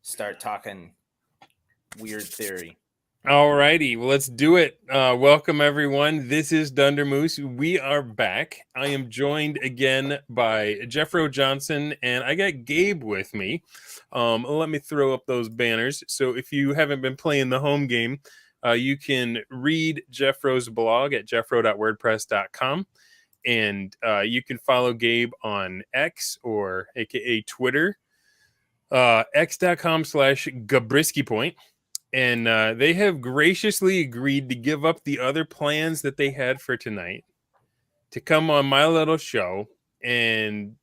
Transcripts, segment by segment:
start talking weird theory. All righty, well, let's do it. Welcome, everyone. This is Dundermoose. We are back. I am joined again by Jeffro Johnson, and I got Gabe with me. Let me throw up those banners. So if you haven't been playing the home game, you can read Jeffro's blog at jeffro.wordpress.com. And you can follow Gabe on X, or aka Twitter, x.com/Gabriskiepoint. And they have graciously agreed to give up the other plans that they had for tonight to come on my little show. And,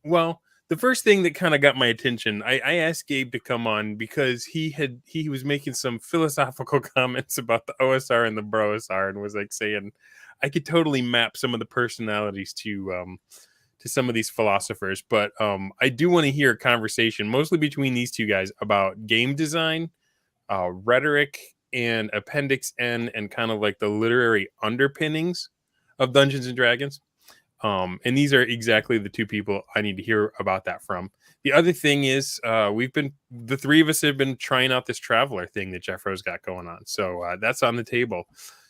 well, the first thing that kind of got my attention, I asked Gabe to come on because he was making some philosophical comments about the OSR and the BrOSR, and was like saying I could totally map some of the personalities to some of these philosophers. But I do want to hear a conversation, mostly between these two guys, about game design, Rhetoric, and Appendix N, and kind of like the literary underpinnings of Dungeons and Dragons. And these are exactly the two people I need to hear about that from. The other thing is, the three of us have been trying out this traveler thing that Jeffro's got going on. So that's on the table.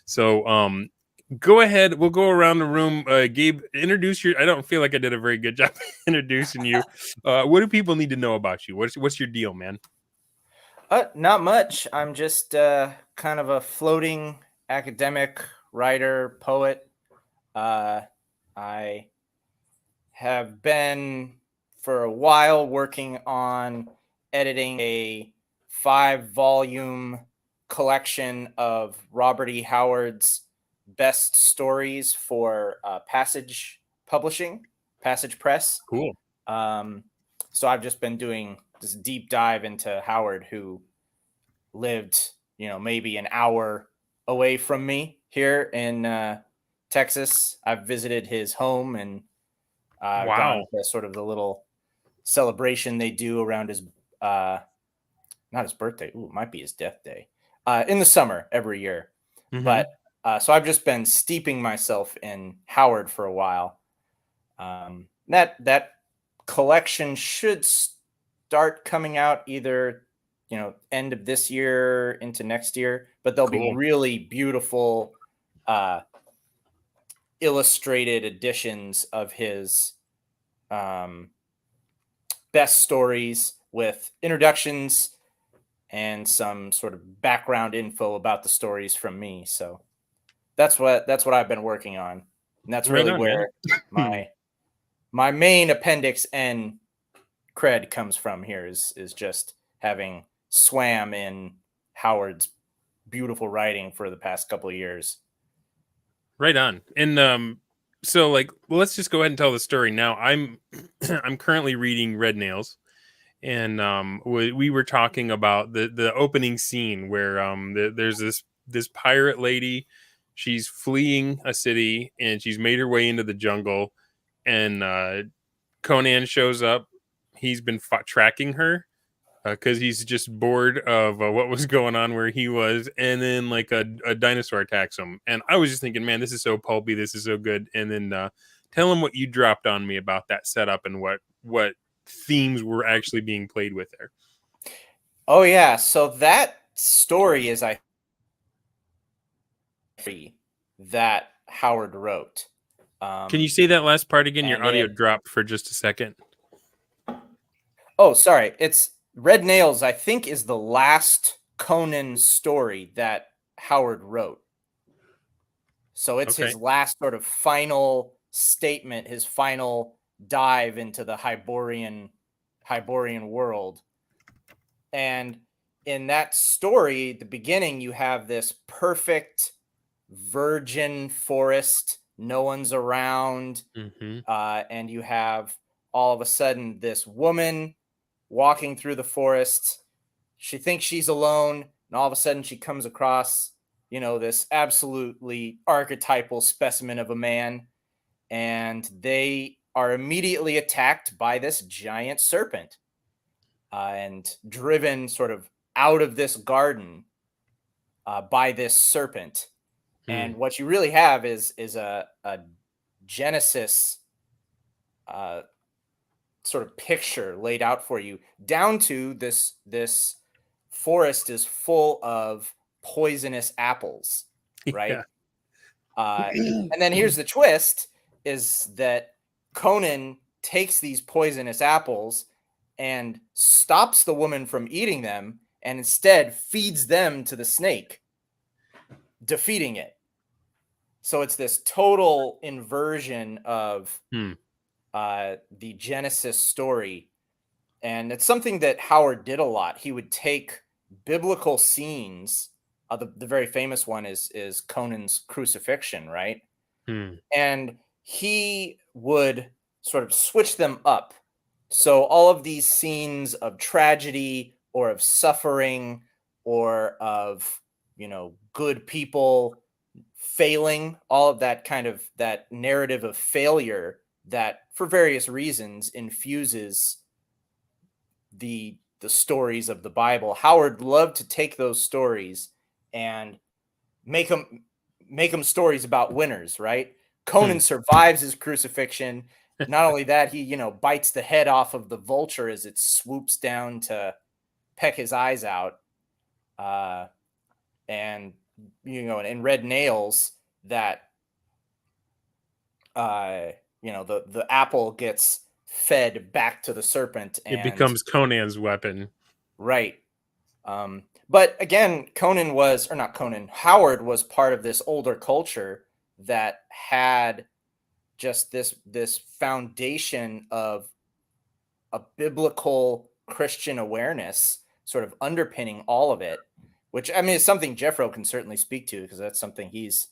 So go ahead. We'll go around the room. Gabe, introduce I don't feel like I did a very good job introducing you. What do people need to know about you? What's your deal, man? Not much. I'm just kind of a floating academic writer, poet. I have been for a while working on editing a 5-volume collection of Robert E. Howard's best stories for Passage Publishing, Passage Press. Cool. So I've just been doing this deep dive into Howard, who lived, maybe an hour away from me here in Texas. I've visited his home and gone to sort of the little celebration they do around his, not his birthday. Ooh, it might be his death day, in the summer every year. Mm-hmm. But so I've just been steeping myself in Howard for a while. That collection should start coming out either, end of this year into next year, but there'll be really beautiful illustrated editions of his best stories with introductions and some sort of background info about the stories from me. So that's what I've been working on. And that's really where my main Appendix N cred comes from here, is just having swam in Howard's beautiful writing for the past couple of years. Right on. And so let's just go ahead and tell the story now. I'm currently reading Red Nails, and we were talking about the opening scene where there's this pirate lady. She's fleeing a city and she's made her way into the jungle, and Conan shows up. He's been tracking her because he's just bored of what was going on where he was, and then a dinosaur attacks him. And I was just thinking, man, this is so pulpy, this is so good. And then tell him what you dropped on me about that setup and what themes were actually being played with there. Oh yeah, so that story is that Howard wrote. Can you say that last part again? Your audio dropped for just a second. Oh, sorry. It's Red Nails, I think, is the last Conan story that Howard wrote. So it's his last sort of final statement, his final dive into the Hyborian world. And in that story, the beginning, you have this perfect virgin forest. No one's around. Mm-hmm. And you have all of a sudden this woman walking through the forest. She thinks she's alone, and all of a sudden she comes across, this absolutely archetypal specimen of a man, and they are immediately attacked by this giant serpent and driven sort of out of this garden by this serpent. And what you really have is a Genesis sort of picture laid out for you, down to this forest is full of poisonous apples, Yeah. right? And then here's the twist: is that Conan takes these poisonous apples and stops the woman from eating them, and instead feeds them to the snake, defeating it. So it's this total inversion of the Genesis story. And it's something that Howard did a lot. He would take biblical scenes. The very famous one is Conan's crucifixion, right? And he would sort of switch them up. So all of these scenes of tragedy or of suffering or of, good people failing, all of that kind of that narrative of failure that for various reasons infuses the stories of the Bible. Howard loved to take those stories and make them stories about winners, right? Conan survives his crucifixion. Not only that, he, bites the head off of the vulture as it swoops down to peck his eyes out. And, in Red Nails, that, the apple gets fed back to the serpent. And it becomes Conan's weapon. Right. But again, Howard was part of this older culture that had just this foundation of a biblical Christian awareness sort of underpinning all of it, which, I mean, is something Jeffro can certainly speak to, because that's something he's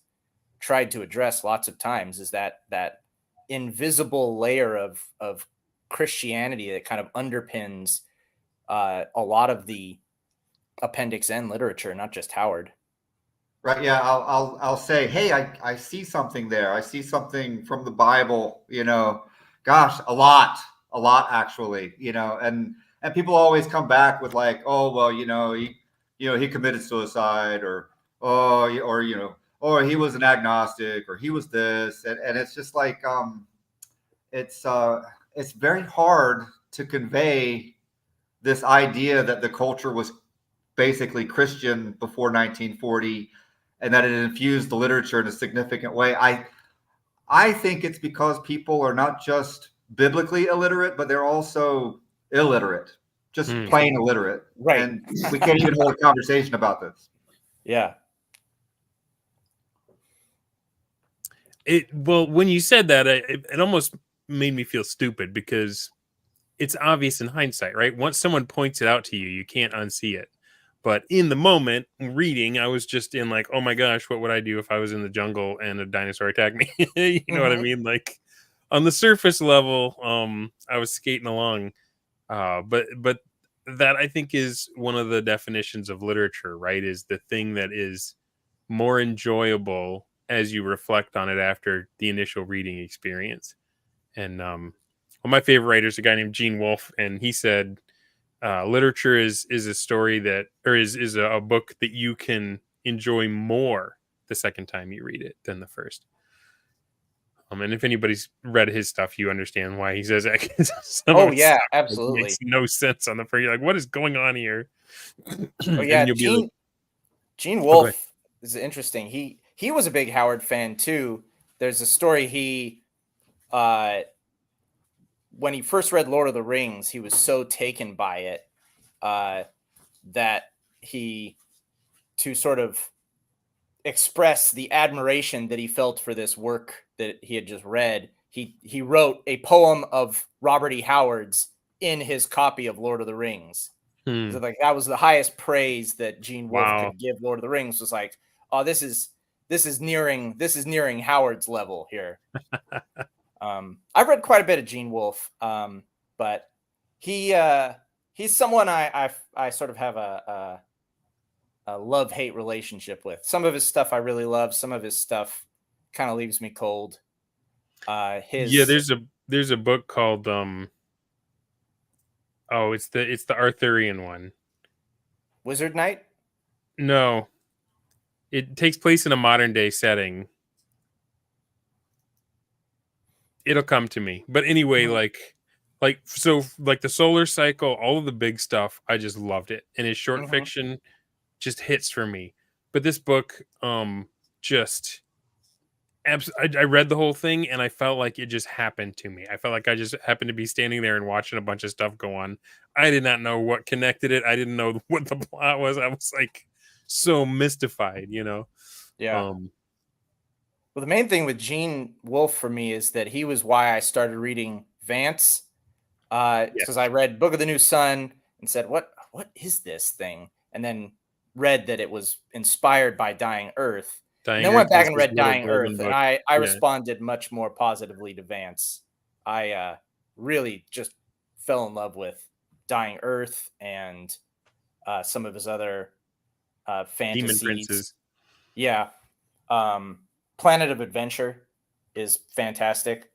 tried to address lots of times, is that invisible layer of Christianity that kind of underpins a lot of the Appendix N literature, not just Howard. Right. Yeah. I'll say, hey, I see something there. I see something from the Bible. Gosh, a lot actually. And people always come back with like, oh well, he committed suicide, or or he was an agnostic, or he was this, and it's just like it's very hard to convey this idea that the culture was basically Christian before 1940, and that it infused the literature in a significant way. I think it's because people are not just biblically illiterate, but they're also illiterate, just plain illiterate. Right. And we can't even hold a conversation about this. Yeah. Well, when you said that, it almost made me feel stupid, because it's obvious in hindsight, right? Once someone points it out to you, you can't unsee it. But in the moment reading, I was just in like, oh my gosh, what would I do if I was in the jungle and a dinosaur attacked me? You know what I mean? Like, on the surface level, I was skating along. But that, I think, is one of the definitions of literature, right? Is the thing that is more enjoyable as you reflect on it after the initial reading experience. And one of my favorite writers, a guy named Gene Wolfe, and he said, literature is a story that, or is a book that you can enjoy more the second time you read it than the first. And if anybody's read his stuff, you understand why he says that. Absolutely. Makes no sense on the first. You're like, what is going on here? Oh yeah, Gene Wolfe is interesting. He was a big Howard fan too. There's a story when he first read Lord of the Rings, he was so taken by it that he, to sort of express the admiration that he felt for this work that he had just read, he wrote a poem of Robert E. Howard's in his copy of Lord of the Rings. So like, that was the highest praise that Gene Wolfe could give Lord of the Rings, was like, oh, this is nearing Howard's level here. I've read quite a bit of Gene Wolfe, but he's someone I sort of have a love-hate relationship with. Some of his stuff I really love. Some of his stuff kind of leaves me cold. There's a book called it's the Arthurian one. Wizard Knight? No. It takes place in a modern day setting. It'll come to me. But anyway, like, Like, so like the solar cycle, all of the big stuff, I just loved it. And his short Mhm. fiction just hits for me. But this book, just I read the whole thing and I felt like it just happened to me. I felt like I just happened to be standing there and watching a bunch of stuff go on. I did not know what connected it. I didn't know what the plot was. I was like so mystified, you know. Yeah. Um, Well, the main thing with Gene Wolfe for me is that he was why I started reading Vance. yeah, Because I read Book of the New Sun and said, "What is this thing?" And then read that it was inspired by Dying Earth, and Dying then Earth went back is and his read little Dying golden Earth, and book. I Yeah, responded much more positively to Vance. I really just fell in love with Dying Earth and some of his other Demon fantasies. Princes. Yeah, Planet of Adventure is fantastic.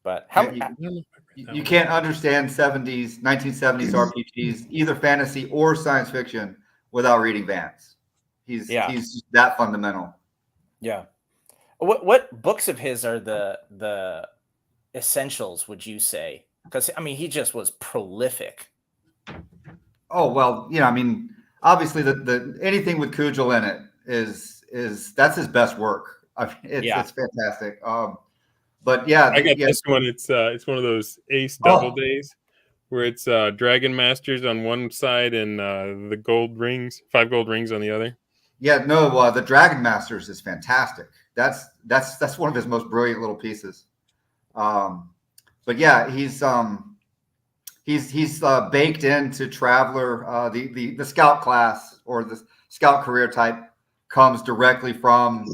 But Yeah, how? I don't know if I read that you one. can't understand 1970s RPGs, either fantasy or science fiction, without reading Vance. Yeah, He's that fundamental. yeah. What books of his are the essentials, would you say? Because I mean, he just was prolific. Oh well, I mean, obviously the anything with Kujal in it is that's his best work. I mean, Yeah. it's fantastic. But yeah, I got yeah. this one. It's one of those Ace double Oh days where it's Dragon Masters on one side and the gold rings, 5 gold rings on the other. yeah, no, the Dragon Masters is fantastic. That's one of his most brilliant little pieces. Um, but yeah, he's baked into Traveler. The scout class or the scout career type comes directly from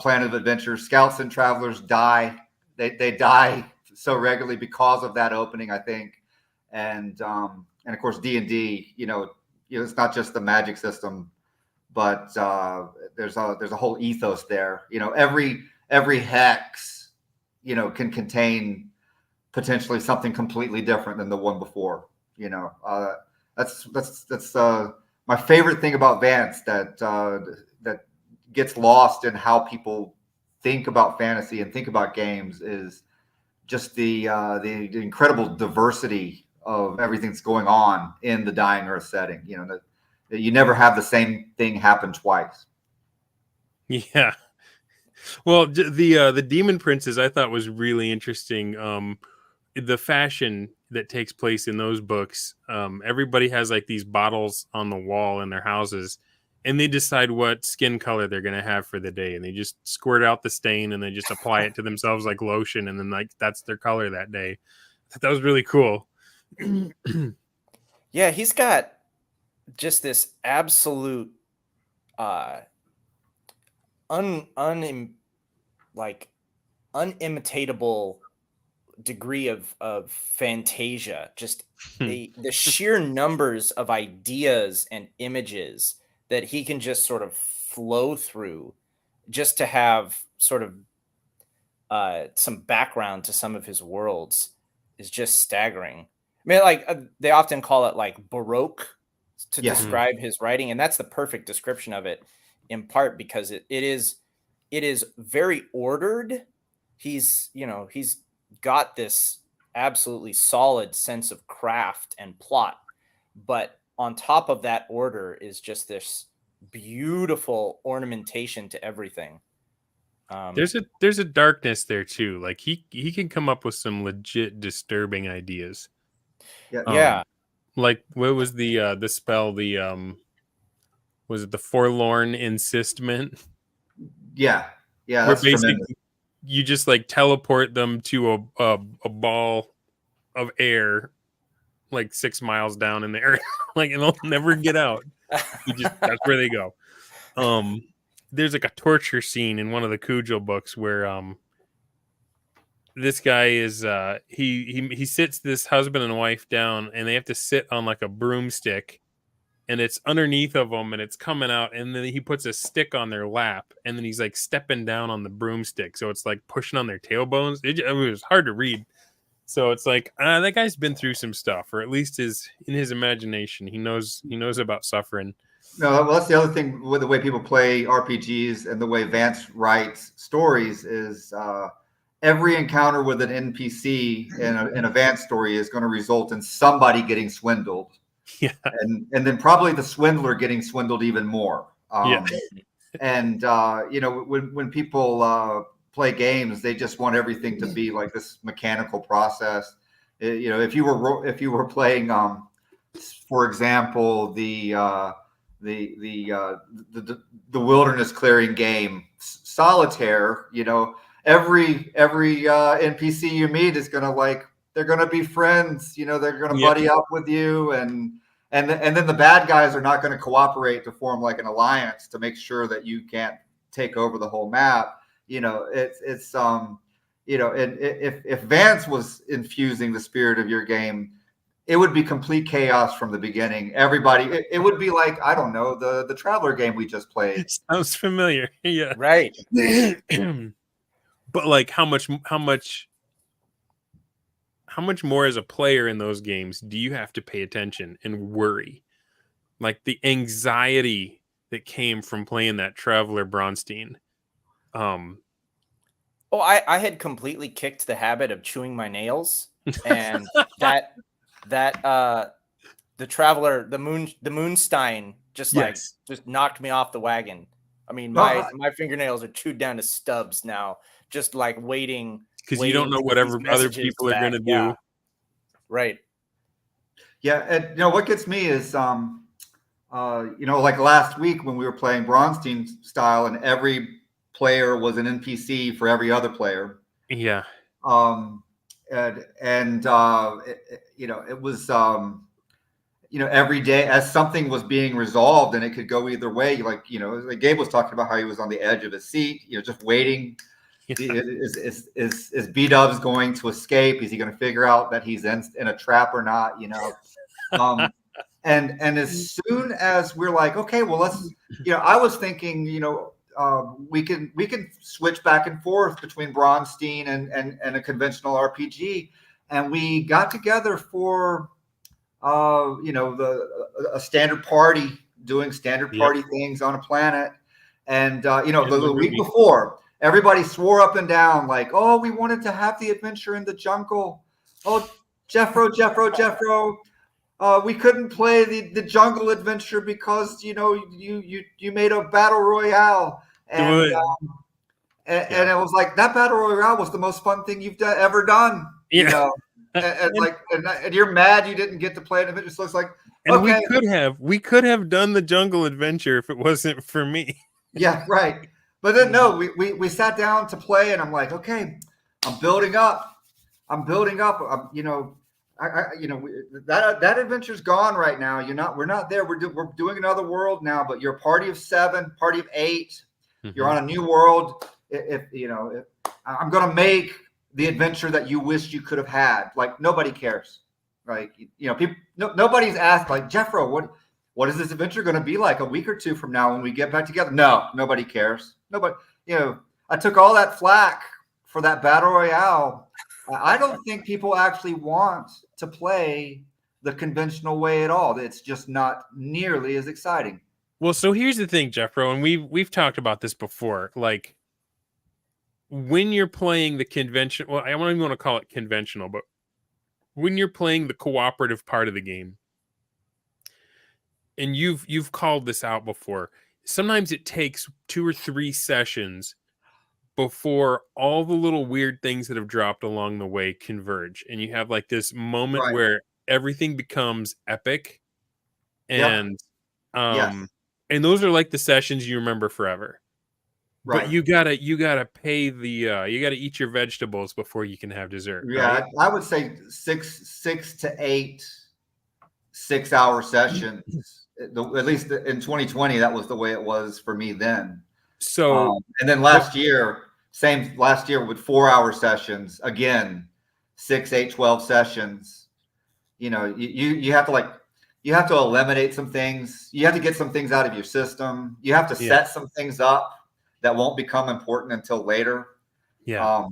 Planet of Adventure. Scouts and Travelers die. They die so regularly because of that opening, I think. And of course D&D. It's not just the magic system, but there's a whole ethos there. Every hex, can contain potentially something completely different than the one before. That's my favorite thing about Vance that gets lost in how people think about fantasy and think about games is just the incredible diversity of everything that's going on in the Dying Earth setting. That you never have the same thing happen twice. Yeah. Well, the Demon Princes I thought was really interesting. The fashion that takes place in those books. Everybody has like these bottles on the wall in their houses, and they decide what skin color they're gonna have for the day, and they just squirt out the stain and they just apply it to themselves like lotion, and then like that's their color that day. That was really cool. Yeah, he's got just this absolute uh like unimitatable degree of fantasia, just the sheer numbers of ideas and images that he can just sort of flow through just to have sort of some background to some of his worlds is just staggering. I mean, like they often call it like Baroque to Yes. describe his writing, and that's the perfect description of it, in part because it is very ordered. He's got this absolutely solid sense of craft and plot, but on top of that order is just this beautiful ornamentation to everything. There's a darkness there too. Like he can come up with some legit disturbing ideas. Yeah. Yeah. Like what was the spell? Was it the Forlorn Insistment? Yeah. Yeah. Where That's tremendous. basically you just like teleport them to a ball of air like 6 miles down in the air, like, and they'll never get out. That's where they go. There's like a torture scene in one of the Cujo books where this guy is he sits this husband and wife down, and they have to sit on like a broomstick, and it's underneath of them and it's coming out, and then he puts a stick on their lap, and then he's like stepping down on the broomstick, so it's like pushing on their tailbones. It was hard to read. So it's like that guy's been through some stuff, or at least in his imagination he knows about suffering. No, well, that's the other thing with the way people play RPGs and the way Vance writes stories is every encounter with an NPC in an advanced story is going to result in somebody getting swindled. Yeah. And then probably the swindler getting swindled even more. Yeah. And when people play games, they just want everything to be like this mechanical process. If you were playing, for example, the wilderness clearing game Solitaire, every NPC you meet is gonna they're gonna be friends. They're gonna buddy up with you, and then the bad guys are not going to cooperate to form like an alliance to make sure that you can't take over the whole map. If Vance was infusing the spirit of your game, it would be complete chaos from the beginning. Everybody, it would be like, I don't know, the Traveler game we just played. Sounds familiar. Yeah. Right. But like how much more as a player in those games do you have to pay attention and worry? Like the anxiety that came from playing that Traveler Bronstein. Oh, I had completely kicked the habit of chewing my nails, and the Traveler, the Moonstein just knocked me off the wagon. I mean, my fingernails are chewed down to stubs now, just like waiting. Because you don't know whatever other people are going to do. Yeah. Right. Yeah. And what gets me is, like last week when we were playing Bronstein style and every player was an NPC for every other player. Yeah. It was, every day as something was being resolved and it could go either way. Like Gabe was talking about how he was on the edge of his seat, just waiting. Yeah. Is B-Dubs going to escape? Is he going to figure out that he's in a trap or not? And as soon as we're like, okay, well, let's, I was thinking, we can switch back and forth between Bronstein and a conventional RPG, and we got together for, a standard party doing standard party things on a planet, and the week before. Everybody swore up and down, like, oh, we wanted to have the adventure in the jungle. Oh, Jeffro. We couldn't play the jungle adventure because, you made a battle royale. And and it was like, that battle royale was the most fun thing you've ever done. Yeah. And you're mad you didn't get to play an adventure. So it's like, and okay. we could have done the jungle adventure if it wasn't for me. Yeah, right. But then no, we sat down to play, and I'm like, okay, I'm building up. That adventure's gone right now. We're not there. We're doing another world now, but you're a party of 7, party of 8. Mm-hmm. You're on a new world. I'm going to make the adventure that you wished you could have had. Like, nobody cares. Like, people, nobody's asked, like, Jeffro, what is this adventure going to be like a week or two from now when we get back together? No, nobody cares. Nobody, I took all that flack for that battle royale. I don't think people actually want to play the conventional way at all. It's just not nearly as exciting. Well, so here's the thing, Jeffro, and we've talked about this before. Like, when you're playing the convention, well, I don't even want to call it conventional, but when you're playing the cooperative part of the game, and you've called this out before, sometimes it takes 2 or 3 sessions before all the little weird things that have dropped along the way converge, and you have like this moment where everything becomes epic, and and those are like the sessions you remember forever. Right. But you gotta pay the you gotta eat your vegetables before you can have dessert. Yeah, right? I would say 6 to 8 6-hour sessions. At least in 2020, that was the way it was for me then. So, and then last year with 4-hour sessions, again, 6, 8, 12 sessions. You have to eliminate some things. You have to get some things out of your system. You have to set some things up that won't become important until later. Yeah.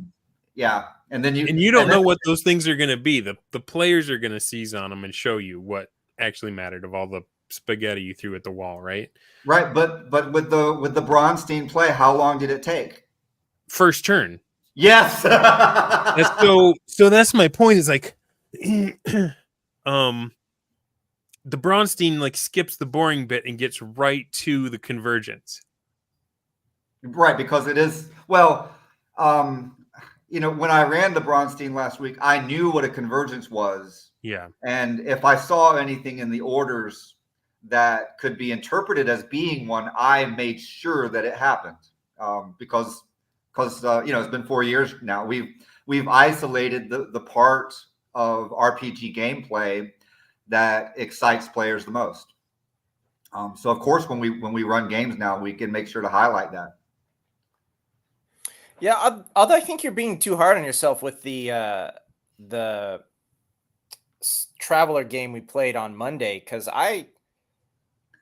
And then you don't know what those things are going to be. The players are going to seize on them and show you what actually mattered of all the spaghetti you threw at the wall, right? Right, but with the Bronstein play, how long did it take? First turn. Yes. So that's my point. Is like, the Bronstein like skips the boring bit and gets right to the convergence. Right, because it is when I ran the Bronstein last week, I knew what a convergence was. Yeah. And if I saw anything in the orders that could be interpreted as being one, I made sure that it happened. Because it's been 4 years now. We've isolated the part of RPG gameplay that excites players the most. So of course, when we run games now, we can make sure to highlight that. Yeah, although I think you're being too hard on yourself with the Traveler game we played on Monday, because I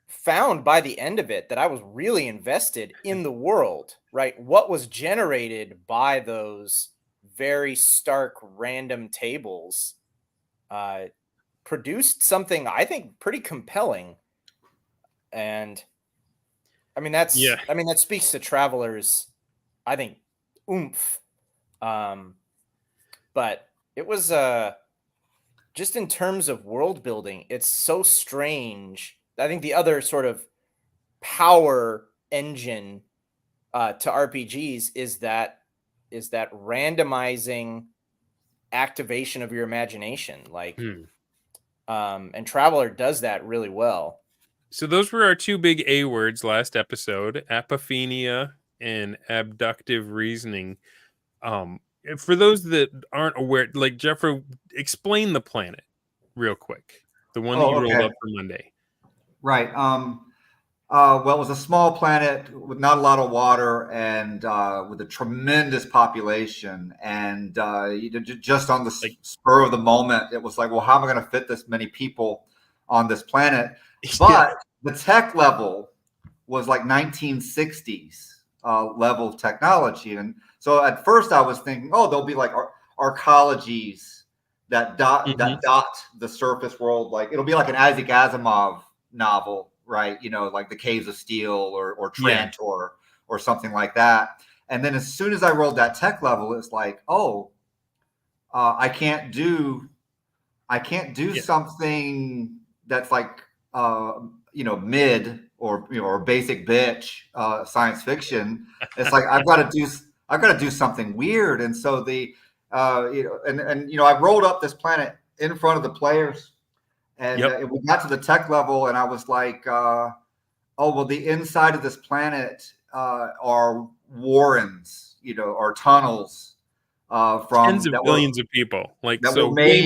found by the end of it that I was really invested in the world, right? What was generated by those very stark random tables produced something I think pretty compelling. And I mean, that speaks to Travelers, I think, oomph. But it was just in terms of world building, it's so strange. I think the other sort of power engine to RPGs is that randomizing activation of your imagination. Like, and Traveler does that really well. So those were our two big A words last episode: apophenia and abductive reasoning. For those that aren't aware, like Jeffro, explain the planet real quick. The one that you rolled up for Monday. Right. Well, it was a small planet with not a lot of water and with a tremendous population. And just on the spur of the moment, it was like, well, how am I going to fit this many people on this planet? But the tech level was like 1960s level of technology. And so at first I was thinking, oh, there'll be like arcologies that dot the surface world. Like it'll be like an Isaac Asimov novel, right? Like the Caves of Steel or Trantor or something like that. And then as soon as I rolled that tech level, it's like, oh, I can't do something that's like mid or basic bitch science fiction. It's like I've got to do something weird. And so I rolled up this planet in front of the players, and we got to the tech level, and I was like, oh well, the inside of this planet are warrens, or tunnels. From tens of billions of people, way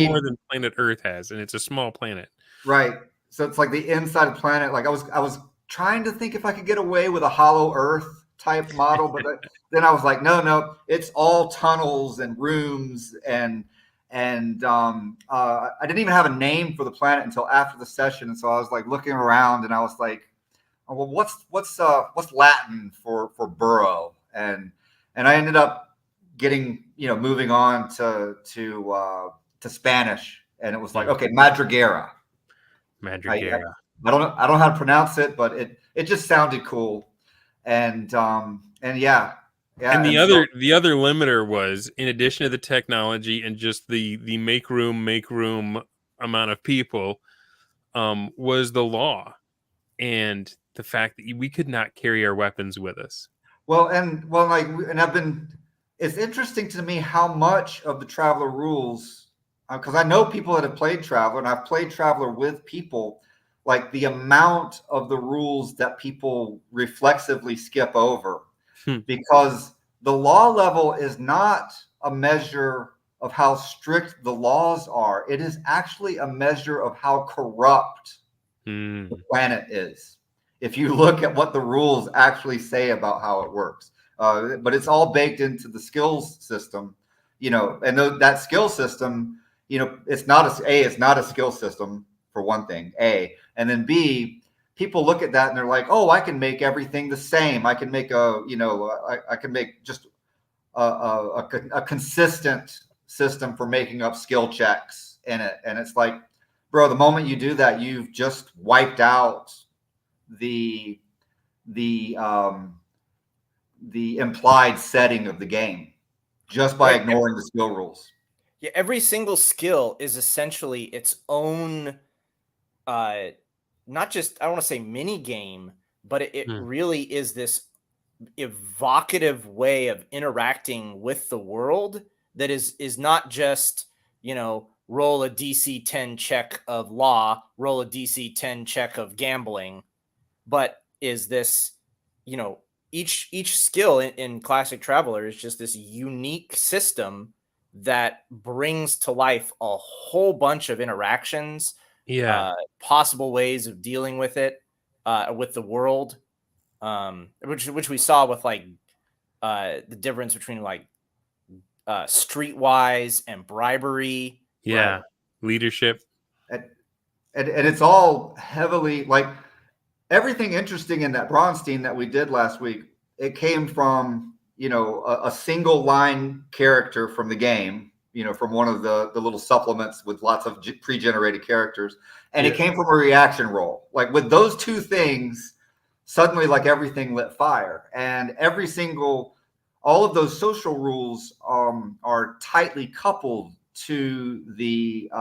more than planet Earth has, and it's a small planet. Right. So it's like the inside of the planet. Like I was trying to think if I could get away with a Hollow Earth type model, but then I was like, no, it's all tunnels and rooms and I didn't even have a name for the planet until after the session, and so I was like looking around, and I was like, oh, well, what's Latin for burrow? And I ended up getting moving on to Spanish, and it was like, okay, madriguera. I don't know how to pronounce it, but it just sounded cool, and yeah. And the other limiter was, in addition to the technology and just the make room amount of people, was the law and the fact that we could not carry our weapons with us. It's interesting to me how much of the Traveler rules, because I know people that have played Traveler, and I've played Traveler with people, like the amount of the rules that people reflexively skip over, because the law level is not a measure of how strict the laws are. It is actually a measure of how corrupt the planet is. If you look at what the rules actually say about how it works. But it's all baked into the skills system, and that skill system, it's not a skill system, for one thing, A, and then B, people look at that and they're like, oh, I can make everything the same. I can make I can make just a consistent system for making up skill checks in it. And it's like, bro, the moment you do that, you've just wiped out the implied setting of the game. just by Right. ignoring the skill rules. Yeah, every single skill is essentially its own, not just, I don't want to say mini game, but it really is this evocative way of interacting with the world that is not just, roll a DC 10 check of law, roll a DC 10 check of gambling, but is this, each skill in Classic Traveler is just this unique system that brings to life a whole bunch of interactions, possible ways of dealing with it, with the world, which we saw with like the difference between like streetwise and bribery. Yeah. Leadership. And it's all heavily like everything interesting in that Bronstein that we did last week. It came from, a single line character from the game, from one of the little supplements with lots of pre-generated characters. And it came from a reaction roll. Like with those two things, suddenly like everything lit fire. And all of those social rules are tightly coupled to the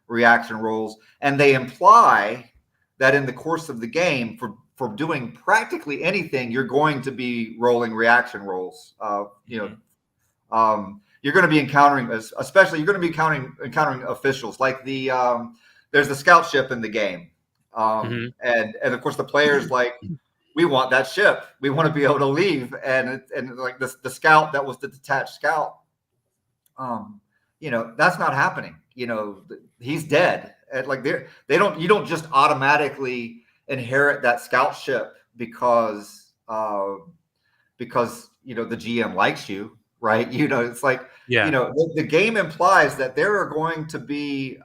reaction rolls. And they imply that in the course of the game, for doing practically anything, you're going to be rolling reaction rolls. You're going to be encountering, especially you're going to be encountering officials like there's the scout ship in the game, and of course the players like, we want that ship, we want to be able to leave, and like the scout that was the detached scout, that's not happening. He's dead. And like you don't just automatically inherit that scout ship because the GM likes you, right? It's like, the game implies that there are going to be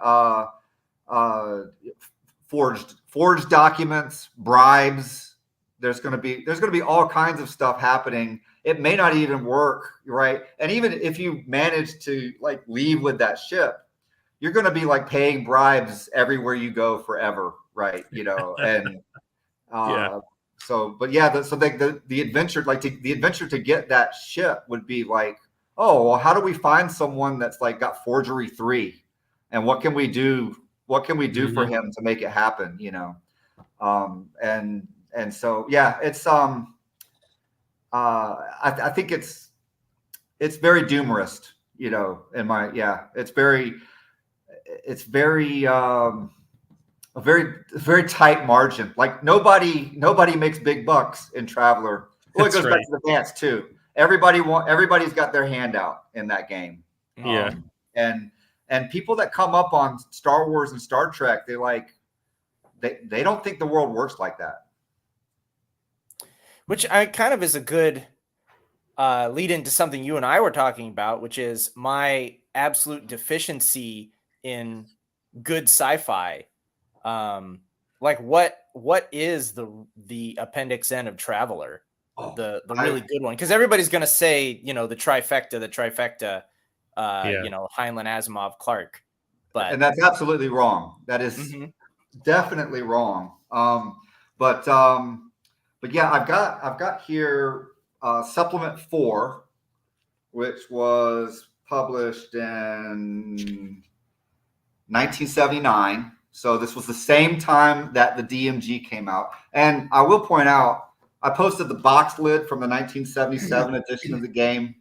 forged documents, bribes. There's going to be all kinds of stuff happening. It may not even work, right? And even if you manage to like leave with that ship, you're going to be like paying bribes everywhere you go forever, right? And so the adventure, the adventure to get that ship would be like, oh, well, how do we find someone that's like got forgery 3, and what can we do? What can we do for him to make it happen? And so it's I think it's very Doomerist, it's very a very tight margin. Like nobody makes big bucks in Traveler. Well, it goes back to the dance too. Everybody's got their hand out in that game. And people that come up on Star Wars and Star Trek, they don't think the world works like that. Which kind of is a good lead into something you and I were talking about, which is my absolute deficiency in good sci-fi. Like what is the Appendix N of Traveler? The really good one, because everybody's gonna say, the trifecta, Heinlein, Asimov, Clark, and that's absolutely wrong. That is definitely wrong. But yeah, I've got here supplement 4, which was published in 1979. So this was the same time that the DMG came out. And I will point out, I posted the box lid from the 1977 edition of the game.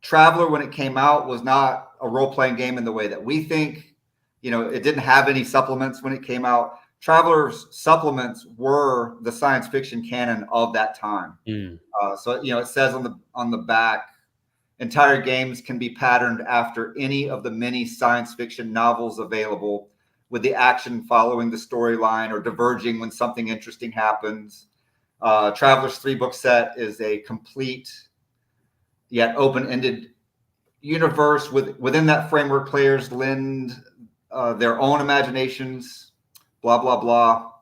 Traveler, when it came out, was not a role-playing game in the way that we think. It didn't have any supplements when it came out. Traveler's supplements were the science fiction canon of that time. So it says on the back, entire games can be patterned after any of the many science fiction novels available, with the action following the storyline or diverging when something interesting happens. Traveler's 3-book set is a complete yet open-ended universe. Within that framework, players lend their own imaginations, blah, blah, blah.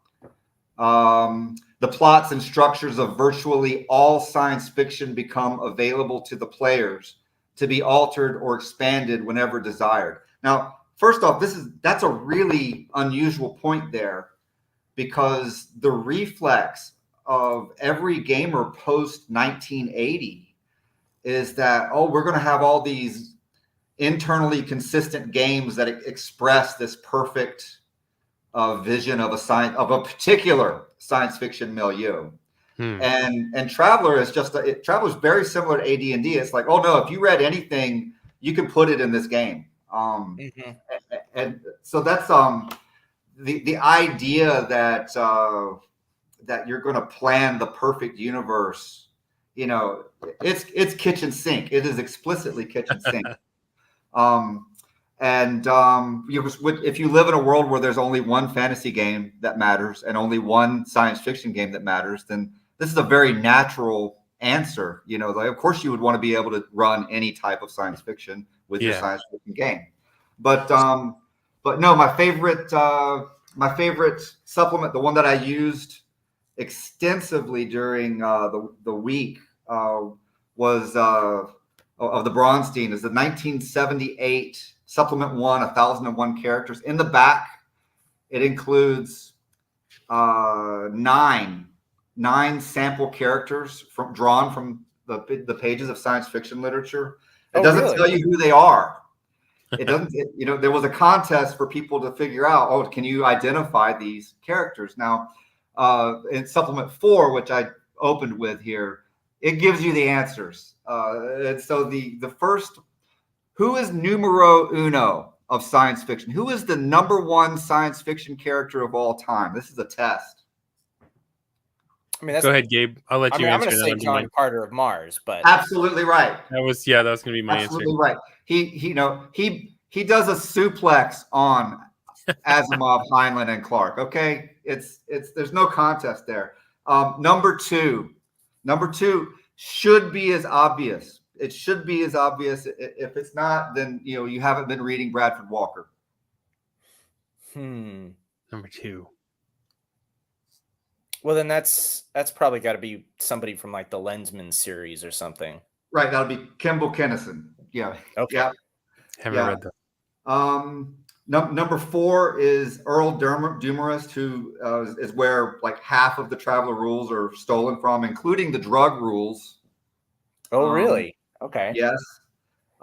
The plots and structures of virtually all science fiction become available to the players to be altered or expanded whenever desired. Now, first off, that's a really unusual point there, because the reflex of every gamer post 1980 is that, oh, we're going to have all these internally consistent games that express this perfect vision of a particular science fiction milieu. And Traveller is Traveller's very similar to AD&D. It's like, oh no, if you read anything, you can put it in this game. And so that's the idea that that you're going to plan the perfect universe. You know, it's kitchen sink. It is explicitly kitchen sink. If you live in a world where there's only one fantasy game that matters and only one science fiction game that matters, then this is a very natural answer. You know, like, of course you would want to be able to run any type of science fiction with your science fiction game. But no, my favorite supplement, the one that I used extensively during the week was of the Bronstein, is the 1978 Supplement 1, 1001 characters. In the back, it includes nine sample characters drawn from the pages of science fiction literature. It doesn't tell you who they are. It doesn't. There was a contest for people to figure out, oh, can you identify these characters? Now, in Supplement 4, which I opened with here, it gives you the answers. And so the first, who is numero uno of science fiction? Who is the number one science fiction character of all time? This is a test. I mean, go ahead, Gabe. I'll let you answer. I'm going to say John Carter of Mars, but absolutely right. That was going to be my absolutely answer. Right. He does a suplex on Asimov, Heinlein, and Clarke. Okay, there's no contest there. Number two should be as obvious. It should be as obvious. If it's not, then you haven't been reading Bradford Walker. Number 2. Well, then that's probably got to be somebody from like the Lensman series or something. Right, that'll be Kimball Kennison. Yeah. Okay. Yeah. Haven't read that. Number 4 is Earl Dumarist, who is where like half of the Traveller rules are stolen from, including the drug rules. Oh, really? Okay. Yes.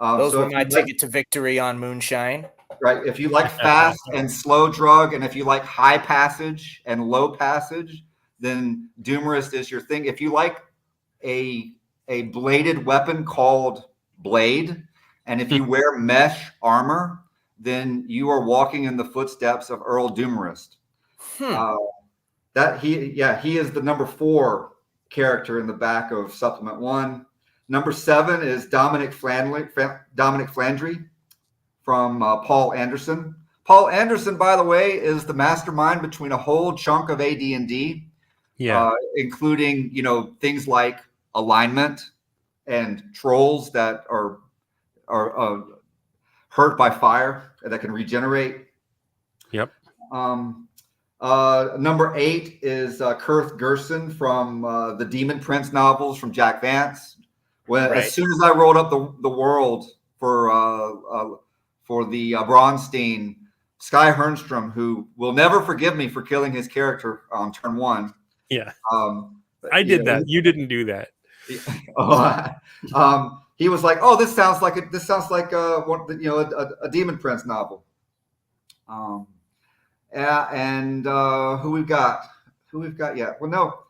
Those were my ticket to victory on Moonshine. Right. If you like fast and slow drug, and if you like high passage and low passage, then Dumarist is your thing. If you like a bladed weapon called Blade, and if you wear mesh armor, then you are walking in the footsteps of Earl Dumarist. He is the number 4 character in the back of Supplement 1. Number 7 is Dominic Flandry from Paul Anderson. Paul Anderson, by the way, is the mastermind between a whole chunk of AD&D, including things like alignment and trolls that are hurt by fire that can regenerate. Yep. Number 8 is Kurth Gerson from the Demon Prince novels from Jack Vance. As soon as I rolled up the world for the Bronstein, Sky Hernstrom, who will never forgive me for killing his character on turn 1. Yeah. I did that. You didn't do that. He was like, "Oh, this sounds like a Demon Prince novel." And who we've got? Yeah. Well, no.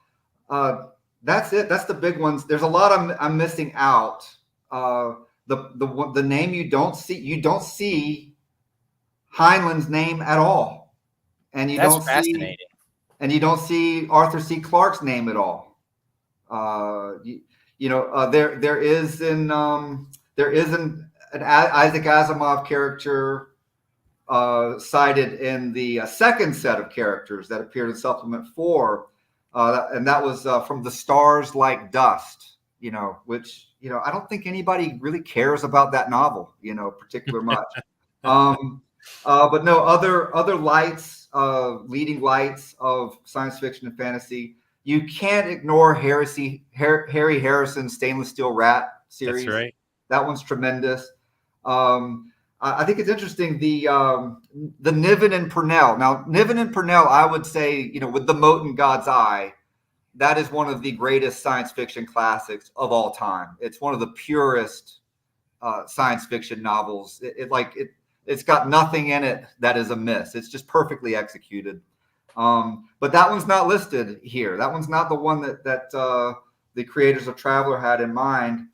That's it. That's the big ones. There's a lot I'm missing out. The name you don't see Heinlein's name at all, and you don't see Arthur C. Clarke's name at all. There is an Isaac Asimov character cited in the second set of characters that appeared in Supplement 4, and that was from The Stars Like Dust. Which I don't think anybody really cares about that novel, particular much. But no, other lights, leading lights of science fiction and fantasy. You can't ignore Harry Harrison's Stainless Steel Rat series. That's right. That one's tremendous. I think it's interesting, the Niven and Purnell. Now, Niven and Purnell, I would say, with the mote in God's eye, that is one of the greatest science fiction classics of all time. It's one of the purest science fiction novels. It's got nothing in it that is amiss. It's just perfectly executed. But that one's not listed here. That one's not the one that the creators of Traveler had in mind.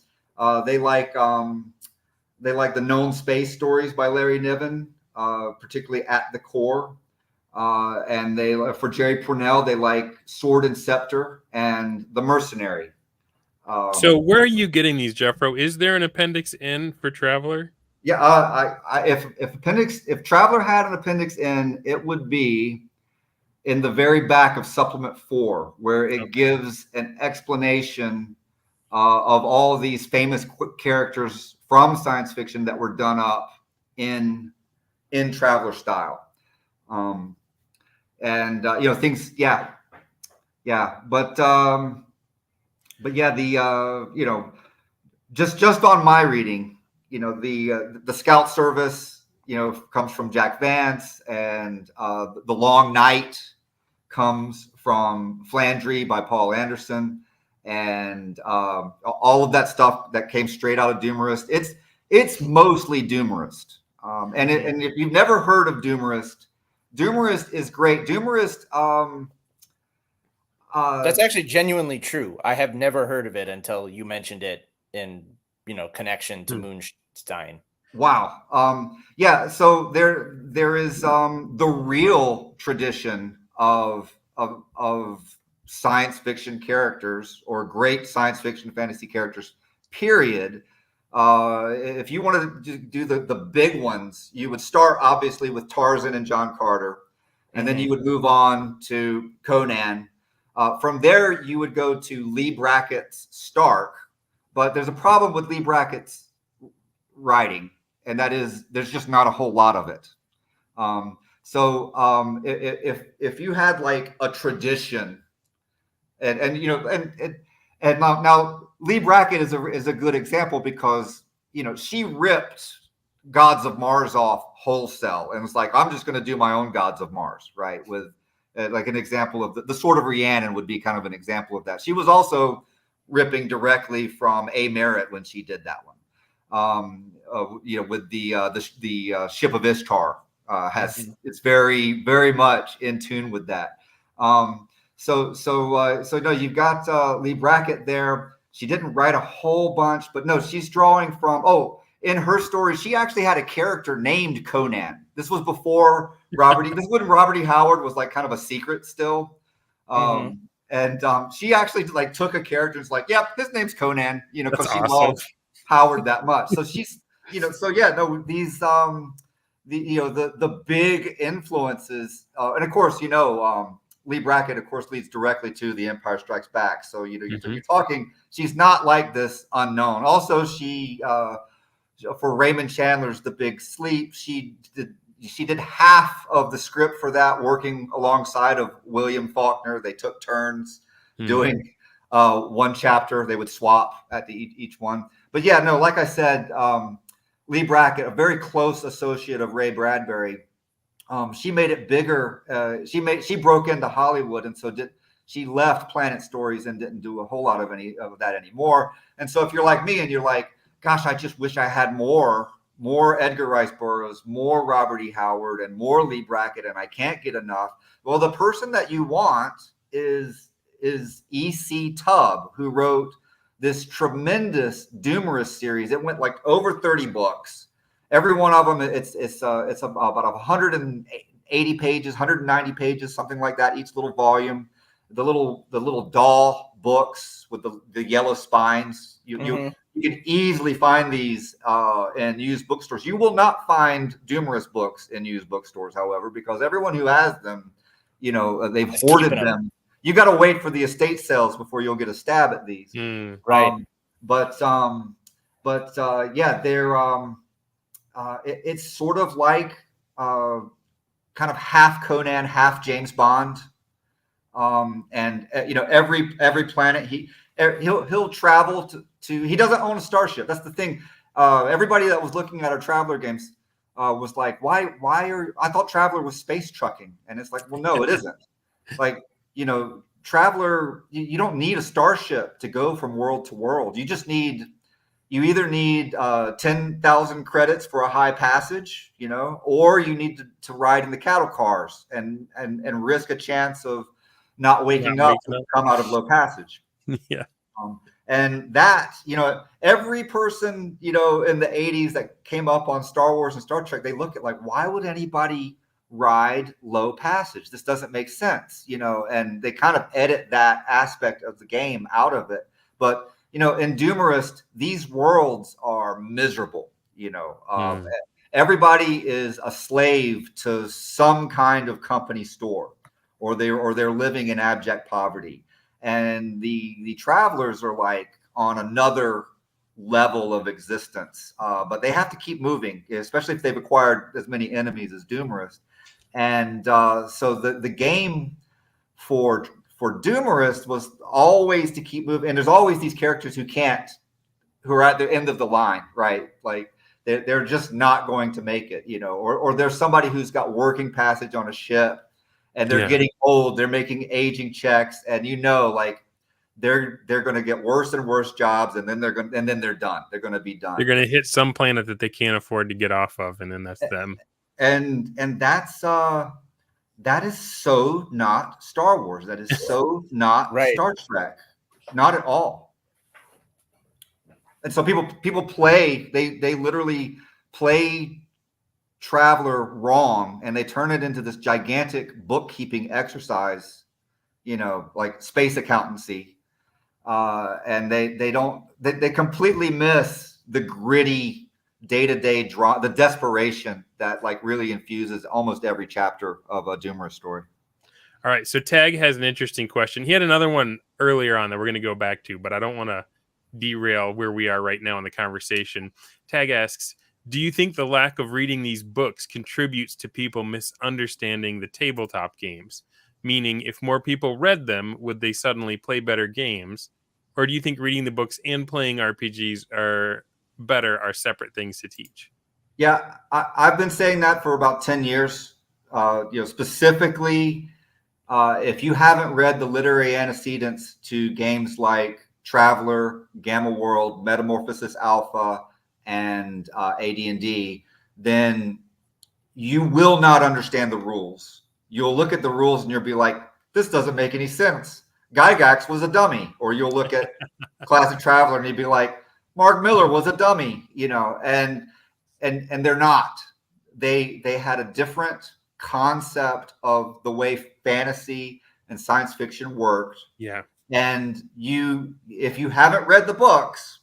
They like The Known Space Stories by Larry Niven, particularly At the Core. And for Jerry Pournelle, they like Sword and Scepter and The Mercenary. So where are you getting these, Jeffro? Is there an appendix in for Traveler? Yeah, if Traveler had an appendix in, it would be in the very back of Supplement 4, where it gives an explanation of all these famous characters from science fiction that were done up in Traveler style. Things, but yeah, just on my reading, the Scout Service, comes from Jack Vance, and The Long Night comes from Flandry by Paul Anderson, and all of that stuff that came straight out of Doomerist. It's mostly Doomerist, and if you've never heard of Doomerist is great. Doomerist. That's actually genuinely true. I have never heard of it until you mentioned it in connection to Moonstein. Wow. Yeah. So there is the real tradition of science fiction characters, or great science fiction fantasy characters, period. If you wanted to do the big ones, you would start obviously with Tarzan and John Carter, and then you would move on to Conan. From there, you would go to Lee Brackett's Stark, but there's a problem with Lee Brackett's writing, and that is there's just not a whole lot of it. If you had like a tradition, and now Lee Brackett is a good example, because she ripped Gods of Mars off wholesale and was like, I'm just going to do my own Gods of Mars, right? With like an example of the Sword of Rhiannon would be kind of an example of that. She was also ripping directly from A. Merritt when she did that one. With the Ship of Ishtar it's very, very much in tune with that. No, you've got Lee Brackett there. She didn't write a whole bunch, but no, she's drawing from, in her story, she actually had a character named Conan. This was before this was when Robert E. Howard was like kind of a secret still. And she actually like took a character and was like, yep, his name's Conan, because she loved Howard that much. So she's, these, the big influences, and of course, Lee Brackett, of course, leads directly to The Empire Strikes Back. So, you're talking, she's not like this unknown. Also, she, for Raymond Chandler's The Big Sleep, she did half of the script for that, working alongside of William Faulkner. They took turns doing one chapter. They would swap at each one. But yeah, no, like I said, Lee Brackett, a very close associate of Ray Bradbury, she made it bigger. She broke into Hollywood, and so she left Planet Stories and didn't do a whole lot of that anymore. And so if you're like me and you're like, gosh, I just wish I had more Edgar Rice Burroughs, more Robert E. Howard, and more Lee Brackett, and I can't get enough. Well, the person that you want is E.C. Tubb, who wrote this tremendous Doomerist series. It went like over 30 books. Every one of them, it's about 180 pages, 190 pages, something like that. Each little volume, the little doll books with the yellow spines. You can easily find these in used bookstores. You will not find Doomerist books in used bookstores, however, because everyone who has them, they've hoarded them. You got to wait for the estate sales before you'll get a stab at these. Right. They're it's sort of like kind of half Conan, half James Bond. Every planet he'll travel to. He doesn't own a starship. That's the thing. Everybody that was looking at our Traveler games was like, I thought Traveler was space trucking, and it's like, well, no, it isn't. Like, Traveler, you don't need a starship to go from world to world. You either need 10,000 credits for a high passage, or you need to ride in the cattle cars and risk a chance of not waking up when you come out of low passage. Yeah. And that, every person, in the 80s that came up on Star Wars and Star Trek, they look at like, why would anybody ride low passage? This doesn't make sense, and they kind of edit that aspect of the game out of it. But, in Doomerist, these worlds are miserable, everybody is a slave to some kind of company store, or they're living in abject poverty. And the travelers are like on another level of existence, but they have to keep moving, especially if they've acquired as many enemies as Doomerist. And so the game for Doomerist was always to keep moving. And there's always these characters who are at the end of the line, right? Like they're just not going to make it, or there's somebody who's got working passage on a ship. And they're getting old. They're making aging checks, and like they're going to get worse and worse jobs, and then they're done. They're going to be done. They're going to hit some planet that they can't afford to get off of, and then that's them. And that is so not Star Wars. That is so not Star Trek. Not at all. And so people play. They literally play Traveler wrong, and they turn it into this gigantic bookkeeping exercise, like space accountancy, and they completely miss the gritty day-to-day the desperation that like really infuses almost every chapter of a Doomerist story. All right, so Tag has an interesting question. He had another one earlier on that we're going to go back to, but I don't want to derail where we are right now in the conversation. Tag asks, do you think the lack of reading these books contributes to people misunderstanding the tabletop games? Meaning, if more people read them, would they suddenly play better games? Or do you think reading the books and playing RPGs are separate things to teach? Yeah, I've been saying that for about 10 years. Specifically, if you haven't read the literary antecedents to games like Traveler, Gamma World, Metamorphosis Alpha, and AD&D, then you will not understand the rules. You'll look at the rules and you'll be like, this doesn't make any sense. Gygax was a dummy. Or you'll look at Classic Traveler and you'd be like, Mark Miller was a dummy, and they're not. They had a different concept of the way fantasy and science fiction worked. Yeah. And if you haven't read the books,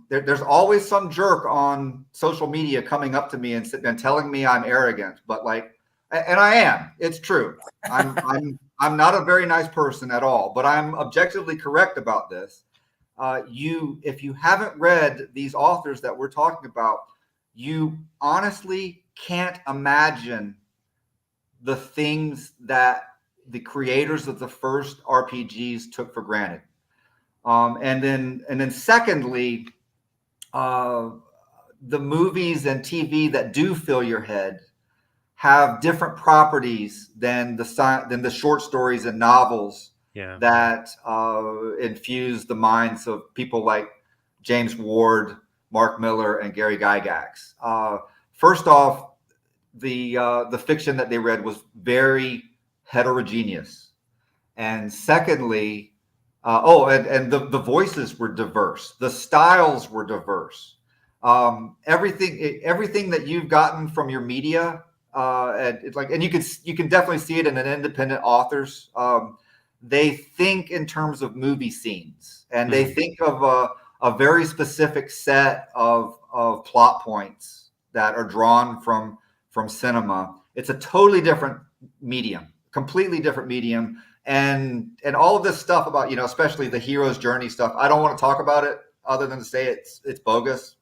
there's always some jerk on social media coming up to me and telling me I'm arrogant, but and I am. It's true. I'm not a very nice person at all, but I'm objectively correct about this. If you haven't read these authors that we're talking about, you honestly can't imagine the things that the creators of the first RPGs took for granted. And then secondly, the movies and TV that do fill your head have different properties than the short stories and novels that infuse the minds of people like James Ward, Mark Miller, and Gary Gygax. First off, the fiction that they read was very heterogeneous, and secondly, and the voices were diverse. The styles were diverse. Everything that you've gotten from your media, and you can definitely see it in an independent authors. They think in terms of movie scenes, and they think of a very specific set of plot points that are drawn from cinema. It's a totally different medium, completely different medium. And all of this stuff about, especially the hero's journey stuff, I don't want to talk about it other than to say it's bogus.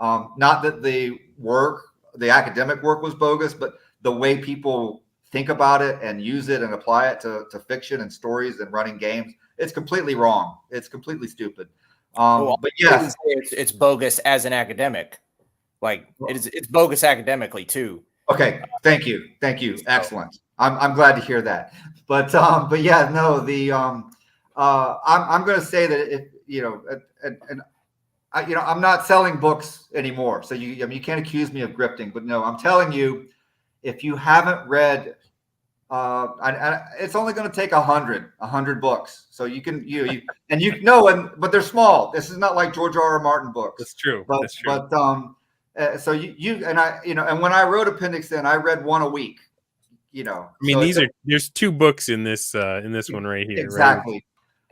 Not that the academic work was bogus, but the way people think about it and use it and apply it to fiction and stories and running games, it's completely wrong. It's completely stupid. But yes, it's bogus as an academic. Like it's bogus academically too. Okay. Thank you. Excellent. I'm glad to hear that. But yeah, no, I'm going to say that if and I'm not selling books anymore, so you can't accuse me of grifting. But no, I'm telling you, if you haven't read, it's only going to take 100 books, so you can but they're small. This is not like George R.R. Martin books. That's true. But That's true. so you and I, and when I wrote Appendix, I read one a week. I mean, so there's 2 books in this one right here. Exactly.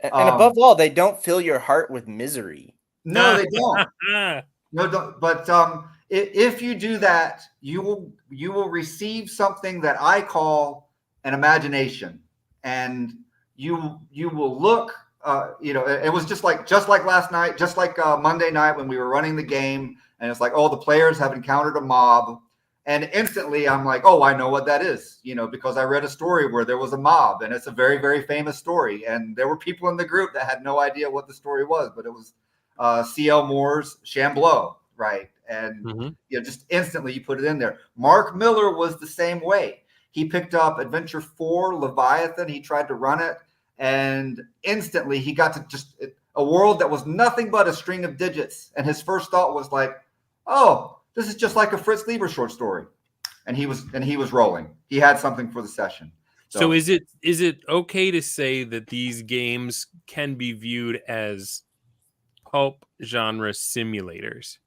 Right? And above all, they don't fill your heart with misery. No, they don't. No, don't. But if you do that, you will receive something that I call an imagination, and you will look. It was just like last night, just like Monday night when we were running the game, and it's like, oh, the players have encountered a mob, and instantly I'm like, oh, I know what that is, because I read a story where there was a mob, and it's a very, very famous story, and there were people in the group that had no idea what the story was, but it was C.L. Moore's Shambleau, right? And just instantly you put it in there. Mark Miller was the same way. He picked up Adventure 4, Leviathan. He tried to run it, and instantly he got to just a world that was nothing but a string of digits. And his first thought was like, oh, this is just like a Fritz Lieber short story. And he was rolling. He had something for the session. So is it okay to say that these games can be viewed as pulp genre simulators?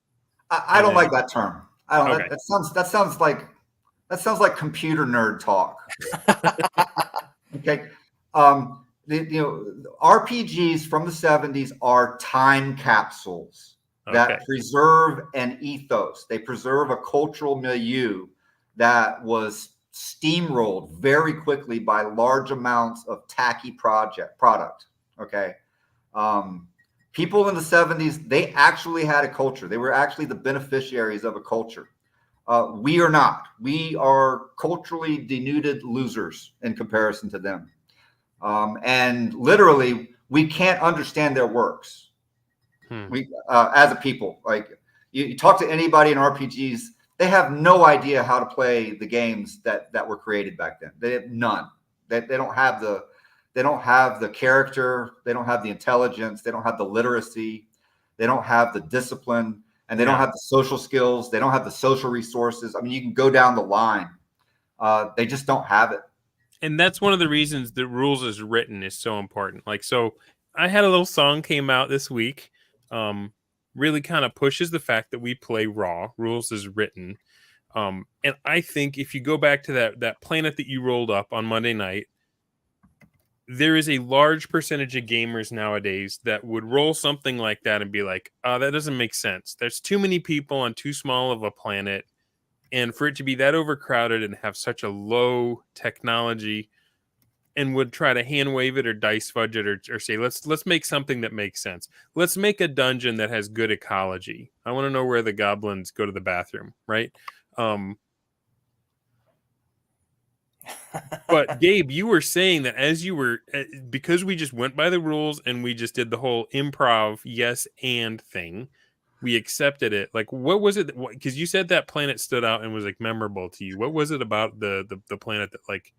I don't like that term. I don't. Okay. That sounds like computer nerd talk. Okay. RPGs from the 70s are time capsules that preserve an ethos. They preserve a cultural milieu that was steamrolled very quickly by large amounts of tacky product. Okay. People in the 70s, they actually had a culture. They were actually the beneficiaries of a culture. We are not. We are culturally denuded losers in comparison to them. And literally, we can't understand their works. We, as a people, like you talk to anybody in RPGs, they have no idea how to play the games that were created back then. They have none. They don't have the character. They don't have the intelligence. They don't have the literacy. They don't have the discipline, and they don't have the social skills. They don't have the social resources. I mean, you can go down the line. They just don't have it. And that's one of the reasons that Rules is Written is so important. Like, so I had a little song came out this week. Really kind of pushes the fact that we play raw. Rules is Written. And I think if you go back to that planet that you rolled up on Monday night, there is a large percentage of gamers nowadays that would roll something like that and be like, oh, that doesn't make sense. There's too many people on too small of a planet. And for it to be that overcrowded and have such a low technology, and would try to hand wave it or dice fudge it or say, let's make something that makes sense. Let's make a dungeon that has good ecology. I want to know where the goblins go to the bathroom, right? But Gabe, you were saying that as you were, because we just went by the rules and we just did the whole improv yes and thing, we accepted it. Like, what was it? Because you said that planet stood out and was like memorable to you. What was it about the planet that like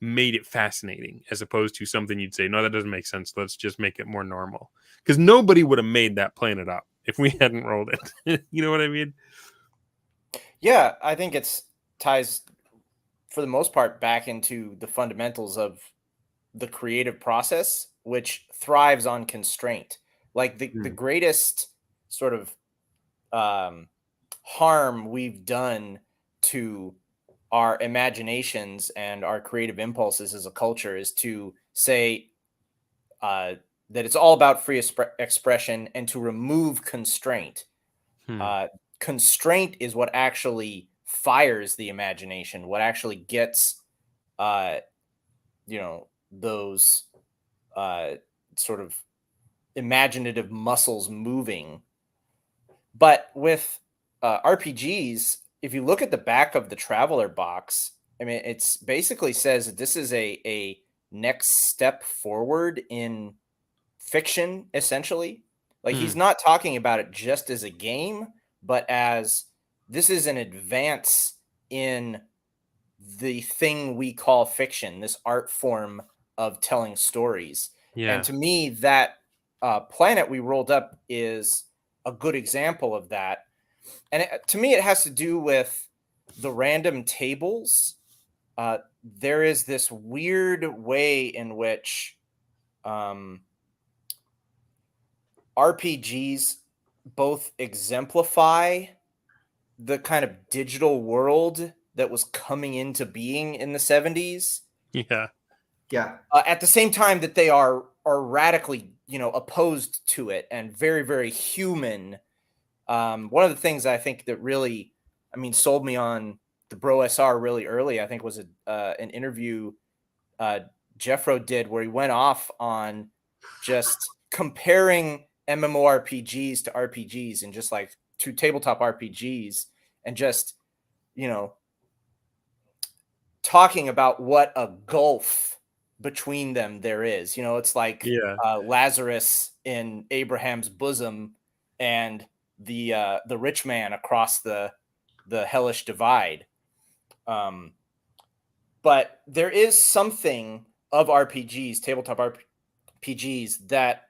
made it fascinating as opposed to something you'd say, no, that doesn't make sense. Let's just make it more normal. Because nobody would have made that planet up if we hadn't rolled it. You know what I mean? Yeah, I think it's ties for the most part back into the fundamentals of the creative process, which thrives on constraint. Like the greatest sort of harm we've done to our imaginations and our creative impulses as a culture is to say that it's all about free expression and to remove constraint. Constraint is what actually fires the imagination, what actually gets, those sort of imaginative muscles moving. But with RPGs, if you look at the back of the Traveler box, I mean, it's basically says that this is a next step forward in fiction, essentially. Like he's not talking about it just as a game, but as this is an advance in the thing we call fiction, this art form of telling stories. Yeah. And to me, that planet we rolled up is a good example of that. And to me, it has to do with the random tables. There is this weird way in which RPGs both exemplify the kind of digital world that was coming into being in the 70s. Yeah. Yeah. At the same time that they are radically, opposed to it and very, very human. One of the things I think that really, sold me on the BrOSR really early, I think was an interview Jeffro did where he went off on just comparing MMORPGs to RPGs and just like to tabletop RPGs and just, talking about what a gulf between them there is. It's like Lazarus in Abraham's bosom and the rich man across the hellish divide. But there is something of RPGs, tabletop RPGs, that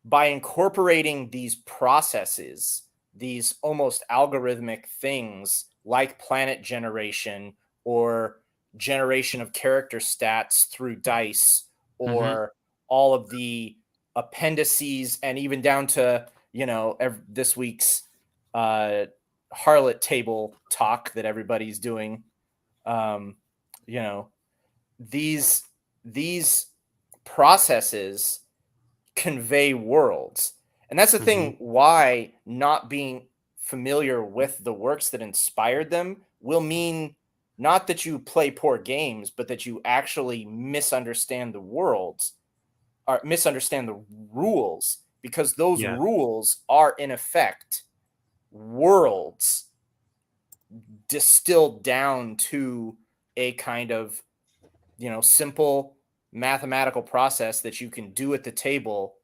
by incorporating these processes, these almost algorithmic things like planet generation or generation of character stats through dice, or all of the appendices, and even down to, this week's harlot table talk that everybody's doing. These processes convey worlds. And that's the thing why not being familiar with the works that inspired them will mean not that you play poor games, but that you actually misunderstand the worlds or misunderstand the rules, because those rules are in effect worlds distilled down to a kind of, simple mathematical process that you can do at the table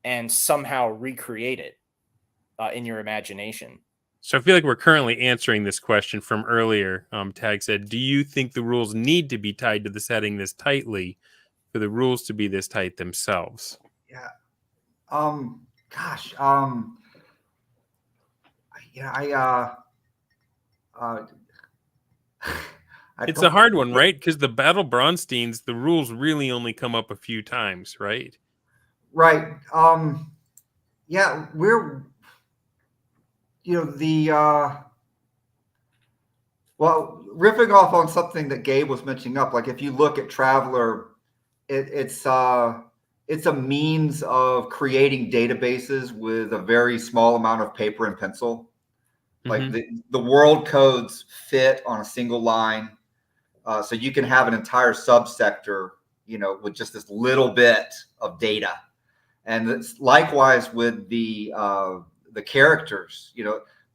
and somehow recreate it in your imagination. So I feel like we're currently answering this question from earlier. Tag said, do you think the rules need to be tied to the setting this tightly for the rules to be this tight themselves? Yeah. It's a hard one, right? Because the Battle Bronsteins, the rules really only come up a few times, right? Right. We're, well, riffing off on something that Gabe was mentioning up, like if you look at Traveler, it's a means of creating databases with a very small amount of paper and pencil. Like the world codes fit on a single line. So you can have an entire subsector, with just this little bit of data. And it's likewise with the characters,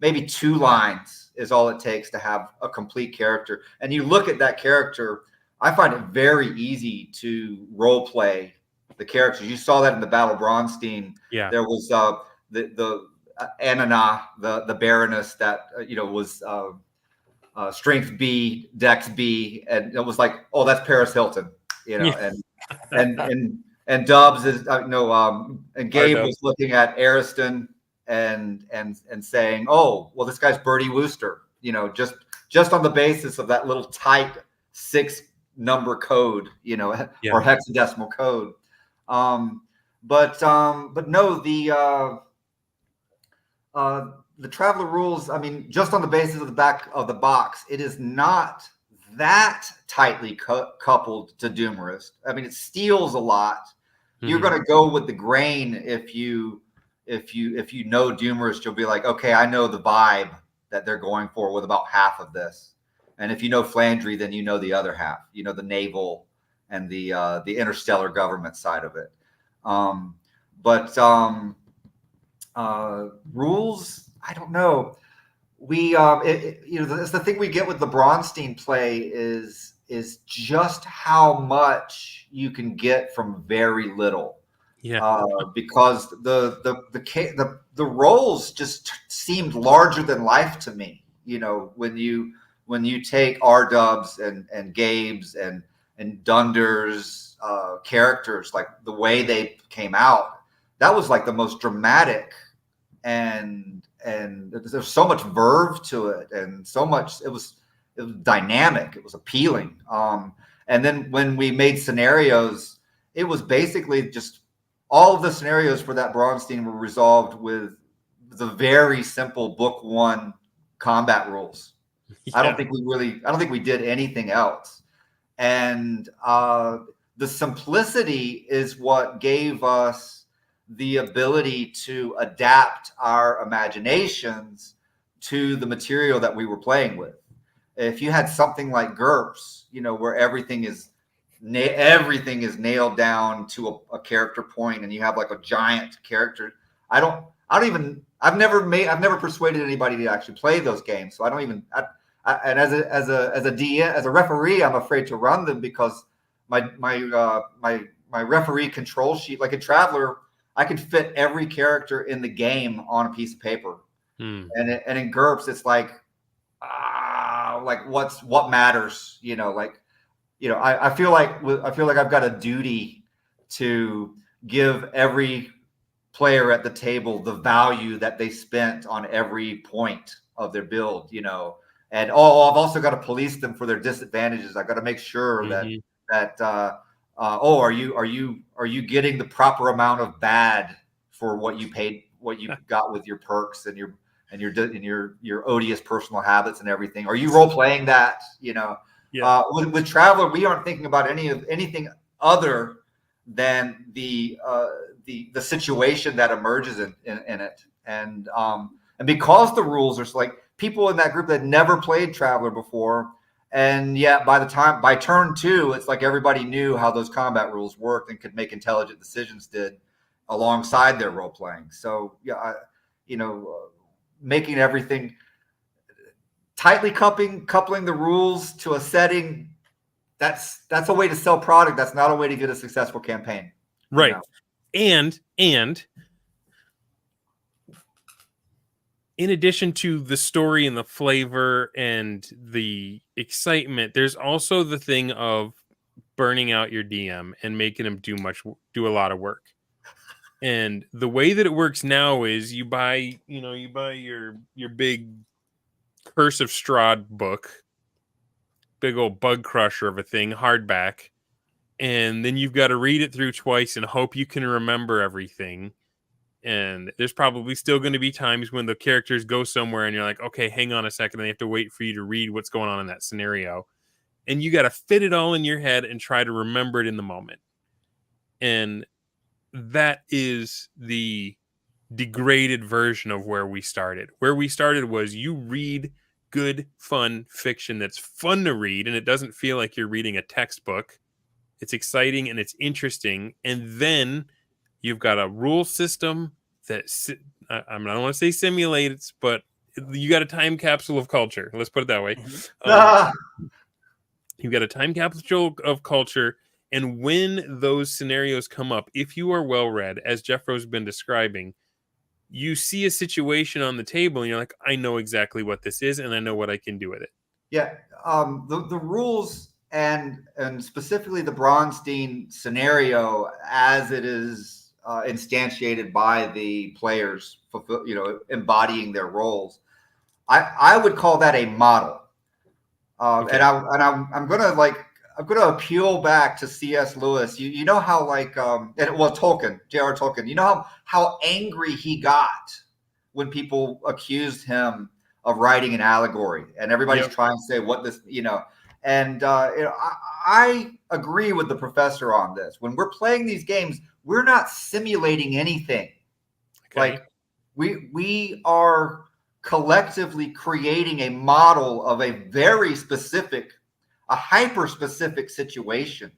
maybe 2 lines is all it takes to have a complete character. And you look at that character, I find it very easy to role play the characters. You saw that in the Battle Bronstein. Yeah. There was the Anana, the Baroness that, was strength B, dex B. And it was like, oh, that's Paris Hilton, and Dubs is and Gabe was looking at Ariston and saying, oh, well, this guy's Bertie Wooster, just on the basis of that little tight 6-number code, or hexadecimal code. But no, the Traveler rules, just on the basis of the back of the box, it is not that tightly coupled to Doomerist. It steals a lot. You're going to go with the grain if you know Doomerist. You'll be like, okay, I know the vibe that they're going for with about half of this. And if you know Flandry, then you know the other half. You know the naval and the interstellar government side of it. Rules, I don't know. We it's the thing we get with the Bronstein play is just how much you can get from very little. Because the roles just seemed larger than life to me. When you when you take R-Dub's and Gabe's and Dunder's characters, like the way they came out, that was like the most dramatic, and there's so much verve to it, and so much it was dynamic, it was appealing. And then when we made scenarios, it was basically just all of the scenarios for that Braunstein were resolved with the very simple book 1 combat rules. Yeah. I don't think we did anything else. And the simplicity is what gave us the ability to adapt our imaginations to the material that we were playing with. If you had something like GURPS, where everything is nailed down to a character point, and you have like a giant character, I've never persuaded anybody to actually play those games. So I don't even. And as a DM, as a referee, I'm afraid to run them because my referee control sheet, like in Traveler, I could fit every character in the game on a piece of paper. And in GURPS, it's like what matters, I feel like I've got a duty to give every player at the table the value that they spent on every point of their build, and I've also got to police them for their disadvantages. I got to make sure that are you getting the proper amount of bad for what you paid, what you got with your perks and your odious personal habits and everything? Are you role playing that? With Traveler, we aren't thinking about anything other than the situation that emerges in it, and because the rules are like people in that group that never played Traveler before, and yet by turn 2, it's like everybody knew how those combat rules worked and could make intelligent decisions alongside their role playing. So making everything tightly coupling the rules to a setting, that's a way to sell product. That's not a way to get a successful campaign. Right. And in addition to the story and the flavor and the excitement, there's also the thing of burning out your DM and making him do a lot of work. And the way that it works now is you buy your big Curse of Strahd book, big old bug crusher of a thing, hardback, and then you've got to read it through twice and hope you can remember everything. And there's probably still going to be times when the characters go somewhere and you're like, okay, hang on a second. And they have to wait for you to read what's going on in that scenario. And you got to fit it all in your head and try to remember it in the moment. And that is the degraded version of where we started. Where we started was you read good, fun fiction that's fun to read, and it doesn't feel like you're reading a textbook. It's exciting and it's interesting. And then you've got a rule system that I don't want to say simulates, but you got a time capsule of culture. Let's put it that way. You've got a time capsule of culture. And when those scenarios come up, if you are well read, as Jeffro's been describing, you see a situation on the table and you're like, I know exactly what this is and I know what I can do with it. Yeah. The rules and specifically the Braunstein scenario as it is instantiated by the players, embodying their roles, I would call that a model. Okay. And I'm gonna appeal back to C.S. Lewis. You know how Tolkien, J.R. Tolkien. You know how angry he got when people accused him of writing an allegory, and everybody's trying to say what this, And I agree with the professor on this. When we're playing these games, we're not simulating anything. Okay. Like we are collectively creating a model of a very specific, a hyper-specific situation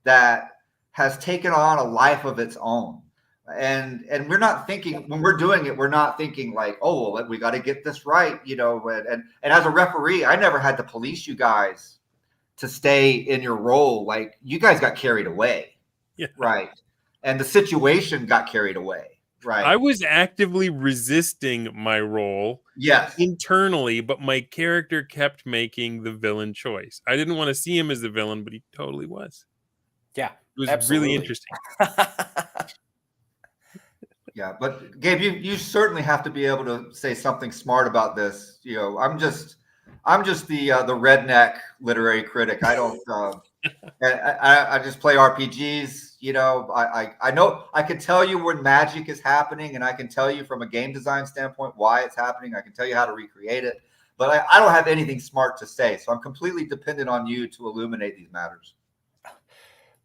that has taken on a life of its own. And we're not thinking, when we're doing it, we're not thinking like, oh, well, we got to get this right, and as a referee, I never had to police you guys to stay in your role. Like, you guys got carried away. Yeah. Right. And the situation got carried away. Right. I was actively resisting my role Yes. internally, but my character kept making the villain choice. I didn't want to see him as the villain, but he totally was. Yeah, It was absolutely. really interesting. Yeah, but Gabe, you certainly have to be able to say something smart about this. You know, I'm just the redneck literary critic. I don't. I just play RPGs. You know, I know I can tell you when magic is happening, and I can tell you from a game design standpoint why it's happening. I can tell you how to recreate it, but I don't have anything smart to say. So I'm completely dependent on you to illuminate these matters.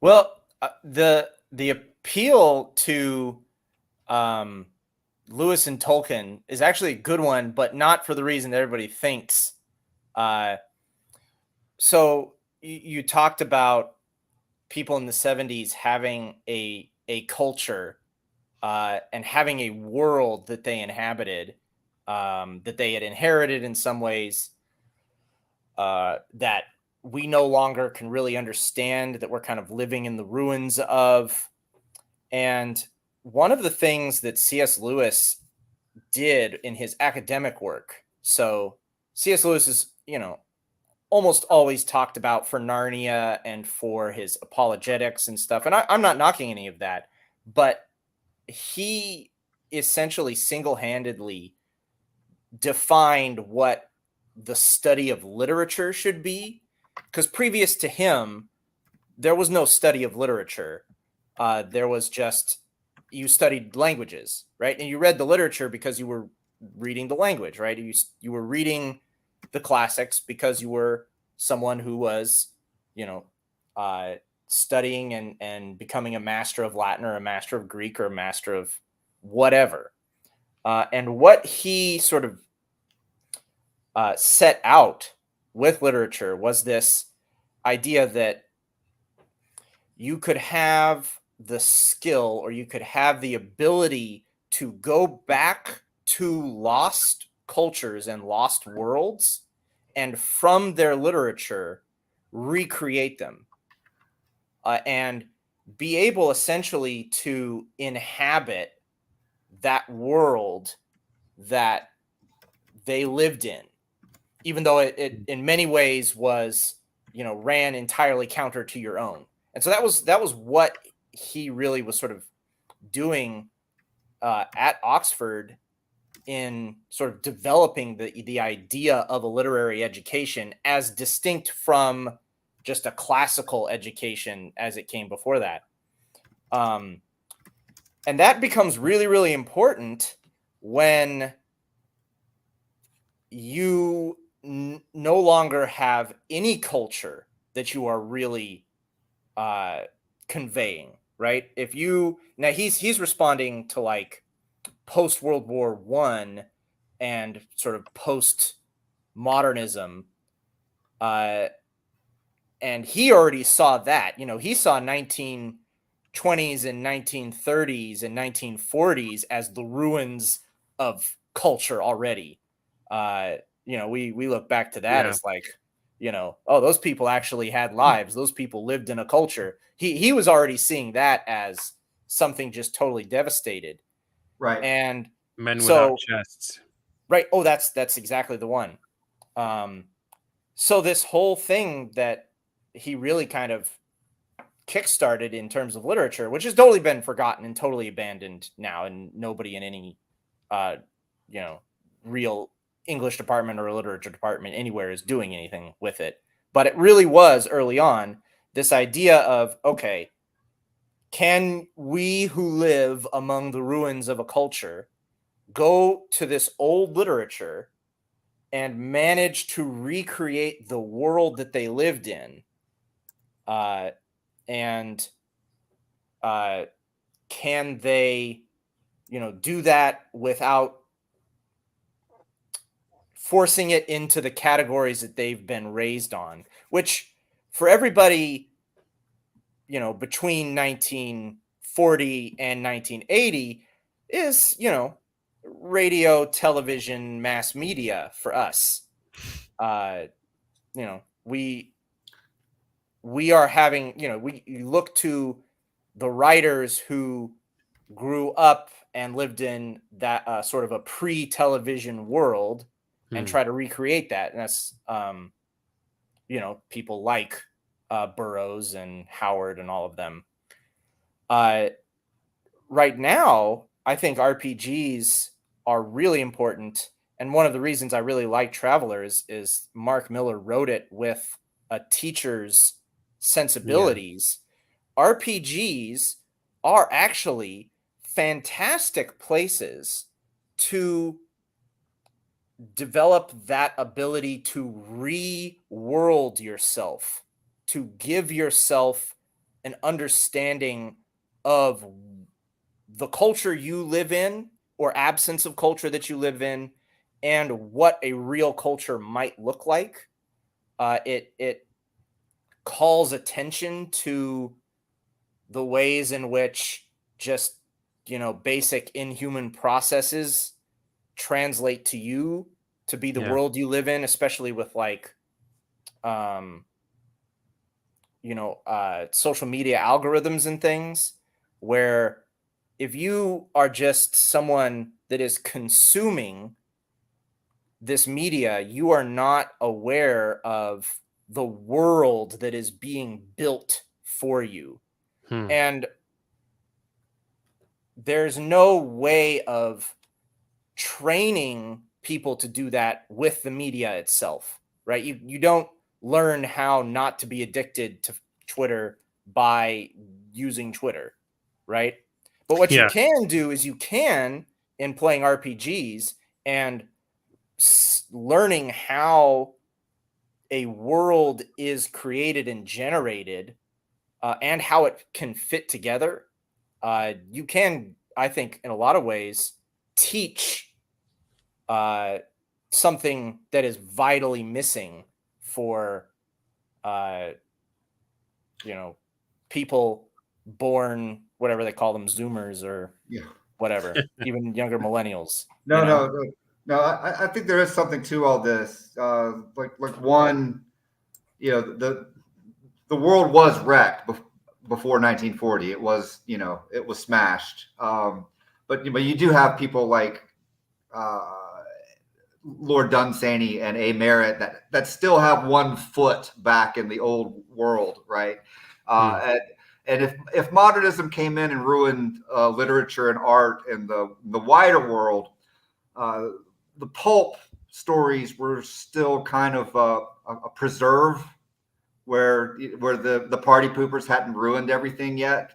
Well, the appeal to Lewis and Tolkien is actually a good one, but not for the reason that everybody thinks. So you talked about people in the 70s having a culture and having a world that they inhabited, that they had inherited in some ways, that we no longer can really understand, that we're kind of living in the ruins of. And one of the things that C.S. Lewis did in his academic work, so C.S. Lewis is, almost always talked about for Narnia and for his apologetics and stuff. And I'm not knocking any of that, but he essentially single-handedly defined what the study of literature should be, because previous to him, there was no study of literature. There was just, you studied languages, right? And you read the literature because you were reading the language, right? You were reading the classics because you were someone who was, studying and becoming a master of Latin or a master of Greek or a master of whatever. And what he sort of set out with literature was this idea that you could have the skill, or you could have the ability to go back to lost cultures and lost worlds, and from their literature recreate them, and be able essentially to inhabit that world that they lived in, even though it in many ways was, ran entirely counter to your own. And so that was what he really was sort of doing at Oxford, in sort of developing the idea of a literary education as distinct from just a classical education as it came before that. And that becomes really, really important when you no longer have any culture that you are really conveying, right? If you now he's responding to like post World War I and sort of post modernism, and he already saw that. He saw 1920s and 1930s and 1940s as the ruins of culture already. We look back to that as like, oh, those people actually had lives. Those people lived in a culture. He was already seeing that as something just totally devastated. Right. And Men without chests. Right. Oh, that's exactly the one. So this whole thing that he really kind of kickstarted in terms of literature, which has totally been forgotten and totally abandoned now, and nobody in any, real English department or literature department anywhere is doing anything with it. But it really was early on this idea of, okay, can we who live among the ruins of a culture go to this old literature and manage to recreate the world that they lived in, and can they, do that without forcing it into the categories that they've been raised on, which for everybody, between 1940 and 1980 is, radio, television, mass media for us. We are having, we look to the writers who grew up and lived in that sort of a pre-television world and try to recreate that. And that's, people like Burroughs and Howard and all of them. Right now, I think RPGs are really important. And one of the reasons I really like Travelers is Mark Miller wrote it with a teacher's sensibilities. Yeah. RPGs are actually fantastic places to develop that ability to re-world yourself, to give yourself an understanding of the culture you live in or absence of culture that you live in and what a real culture might look like. It calls attention to the ways in which just, basic inhuman processes translate to you to be the world you live in, especially with like, social media algorithms and things, where if you are just someone that is consuming this media, you are not aware of the world that is being built for you. And there's no way of training people to do that with the media itself, right? You don't learn how not to be addicted to Twitter by using Twitter, right? But what you can do is you can, in playing RPGs and learning how a world is created and generated and how it can fit together, you can, I think, in a lot of ways, teach something that is vitally missing for, people born, whatever they call them, Zoomers or whatever, even younger millennials. No. I think there is something to all this. Like one, the world was wrecked before 1940. It was, it was smashed. But you do have people like Lord Dunsany and A. Merritt that still have one foot back in the old world, right? And if modernism came in and ruined literature and art in the wider world, the pulp stories were still kind of a preserve where the party poopers hadn't ruined everything yet.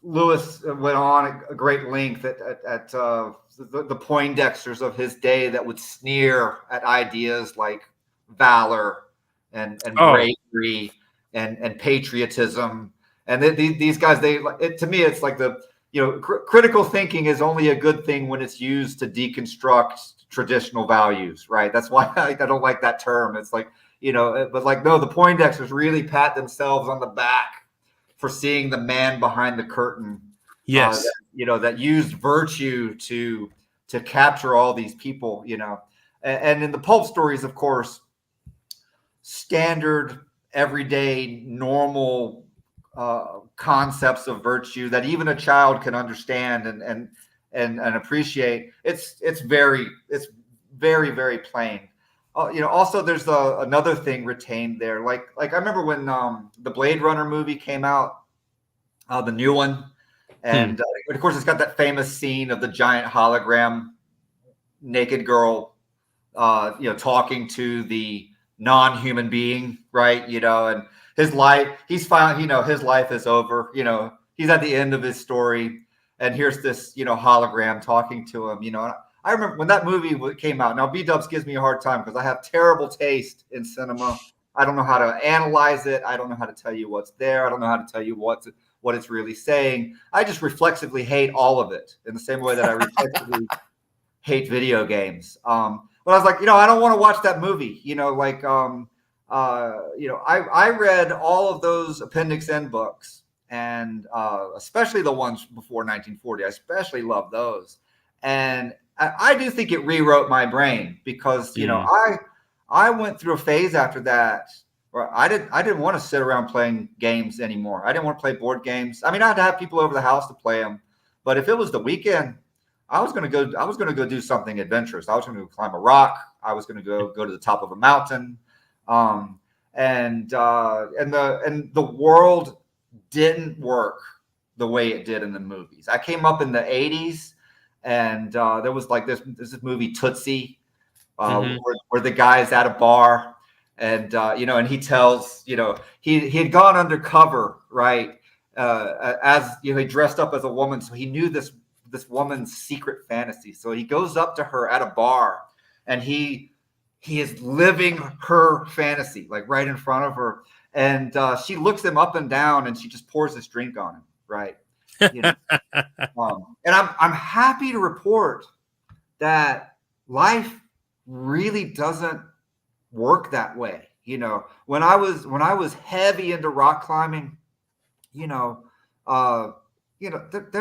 Lewis went on a great length at the Poindexters of his day that would sneer at ideas like valor and bravery and patriotism. And these guys, to me, it's like critical thinking is only a good thing when it's used to deconstruct traditional values, right? That's why I don't like that term. It's like, but like, no, the Poindexters really pat themselves on the back for seeing the man behind the curtain. Yes. That used virtue to capture all these people, and in the pulp stories, of course, standard, everyday, normal concepts of virtue that even a child can understand and appreciate. It's very, very plain. Also there's another thing retained there. Like I remember when the Blade Runner movie came out, the new one, and of course it's got that famous scene of the giant hologram naked girl, talking to the non-human being, right? And his life, his life is over. He's at the end of his story, and here's this, hologram talking to him. I remember when that movie came out. Now, B-Dubs gives me a hard time because I have terrible taste in cinema. I don't know how to analyze it. I don't know how to tell you what's there. I don't know how to tell you what it's really saying. I just reflexively hate all of it in the same way that I reflexively hate video games. But I was like, I don't want to watch that movie. I read all of those Appendix N books, and especially the ones before 1940. I especially love those. And I do think it rewrote my brain because, I went through a phase after that Well, I didn't want to sit around playing games anymore. I didn't want to play board games. I mean, I had to have people over the house to play them, but if it was the weekend, I was going to go do something adventurous. I was going to go climb a rock. I was going to go to the top of a mountain, and the world didn't work the way it did in the movies. I came up in the '80s, and there was like this movie Tootsie, where the guy's at a bar, and and he tells, he had gone undercover, right, as he dressed up as a woman, so he knew this woman's secret fantasy. So he goes up to her at a bar, and he is living her fantasy like right in front of her, and she looks him up and down, and she just pours this drink on him, right? And I'm happy to report that life really doesn't work that way. When I was heavy into rock climbing, there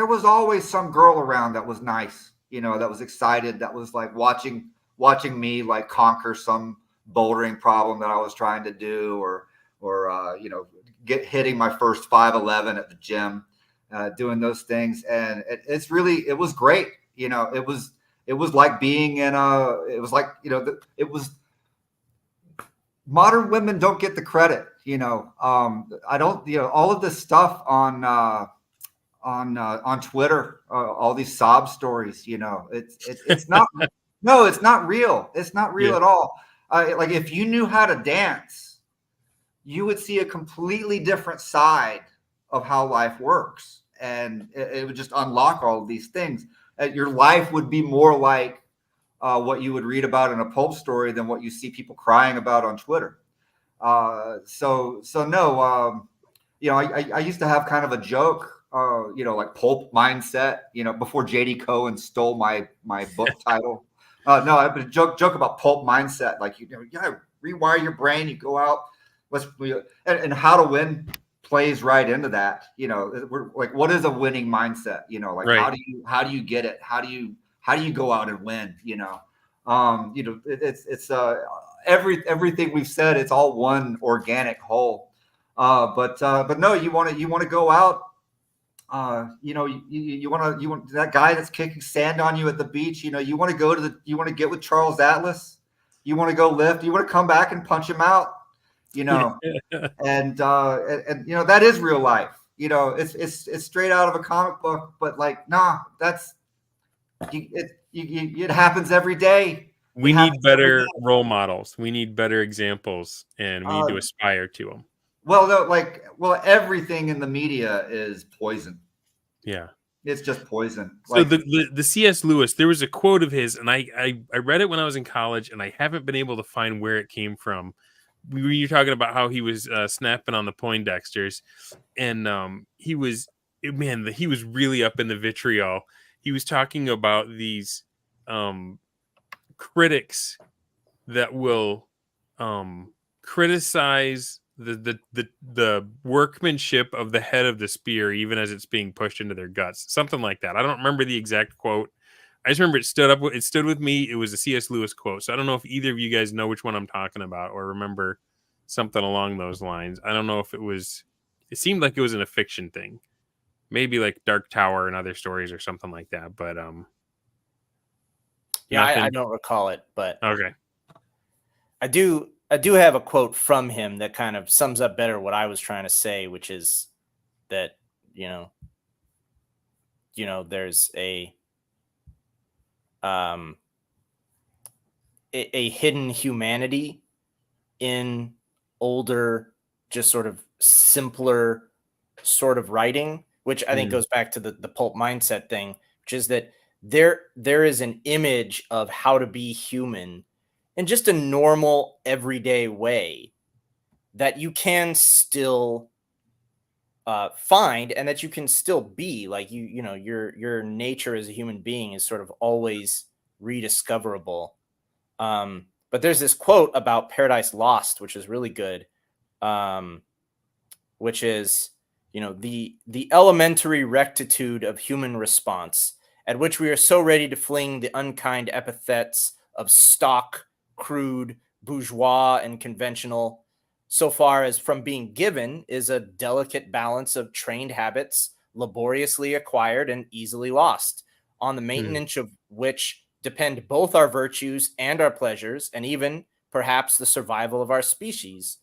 was always some girl around that was nice, that was excited, that was like watching me like conquer some bouldering problem that I was trying to do, or hitting my first 511 at the gym, doing those things. And it was great. It was like being it was modern women don't get the credit. I don't, all of this stuff on Twitter, all these sob stories, it's not, no, it's not real. It's not real at all. Like if you knew how to dance, you would see a completely different side of how life works. And it would just unlock all of these things. Your life would be more like what you would read about in a pulp story than what you see people crying about on Twitter. So no, I used to have kind of a joke, like pulp mindset, before JD Cohen stole my book title. No, I have a joke about pulp mindset. Like, you gotta rewire your brain. You go out, and How to Win plays right into that. We're like, what is a winning mindset? Like, right. How do you get it? How do you go out and win? It's everything we've said. It's all one organic whole. But no, you want to go out. You want that guy that's kicking sand on you at the beach. You want to you want to get with Charles Atlas. You want to go lift. You want to come back and punch him out. And that is real life. It's straight out of a comic book, but like, nah, it happens every day. We need better role models. We need better examples, and we need to aspire to them. Well, everything in the media is poison. Yeah, it's just poison. So the C.S. Lewis, there was a quote of his, and I read it when I was in college, and I haven't been able to find where it came from. We were talking about how he was snapping on the Poindexters, and he was really up in the vitriol. He was talking about these critics that will criticize the workmanship of the head of the spear, even as it's being pushed into their guts, something like that. I don't remember the exact quote. I just remember it stood with me. It was a C.S. Lewis quote. So I don't know if either of you guys know which one I'm talking about or remember something along those lines. I don't know if it seemed like it was in a fiction thing, maybe like Dark Tower and other stories or something like that. But yeah, I don't recall it, but okay. I do have a quote from him that kind of sums up better what I was trying to say, which is that, there's a hidden humanity in older, just sort of simpler sort of writing, which I think goes back to the pulp mindset thing, which is that there is an image of how to be human in just a normal, everyday way that you can still find, and that you can still be. Like, your nature as a human being is sort of always rediscoverable. But there's this quote about Paradise Lost, which is really good, which is, the elementary rectitude of human response, at which we are so ready to fling the unkind epithets of stock, crude, bourgeois, and conventional, so far as from being given, is a delicate balance of trained habits, laboriously acquired and easily lost, on the maintenance of which depend both our virtues and our pleasures, and even perhaps the survival of our species.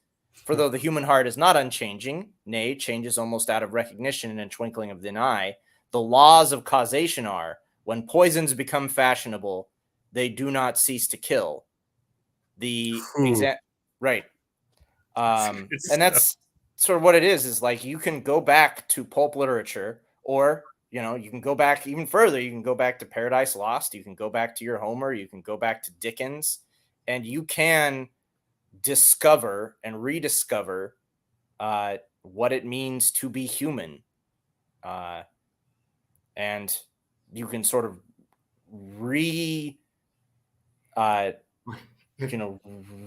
For though the human heart is not unchanging, nay, changes almost out of recognition in a twinkling of an eye, the laws of causation are, when poisons become fashionable, they do not cease to kill. Right. And that's sort of what it is like you can go back to pulp literature, or you can go back even further. You can go back to Paradise Lost, you can go back to your Homer, you can go back to Dickens, and you can discover and rediscover what it means to be human, and you can sort of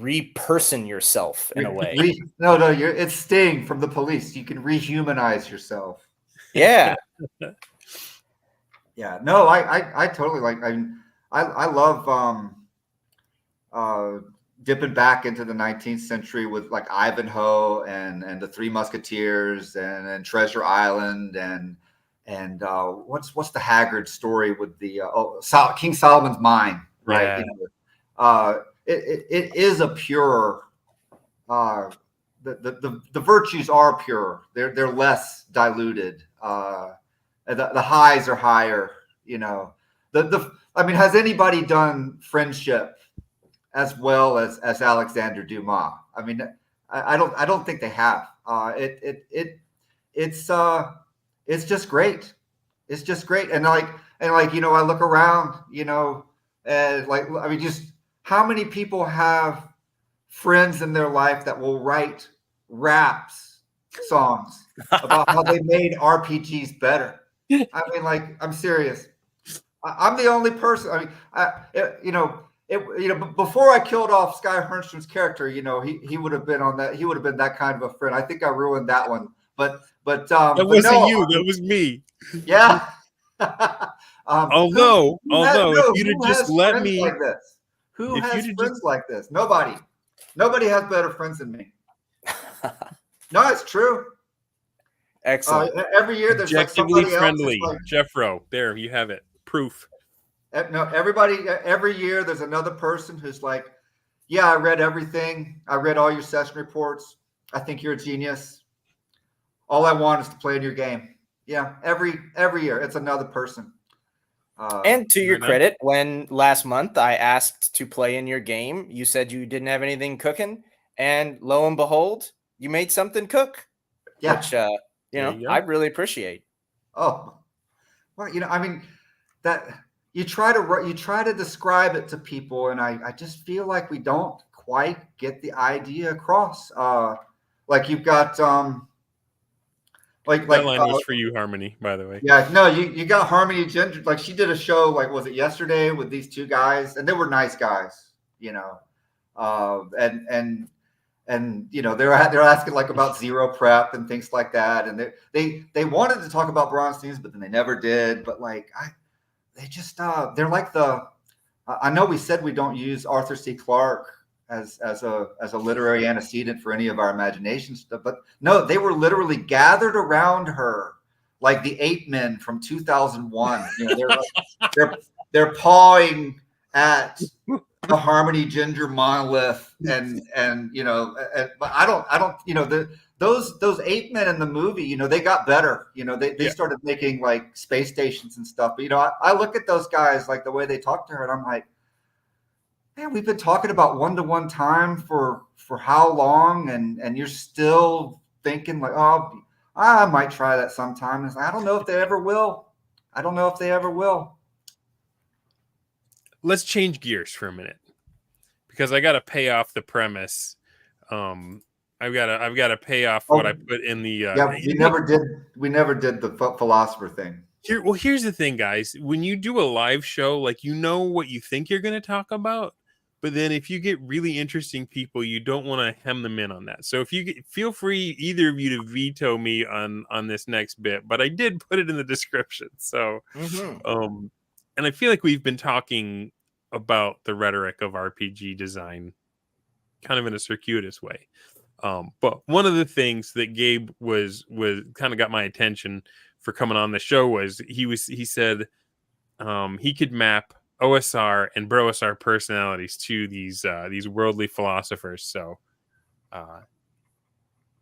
reperson yourself in a way. It's Sting from The Police. You can rehumanize yourself. Yeah. Yeah. No, I totally I love dipping back into the 19th century with like Ivanhoe and the Three Musketeers and Treasure Island and what's the Haggard story with the King Solomon's Mine, right? Yeah. It is a pure. The virtues are pure. They're less diluted. The highs are higher. I mean, has anybody done friendship as well as Alexander Dumas? I mean, I don't think they have. It's just great. It's just great. And I look around, just how many people have friends in their life that will write raps songs about how they made RPGs better? I mean, I'm serious. I'm the only person. Before I killed off Sky Hernstrom's character, he would have been on that. He would have been that kind of a friend. I think I ruined that one. But that wasn't you. That was me. Yeah. Although if you'd have just let me like this, who has friends like this? Nobody has better friends than me. No, it's true. Excellent. Every year there's objectively friendly. Else Jeffro, there you have it. Proof. No, every year there's another person who's like, yeah, I read everything. I read all your session reports. I think you're a genius. All I want is to play in your game. Yeah, every year it's another person. And to your credit, when last month I asked to play in your game, you said you didn't have anything cooking, and lo and behold, you made something cook. Yeah. Which I really appreciate. Oh, well, I mean, that you try to describe it to people, and I just feel like we don't quite get the idea across. Like you've got that line was for you, Harmony, by the way. Yeah, no, you got Harmony Ginger. Like she did a show, like was it yesterday, with these two guys, and they were nice guys, and they're asking like about zero prep and things like that, and they wanted to talk about Bronstein's, but then they never did. But they're like I know we said we don't use Arthur C. Clarke as a literary antecedent for any of our imagination stuff, but no, they were literally gathered around her like the 8 Men from 2001. They're pawing at the Harmony Ginger monolith, and but I don't those 8 Men in the movie, they got better. They started making like space stations and stuff. But I look at those guys, like the way they talk to her, and I'm like, man, we've been talking about one-to-one time for how long, and you're still thinking like, oh, I might try that sometime. It's like, I don't know if they ever will. Let's change gears for a minute, because I got to pay off the premise. I've got to pay off what I put in the. We never did the philosopher thing. Here's the thing, guys. When you do a live show, like what you think you're going to talk about, but then if you get really interesting people, you don't want to hem them in on that. So feel free, either of you, to veto me on this next bit. But I did put it in the description. So, and I feel like we've been talking about the rhetoric of RPG design, kind of in a circuitous way. But one of the things that Gabe was kind of got my attention for coming on the show was he said he could map OSR and BrOSR personalities to these worldly philosophers. So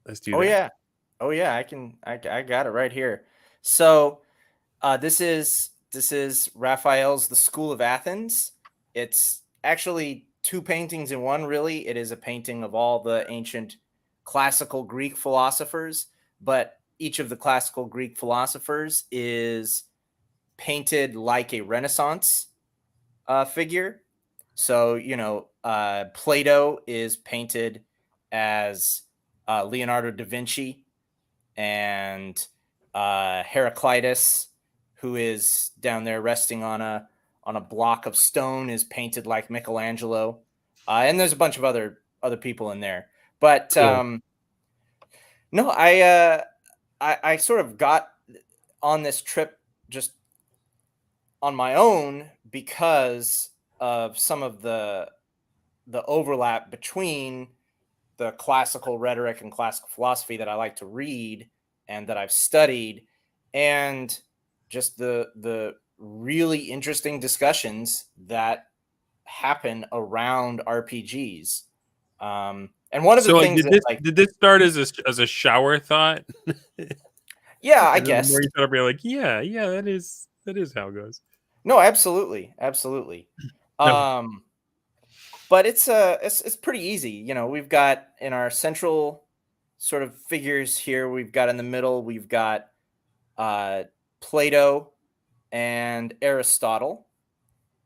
let's do that. Oh yeah, I got it right here. So this is Raphael's The School of Athens. It's actually two paintings in one, really. It is a painting of all the ancient classical Greek philosophers, but each of the classical Greek philosophers is painted like a Renaissance figure. So, Plato is painted as Leonardo da Vinci, and Heraclitus, who is down there resting on a block of stone, is painted like Michelangelo, and there's a bunch of other people in there. But Cool. no, I sort of got on this trip just on my own because of some of the overlap between the classical rhetoric and classical philosophy that I like to read and that I've studied, and just the really interesting discussions that happen around RPGs. And one of the things did this start as a shower thought? Yeah, I And then guess. the more you thought about, you're like, yeah, that is how it goes. No, absolutely. No. But it's pretty easy. We've got in our central sort of figures here, we've got in the middle, we've got Plato and Aristotle,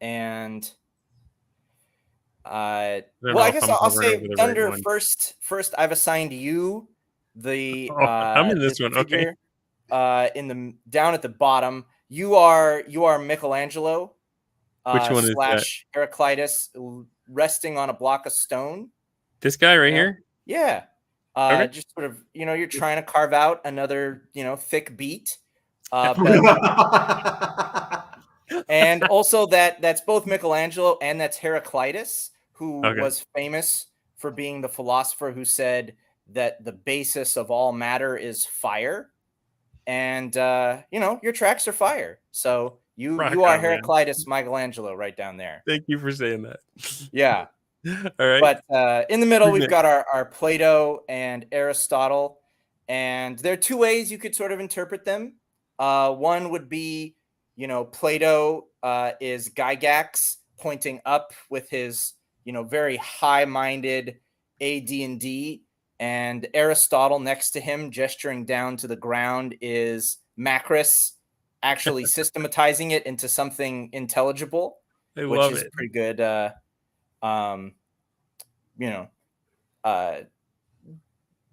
and I guess I'll say Thunder first. I've assigned you the I'm in this one. figure, in the down at the bottom. You are Michelangelo. Which one is that? Heraclitus resting on a block of stone. This guy right here? Yeah. Okay. Just sort of, you're trying to carve out another, thick beat. And also that's both Michelangelo and that's Heraclitus, who was famous for being the philosopher who said that the basis of all matter is fire. And, your tracks are fire. So you are Heraclitus, Michelangelo right down there. Thank you for saying that. Yeah. All right. But in the middle, we've got our Plato and Aristotle. And there are two ways you could sort of interpret them. One would be, Plato is Gygax pointing up with his, very high-minded AD&D, and Aristotle next to him gesturing down to the ground is Macris, actually systematizing it into something intelligible, which is pretty good.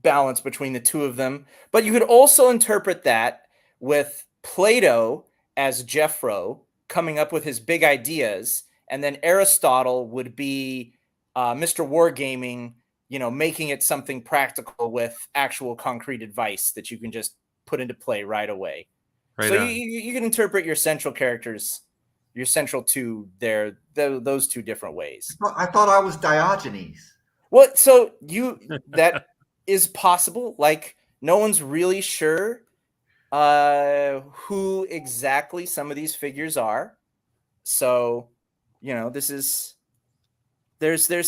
Balance between the two of them. But you could also interpret that with Plato as Jeffro coming up with his big ideas, and then Aristotle would be Mr. Wargaming, making it something practical with actual concrete advice that you can just put into play right away. So you can interpret your central characters, your central two, those two different ways. I thought I was Diogenes. Well, so that is possible. Like, no one's really sure who exactly some of these figures are. So, there's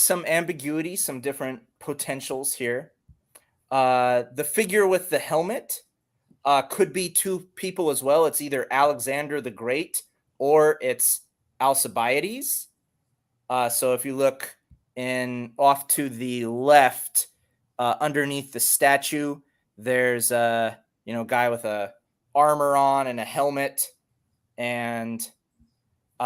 some ambiguity, some different potentials here. The figure with the helmet could be two people as well. It's either Alexander the Great or it's Alcibiades. So if you look off to the left, underneath the statue, there's a guy with a armor on and a helmet, and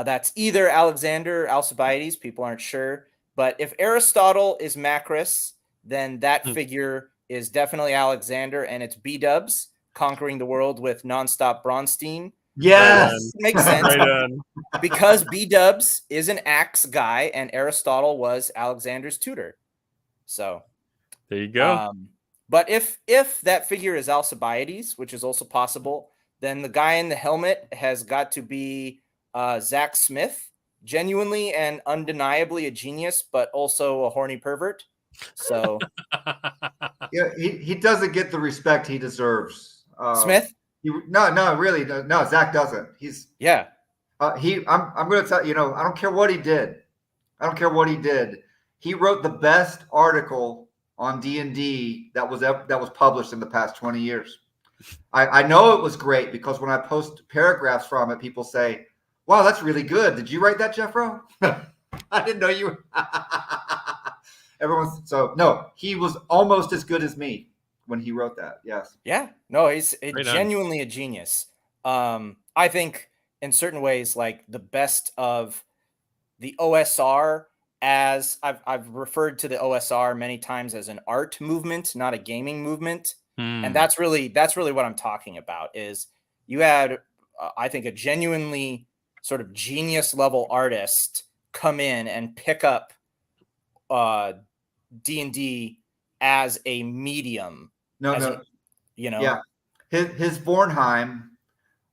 that's either Alexander or Alcibiades. People aren't sure, but if Aristotle is Macris, then that figure is definitely Alexander, and it's B-dubs conquering the world with nonstop Bronstein. Yes, makes sense. Because B-dubs is an axe guy, and Aristotle was Alexander's tutor. So there you go. But if that figure is Alcibiades, which is also possible, then the guy in the helmet has got to be Zach Smith, genuinely and undeniably a genius, but also a horny pervert. So Yeah, he doesn't get the respect he deserves. Smith, No, really, no. Zach doesn't. yeah, I'm going to tell you, I don't care what he did. I don't care what he did. He wrote the best article on D&D that was published in the past 20 years. I know it was great because when I post paragraphs from it, people say, "Wow, that's really good. Did you write that, Jeffro?" I didn't know you. So no, he was almost as good as me when he wrote that. Yes. yeah. No, he's Right on. genuinely a genius. I think in certain ways, like the best of the OSR, as I've referred to the OSR many times as an art movement, not a gaming movement. And that's really what I'm talking about. Is you had, I think, a genuinely sort of genius level artist come in and pick up D&D as a medium. No. Yeah. His Bornheim.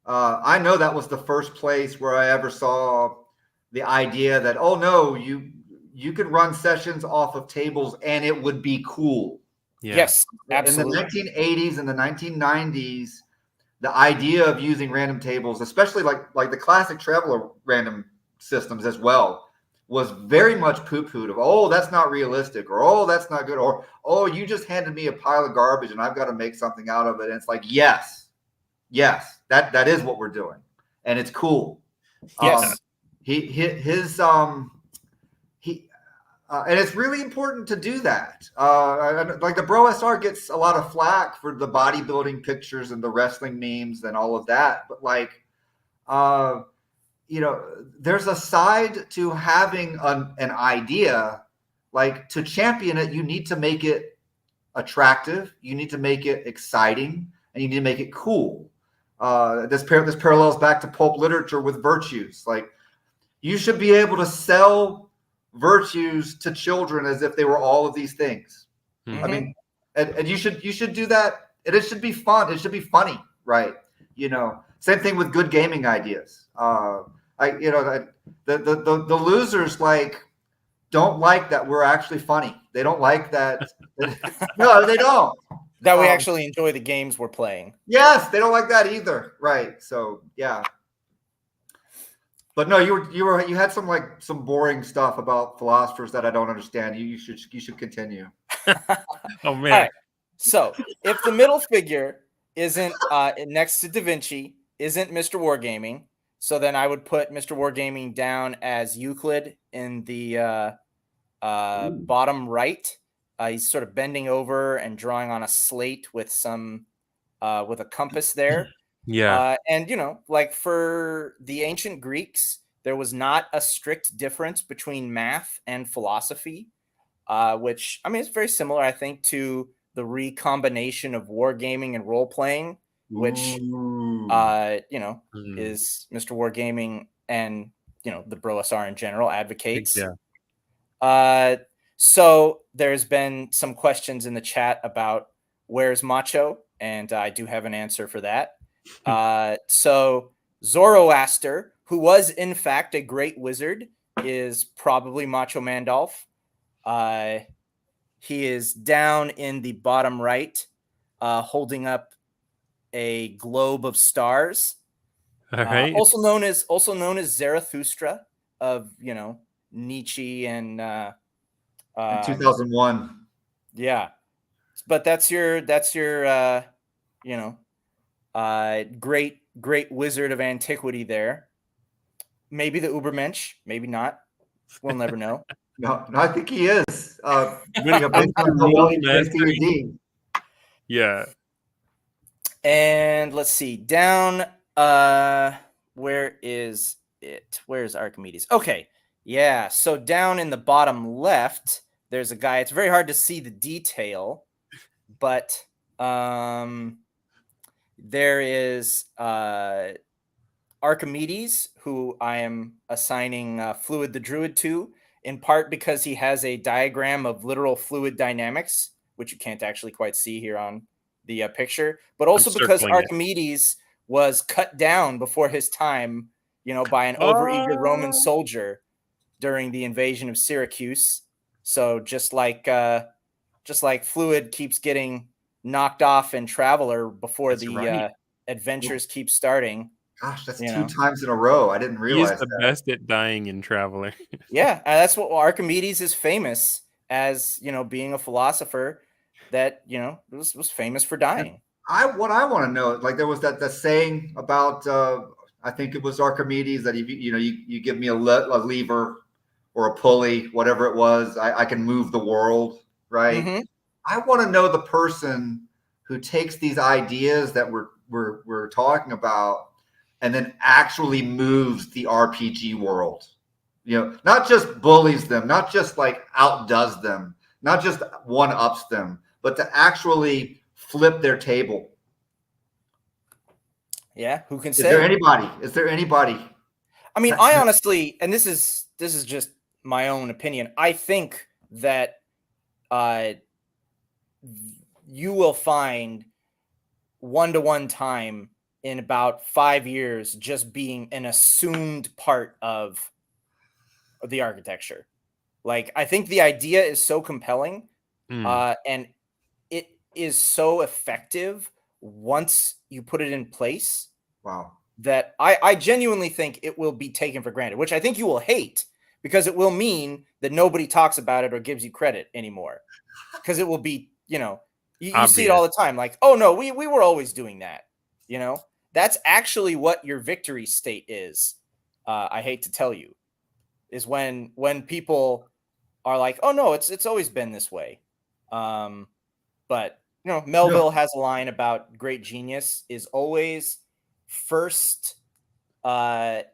I know that was the first place where I ever saw the idea that, oh no, you could run sessions off of tables and it would be cool. Yeah. Yes, absolutely. In the 1980s and the 1990s, the idea of using random tables, especially like the classic Traveler random systems as well, was very much poo-pooed of, oh, that's not realistic, or oh, that's not good, or oh, you just handed me a pile of garbage and I've got to make something out of it. And it's like, yes, that is what we're doing, and it's cool. Yes. And it's really important to do that. Like the BrOSR gets a lot of flack for the bodybuilding pictures and the wrestling memes and all of that. But there's a side to having an idea. Like to champion it, you need to make it attractive. You need to make it exciting, and you need to make it cool. This parallels back to pulp literature with virtues. Like you should be able to sell virtues to children as if they were all of these things. Mm-hmm. I mean, and you should do that. And it should be fun. It should be funny, right? Same thing with good gaming ideas. The losers don't like that we're actually funny. They don't like that. No, they don't. That we actually enjoy the games we're playing. Yes, they don't like that either. Right. So yeah. But no, you had some boring stuff about philosophers that I don't understand. You should continue. Oh man. All right. So if the middle figure isn't next to Da Vinci, isn't Mr. Wargaming, so then I would put Mr. Wargaming down as Euclid in the bottom right. He's sort of bending over and drawing on a slate with with a compass there. Yeah. And like for the ancient Greeks, there was not a strict difference between math and philosophy, which, I mean, it's very similar, I think, to the recombination of wargaming and role playing, which, is Mr. Wargaming and, the BrOSR in general advocates. Yeah. So there's been some questions in the chat about where's Macho, and I do have an answer for that. So Zoroaster, who was in fact a great wizard, is probably Macho Mandolf. He is down in the bottom right, holding up a globe of stars. All right. Also known as Zarathustra of Nietzsche and 2001. Yeah, but that's your great wizard of antiquity there. Maybe the Ubermensch, maybe not. We'll never know. No, I think he is. Yeah. And let's see. Down, where is it? Where's Archimedes? Okay. Yeah. So down in the bottom left, there's a guy. It's very hard to see the detail, but there is Archimedes, who I am assigning Fluid the Druid to, in part because he has a diagram of literal fluid dynamics, which you can't actually quite see here on the picture, but also because Archimedes was cut down before his time, by an overeager Roman soldier during the invasion of Syracuse. So just like just like fluid keeps getting knocked off in Traveler before That's the right. adventures keep starting. Gosh, that's You 2 know? times in a row. I didn't He is realize the that. best at dying in Traveler. Yeah, and that's what Archimedes is famous as, being a philosopher that, was famous for dying. What I want to know, like there was that saying about I think it was Archimedes that you give me a lever or a pulley, whatever it was, I can move the world, right? Mm-hmm. I want to know the person who takes these ideas that we're talking about and then actually moves the RPG world. Not just bullies them, not just like outdoes them, not just one ups them, but to actually flip their table. Yeah, who can Is say? there anybody? Is there anybody? I mean, I honestly, and this is just my own opinion. I think that you will find one-to-one time in about 5 years just being an assumed part of the architecture. Like, I think the idea is so compelling, and it is so effective once you put it in place. Wow. That I genuinely think it will be taken for granted, which I think you will hate, because it will mean that nobody talks about it or gives you credit anymore. Because it will be, you see it all the time. Like, oh no, we were always doing that. That's actually what your victory state is. I hate to tell you, is when people are like, oh no, it's always been this way. But Melville has a line about great genius is always first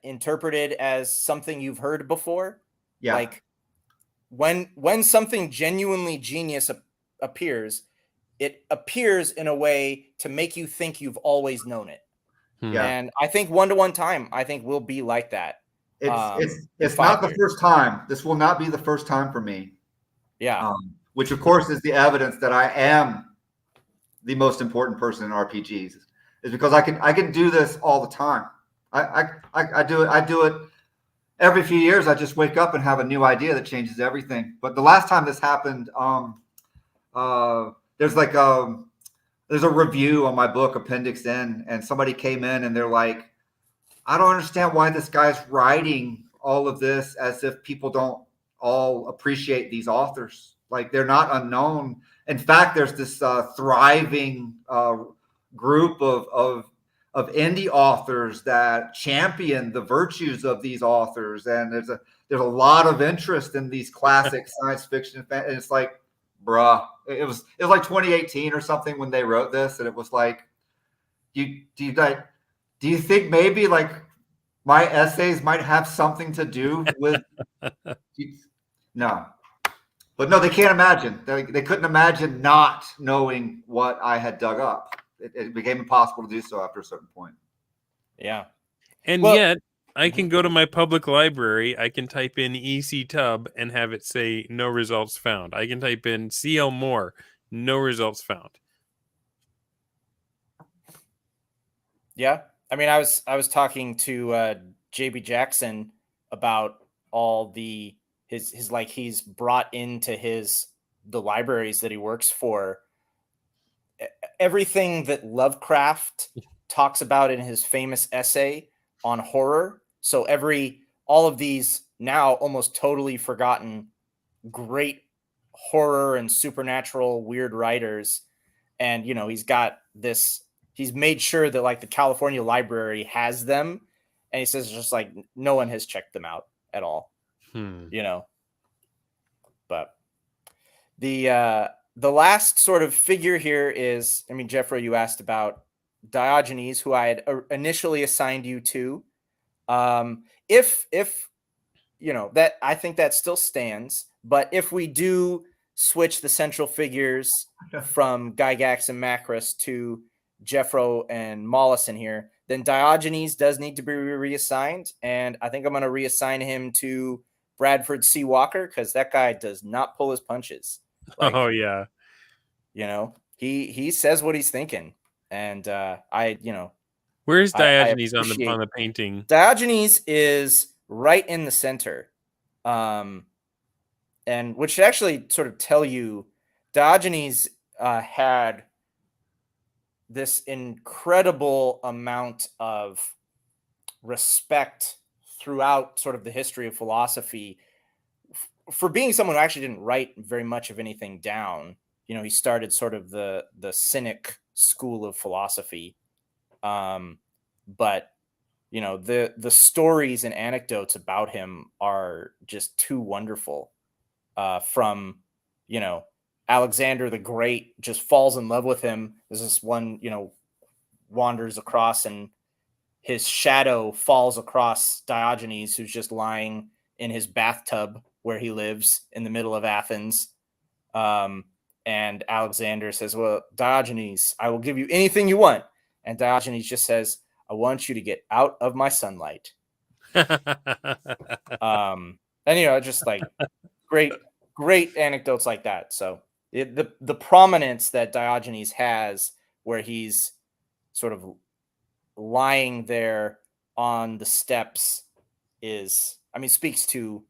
interpreted as something you've heard before. Yeah. Like when something genuinely genius appears, it appears in a way to make you think you've always known it. Yeah. And I think one-to-one time, I think will be like that. It's not the first time. This will not be the first time for me. Yeah. Which of course is the evidence that I am the most important person in RPGs, is because I can do this all the time. I do it every few years. I just wake up and have a new idea that changes everything. But the last time this happened, there's a review on my book Appendix N, and somebody came in and they're like, I don't understand why this guy's writing all of this as if people don't all appreciate these authors. Like, they're not unknown. In fact, there's this thriving group of indie authors that champion the virtues of these authors, and there's a lot of interest in these classic science fiction. And it's like, bruh, it was like 2018 or something when they wrote this, and it was like, do you think maybe like my essays might have something to do with? No. But no, they can't imagine. They couldn't imagine not knowing what I had dug up. It became impossible to do so after a certain point. Yeah. And yet, I can go to my public library. I can type in ECTub and have it say no results found. I can type in CL Moore, no results found. Yeah. I mean, I was talking to JB Jackson about all the his like he's brought into the libraries that he works for, everything that Lovecraft talks about in his famous essay on horror. So all of these now almost totally forgotten great horror and supernatural weird writers, and he's made sure that like the California library has them, and he says just like no one has checked them out at all. But the last sort of figure here is, I mean, Jeffro, you asked about Diogenes, who I had initially assigned you to. If that, I think that still stands, but if we do switch the central figures from Gygax and Macros to Jeffro and Mollison here, then Diogenes does need to be reassigned, and I think I'm going to reassign him to Bradford C. Walker, because that guy does not pull his punches. Like, oh yeah, he says what he's thinking, and where's Diogenes on the painting? Diogenes is right in the center, and which should actually sort of tell you Diogenes had this incredible amount of respect throughout sort of the history of philosophy for being someone who actually didn't write very much of anything down. You know, he started sort of the Cynic school of philosophy, but you know, the stories and anecdotes about him are just too wonderful. From, you know, Alexander the Great just falls in love with him. There's this one, you know, wanders across and his shadow falls across Diogenes, who's just lying in his bathtub where he lives in the middle of Athens. And Alexander says, well, Diogenes, I will give you anything you want. And Diogenes just says, I want you to get out of my sunlight. And, you know, just like great anecdotes like that. So the prominence that Diogenes has, where he's sort of lying there on the steps, is, I mean, speaks to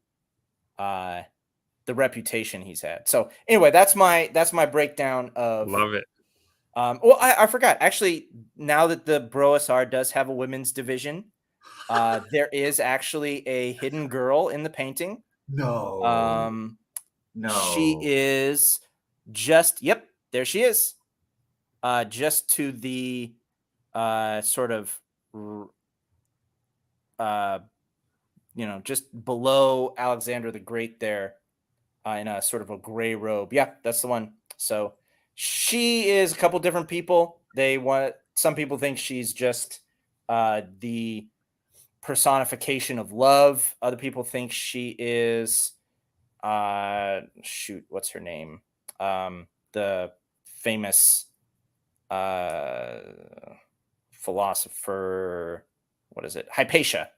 the reputation he's had. So anyway, that's my breakdown of. Love it. Well, I forgot, actually, now that the BrOSR does have a women's division, there is actually a hidden girl in the painting. No. She is just, yep, there she is. Just to the sort of, you know, just below Alexander the Great there, in a sort of a gray robe. Yeah, that's the one. So she is a couple different people. Some people think she's just the personification of love. Other people think she is, what's her name? The famous philosopher, what is it? Hypatia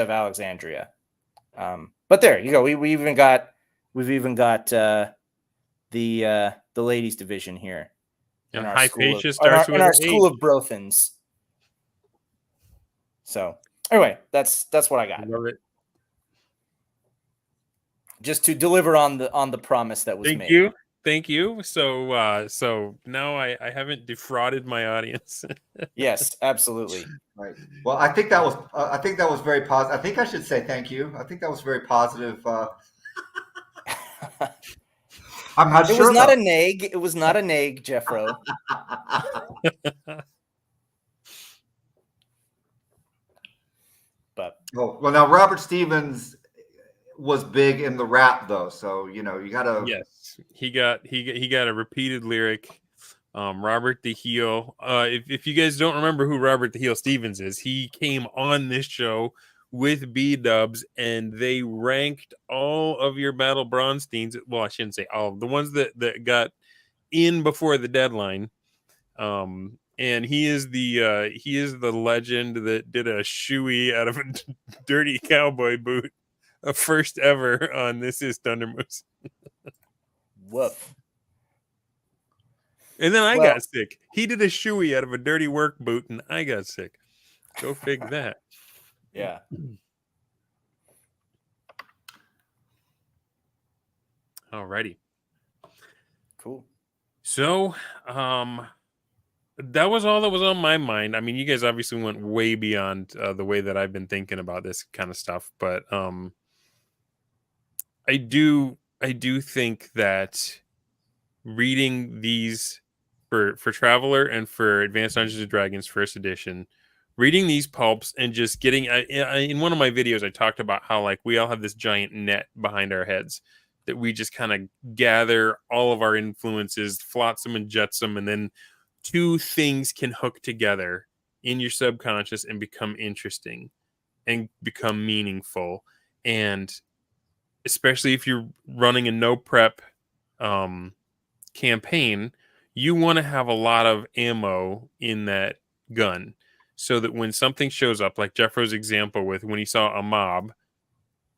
of Alexandria. But there you go. We've even got the ladies division here. And in our Hypatia in our school of Brothans. So anyway, that's what I got. Love it. Just to deliver on the promise that was made. Thank you. So now I haven't defrauded my audience. Yes, absolutely. Right. Well, I think that was very positive. I think I should say thank you. I think that was very positive. I'm not sure. It was not a nag. It was not a nag, Jeffro. But well, now Robert Stevens was big in the rap, though, so you know you gotta. Yes, he got a repeated lyric. Robert the Heel. If you guys don't remember who Robert the Heel Stevens is, he came on this show with B-dubs, and they ranked all of your Battle Bronsteins. Well, I shouldn't say all, the ones that got in before the deadline. And he is the legend that did a shoey out of a dirty cowboy boot, a first ever on This Is Thundermoose. Woof. And then I got sick. He did a shoey out of a dirty work boot, and I got sick. Go fig that. Yeah. Alrighty. Cool. So, that was all that was on my mind. I mean, you guys obviously went way beyond the way that I've been thinking about this kind of stuff, but I do think that reading these for Traveler and for Advanced Dungeons and Dragons First Edition, reading these pulps and just getting in one of my videos, I talked about how like we all have this giant net behind our heads that we just kind of gather all of our influences, flotsam and jetsam, and then two things can hook together in your subconscious and become interesting and become meaningful. And especially if you're running a no prep campaign, you want to have a lot of ammo in that gun so that when something shows up, like Jeffro's example with when he saw a mob,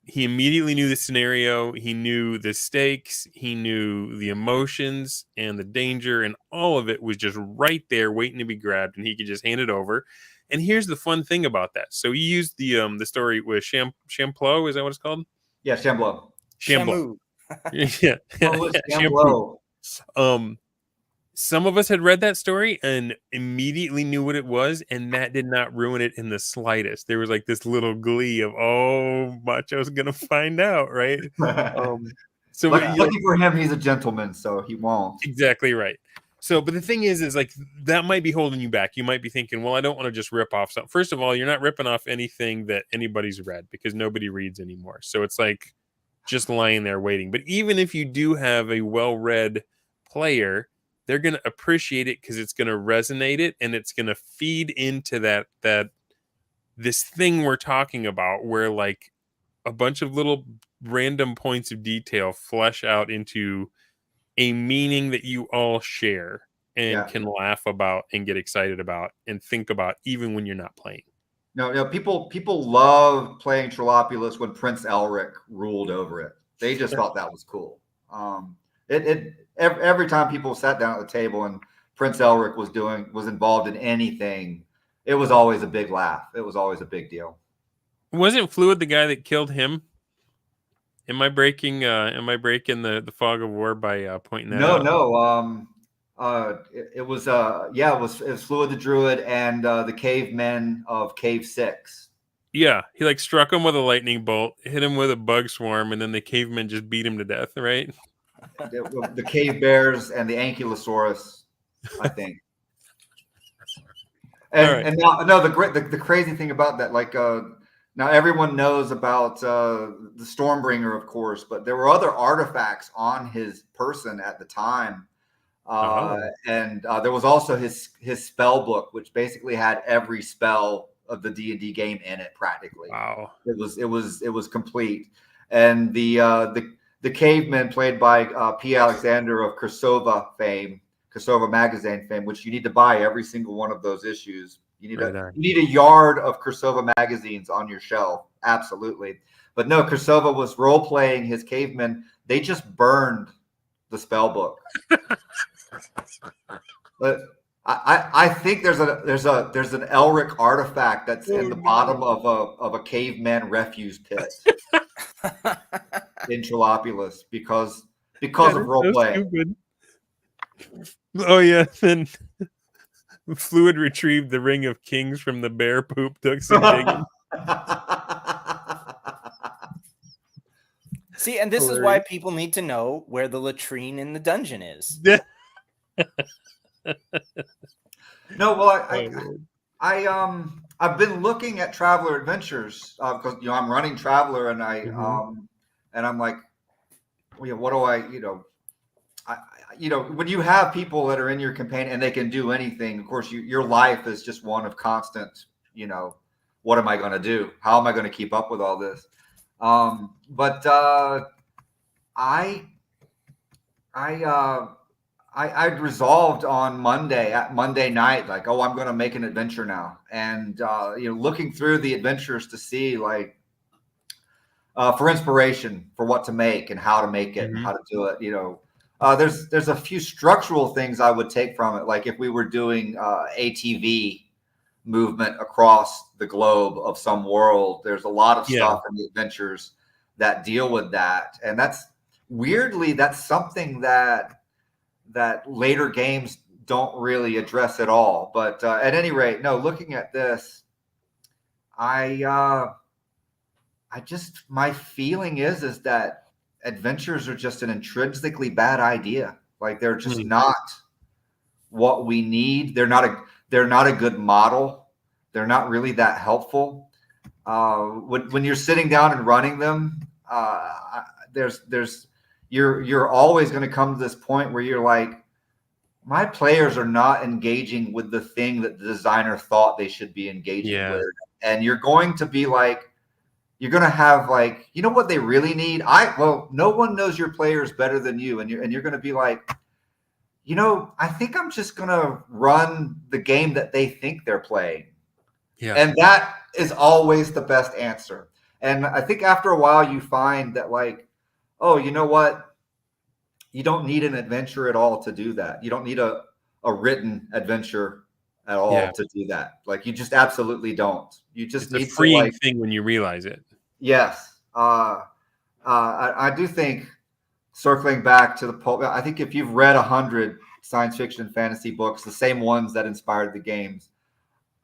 he immediately knew the scenario, he knew the stakes, he knew the emotions and the danger, and all of it was just right there waiting to be grabbed, and he could just hand it over. And here's the fun thing about that. So he used the story with Champlot, is that what it's called? Yeah, Champlot. Champlot. Yeah. Shampoo. Some of us had read that story and immediately knew what it was, and that did not ruin it in the slightest. There was like this little glee of, oh, Macho's gonna find out, right? So Lucky for him, he's a gentleman, so he won't. exactly right. So, but the thing is like that might be holding you back. You might be thinking, well, I don't want to just rip off something. First of all, you're not ripping off anything that anybody's read because nobody reads anymore. So it's like just lying there waiting. But even if you do have a well-read player, they're going to appreciate it because it's going to resonate it, and it's going to feed into that this thing we're talking about, where like a bunch of little random points of detail flesh out into a meaning that you all share and can laugh about and get excited about and think about even when you're not playing. No, people love playing Trilopulus when Prince Elric ruled over it. They just thought that was cool. Every time people sat down at the table and Prince Elric was involved in anything, it was always a big laugh. It was always a big deal. Wasn't Fluid the guy that killed him? Am I breaking the fog of war by pointing that out? No. It was Fluid the Druid and the cavemen of Cave 6. Yeah, he like struck him with a lightning bolt, hit him with a bug swarm, and then the cavemen just beat him to death, right? The cave bears and the Ankylosaurus, I think. And now the crazy thing about that, like now everyone knows about the Stormbringer, of course, but there were other artifacts on his person at the time. And there was also his spell book, which basically had every spell of the D&D game in it practically. Wow. It was complete. And the caveman played by P. Alexander of Korsova magazine fame, which you need to buy every single one of those issues. You need a yard of Korsova magazines on your shelf. Absolutely. But no, Korsova was role playing his caveman. They just burned the spell book. But I think there's an Elric artifact that's in the bottom of a caveman refuse pit in Trilopulus because of role play. Oh yeah, then Fluid retrieved the Ring of Kings from the bear poop. Took some digging. See, and this is why people need to know where the latrine in the dungeon is. No, well, I've been looking at Traveler Adventures because I'm running Traveler, and and I'm like, what do I when you have people that are in your campaign and they can do anything, of course, your life is just one of constant, what am I going to do? How am I going to keep up with all this? But I'd resolved on Monday night, like, I'm going to make an adventure now. And, looking through the adventures to see for inspiration for what to make and how to make it and how to do it, there's a few structural things I would take from it. Like if we were doing ATV movement across the globe of some world, there's a lot of stuff in the adventures that deal with that. And that's something that later games don't really address at all. But at any rate, no, looking at this, my feeling is that adventures are just an intrinsically bad idea. Like they're just not what we need. They're not a good model. They're not really that helpful. When you're sitting down and running them, you're always going to come to this point where you're like, my players are not engaging with the thing that the designer thought they should be engaging with. And you're going to be like, you're going to have like, what they really need? No one knows your players better than you. And you're going to be like, I think I'm just going to run the game that they think they're playing. Yeah. And that is always the best answer. And I think after a while you find that like, oh, you know what? You don't need an adventure at all to do that. You don't need a written adventure at all to do that. Like you just absolutely don't. You just need a freeing thing when you realize it. Yes. I do think circling back to the pulp, I think if you've read 100 science fiction and fantasy books, the same ones that inspired the games,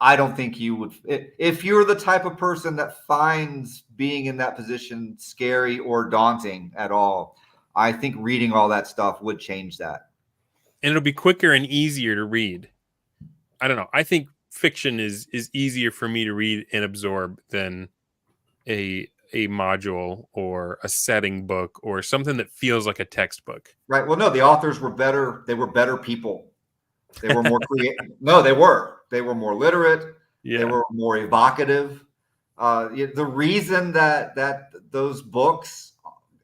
I don't think you would, if you're the type of person that finds being in that position scary or daunting at all, I think reading all that stuff would change that. And it'll be quicker and easier to read. I don't know. I think fiction is easier for me to read and absorb than a module or a setting book or something that feels like a textbook. Right. Well, no, the authors were better. They were better people. They were more creative. No, they were more literate. Yeah. They were more evocative. The reason that those books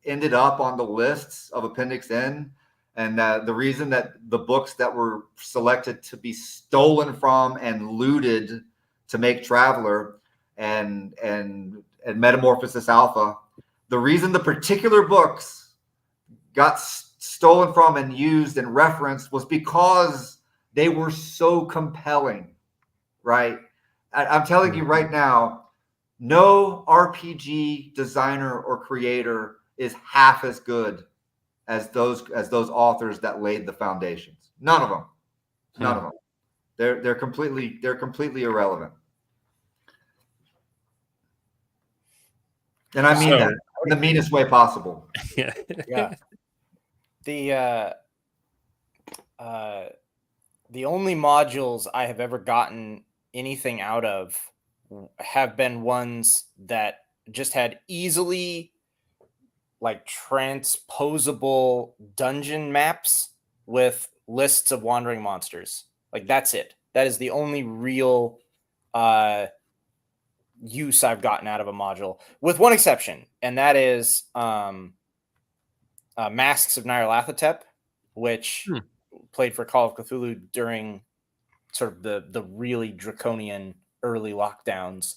ended up on the lists of Appendix N, and the reason that the books that were selected to be stolen from and looted to make Traveler and Metamorphosis Alpha, the reason the particular books got stolen from and used and referenced was because they were so compelling, right? I'm telling you right now, no RPG designer or creator is half as good as those authors that laid the foundations. None of them. None of them. They're completely irrelevant. And I mean that in the meanest way possible. Yeah. The only modules I have ever gotten anything out of have been ones that just had easily like transposable dungeon maps with lists of wandering monsters. Like that's it. That is the only real use I've gotten out of a module, with one exception, and that is Masks of Nyarlathotep, which played for Call of Cthulhu during sort of the really draconian early lockdowns.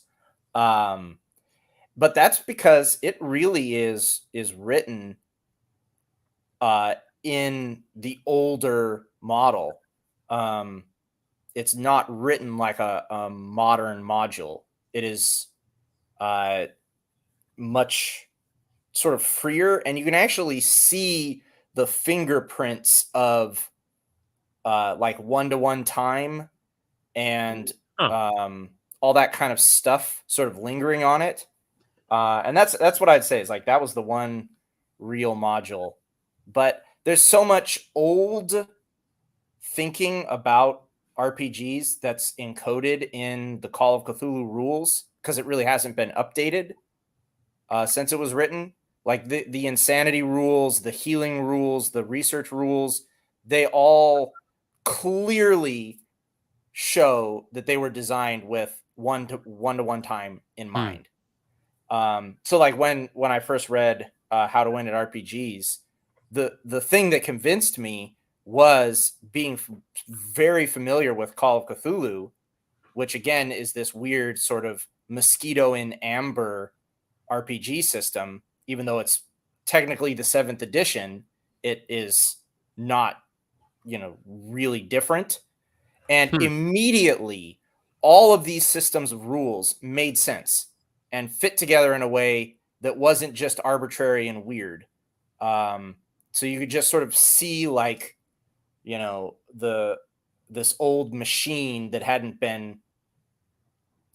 But that's because it really is written in the older model. It's not written like a modern module. It is much sort of freer, and you can actually see the fingerprints of like one-to-one time and all that kind of stuff sort of lingering on it. And that's what I'd say is like that was the one real module. But there's so much old thinking about RPGs that's encoded in the Call of Cthulhu rules because it really hasn't been updated since it was written. Like the insanity rules, the healing rules, the research rules, they all clearly show that they were designed with one-to-one time in mind. So like when I first read How to Win at RPGs, the thing that convinced me was being very familiar with Call of Cthulhu, which again is this weird sort of mosquito in amber RPG system. Even though it's technically the 7th edition, it is not, really different. And immediately, all of these systems of rules made sense and fit together in a way that wasn't just arbitrary and weird. So you could just sort of see like, this old machine that hadn't been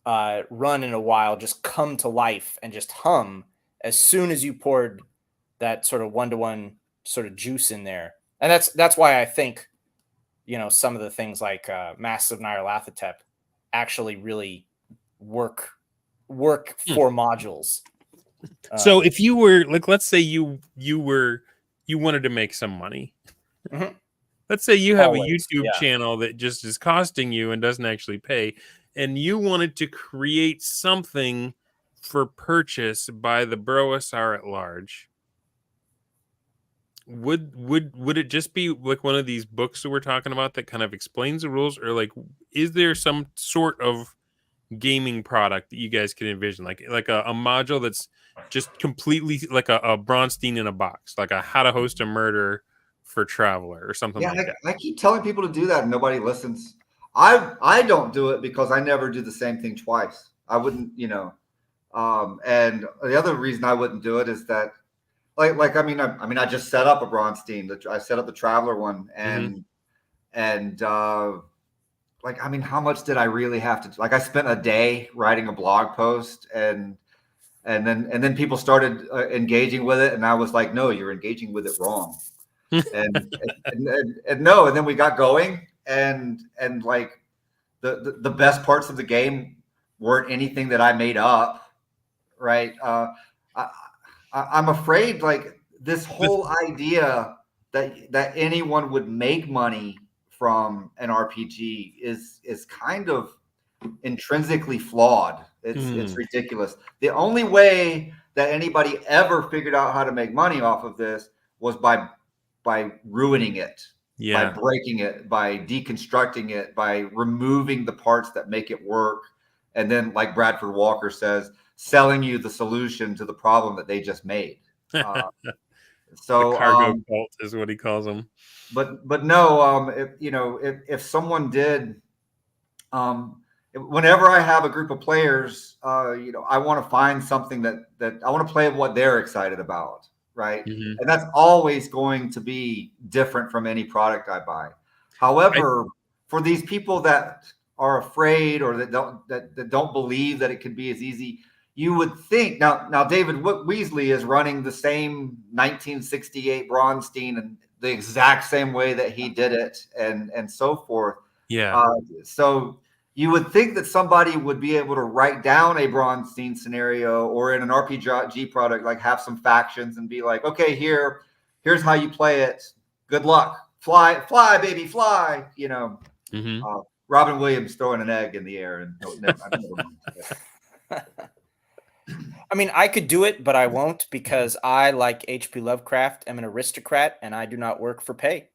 run in a while just come to life and just hum as soon as you poured that sort of one-to-one sort of juice in there. And that's why I think, some of the things like Masks of Nyarlathotep actually really work for modules. So if you were like, let's say you wanted to make some money. Mm-hmm. Let's say you have Always, a YouTube channel that just is costing you and doesn't actually pay, and you wanted to create something for purchase by the BrOSR at large. Would it just be like one of these books that we're talking about that kind of explains the rules, or like is there some sort of gaming product that you guys can envision, like a module that's just completely like a Bronstein in a box, like a How to Host a Murder for Traveler or something like that? I keep telling people to do that and nobody listens. I don't do it because I never do the same thing twice. I wouldn't, and the other reason I wouldn't do it is that like I just set up a Bronstein. I set up the Traveler one, and how much did I really have to? Like, I spent a day writing a blog post, and then people started engaging with it, and I was like, no, you're engaging with it wrong. and no, and then we got going, and like the best parts of the game weren't anything that I made up, right? I'm afraid, like, this whole idea that anyone would make money from an RPG is kind of intrinsically flawed. It's ridiculous. The only way that anybody ever figured out how to make money off of this was by ruining it, by breaking it, by deconstructing it, by removing the parts that make it work, and then, like Bradford Walker says, selling you the solution to the problem that they just made. So the cargo cult is what he calls them. But no, if someone did, whenever I have a group of players, I want to find something that I want to play what they're excited about, right? And that's always going to be different from any product I buy. However, for these people that are afraid or that don't believe that it could be as easy, you would think now David Weasley is running the same 1968 Bronstein and the exact same way that he did it, and so forth. So you would think that somebody would be able to write down a Bronstein scenario, or in an RPG product, like have some factions and be like, okay, here's how you play it. Good luck. Fly, baby, fly. Robin Williams throwing an egg in the air, and I mean, I could do it, but I won't, because I, like H.P. Lovecraft, am an aristocrat, and I do not work for pay.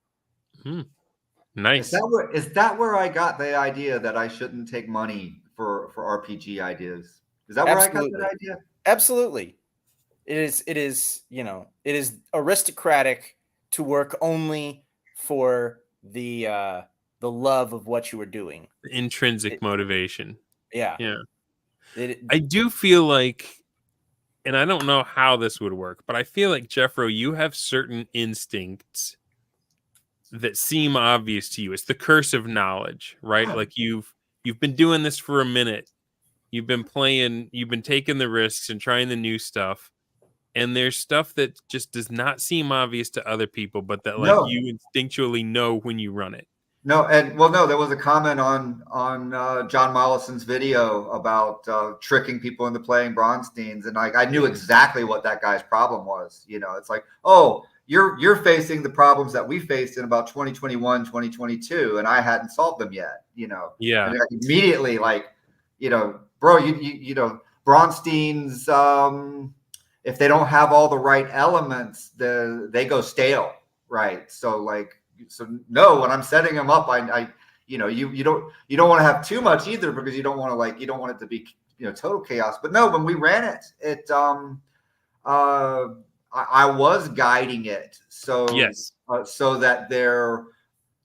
Nice. Is that where I got the idea that I shouldn't take money for RPG ideas? Is that where I got that idea? Absolutely. It is aristocratic to work only for the love of what you are doing. Intrinsic motivation. Yeah. I do feel like, and I don't know how this would work, but I feel like, Jeffro, you have certain instincts that seem obvious to you. It's the curse of knowledge, right? Like, you've been doing this for a minute. You've been playing, you've been taking the risks and trying the new stuff. And there's stuff that just does not seem obvious to other people, but that you instinctually know when you run it. No, there was a comment on John Mollison's video about tricking people into playing Bronsteins, and I knew exactly what that guy's problem was. It's like, oh, you're facing the problems that we faced in about 2021, 2022, and I hadn't solved them yet. Yeah. And immediately, bro, Bronsteins, if they don't have all the right elements, they go stale, right? So no, when I'm setting them up, you don't want to have too much either, because you don't want it to be total chaos. But no, when we ran it, I was guiding it so that there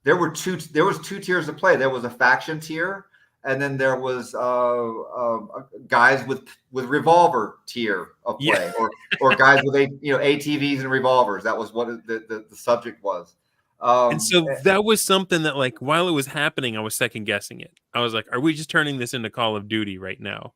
was two tiers of play. There was a faction tier, and then there was guys with revolver tier of play, or guys with ATVs and revolvers. That was what the subject was. And so that was something that, like, while it was happening, I was second guessing it. I was like, are we just turning this into Call of Duty right now?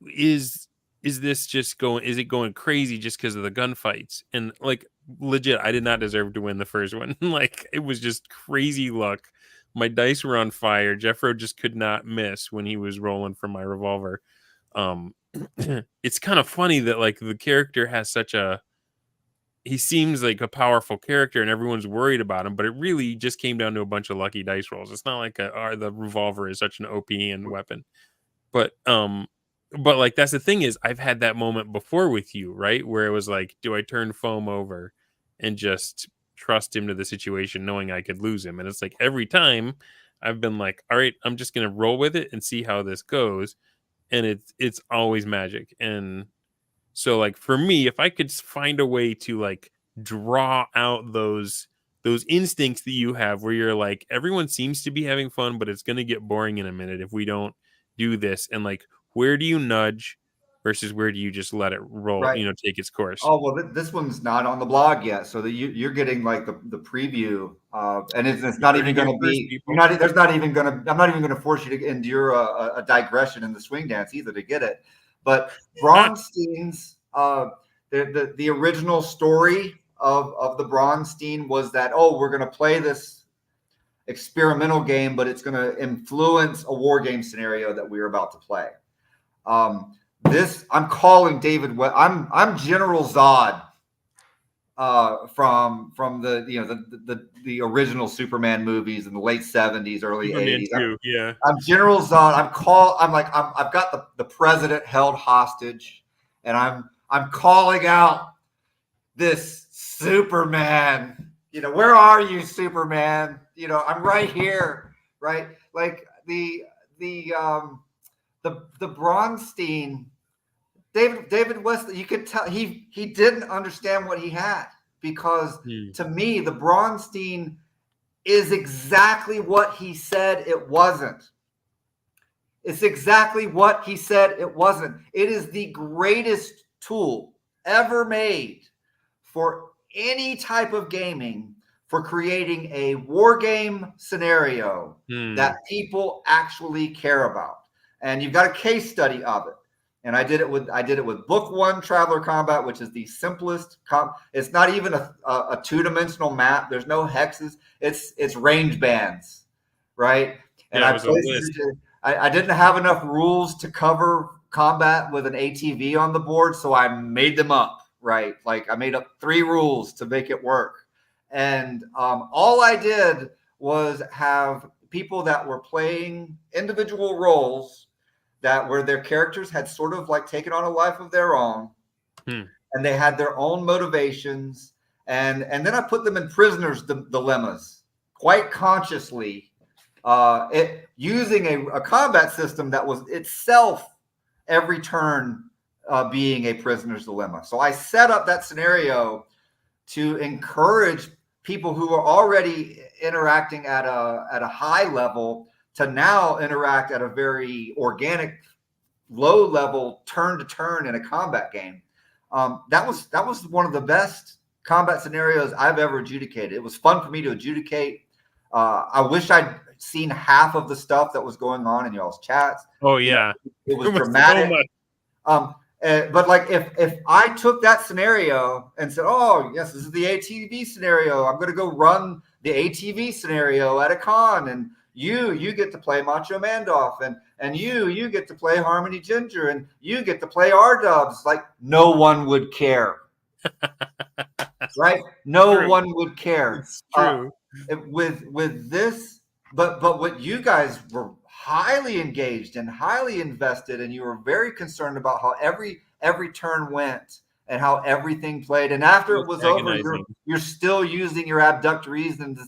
Is this just is it going crazy just because of the gunfights? And, like, legit, I did not deserve to win the first one. Like, it was just crazy luck. My dice were on fire. Jeffro just could not miss when he was rolling from my revolver. It's kind of funny that, like, the character has he seems like a powerful character and everyone's worried about him, but it really just came down to a bunch of lucky dice rolls. It's not like the revolver is such an OP and weapon. But like, that's the thing, is I've had that moment before with you, right? Where it was like, do I turn foam over and just trust him to the situation, knowing I could lose him? And it's like, every time I've been like, all right, I'm just going to roll with it and see how this goes. And it's always magic. And so, like, for me, if I could find a way to, like, draw out those instincts that you have, where you're like, everyone seems to be having fun, but it's going to get boring in a minute if we don't do this. And, like, where do you nudge? versus where do you just let it roll, Right. take its course? Oh, well, this one's not on the blog yet, so that you're getting like the preview, and it's not even going to be. I'm not even going to force you to endure a digression in the swing dance either to get it. But Bronstein's the original story of the Bronstein was that, oh, we're going to play this experimental game, but it's going to influence a war game scenario that we're about to play. I'm calling David. I'm General Zod from the original Superman movies in the late 70s, early Superman 80s. 2, yeah. I'm General Zod. I've got the president held hostage, and I'm calling out this Superman. Where are you, Superman? I'm right here, right? Like the Bronstein, David Wesley, you could tell he didn't understand what he had, because to me, the Bronstein is exactly what he said it wasn't. It's exactly what he said it wasn't. It is the greatest tool ever made for any type of gaming, for creating a war game scenario that people actually care about. And you've got a case study of it. And I did it with Book 1 Traveler Combat, which is the simplest. It's not even a two-dimensional map. There's no hexes. It's range bands, right? And I didn't have enough rules to cover combat with an ATV on the board, so I made them up, right? Like I made up 3 rules to make it work. And all I did was have people that were playing individual roles that where their characters had sort of like taken on a life of their own, and they had their own motivations. And then I put them in prisoners' dilemmas quite consciously, using a combat system that was itself every turn being a prisoner's dilemma. So I set up that scenario to encourage people who are already interacting at a high level to now interact at a very organic, low level, turn to turn in a combat game. That was one of the best combat scenarios I've ever adjudicated. It was fun for me to adjudicate. I wish I'd seen half of the stuff that was going on in y'all's chats. Oh yeah, it was dramatic. But like if I took that scenario and said, oh yes, this is the ATV scenario, I'm going to go run the ATV scenario at a con, and you get to play Macho Mandoff, and you get to play Harmony Ginger, and you get to play R-Dubs. Like no one would care, right? No one would care. It's true. With this, but what you guys were highly engaged and highly invested, and you were very concerned about how every turn went and how everything played. And after it was over, you're still using your abduct reason to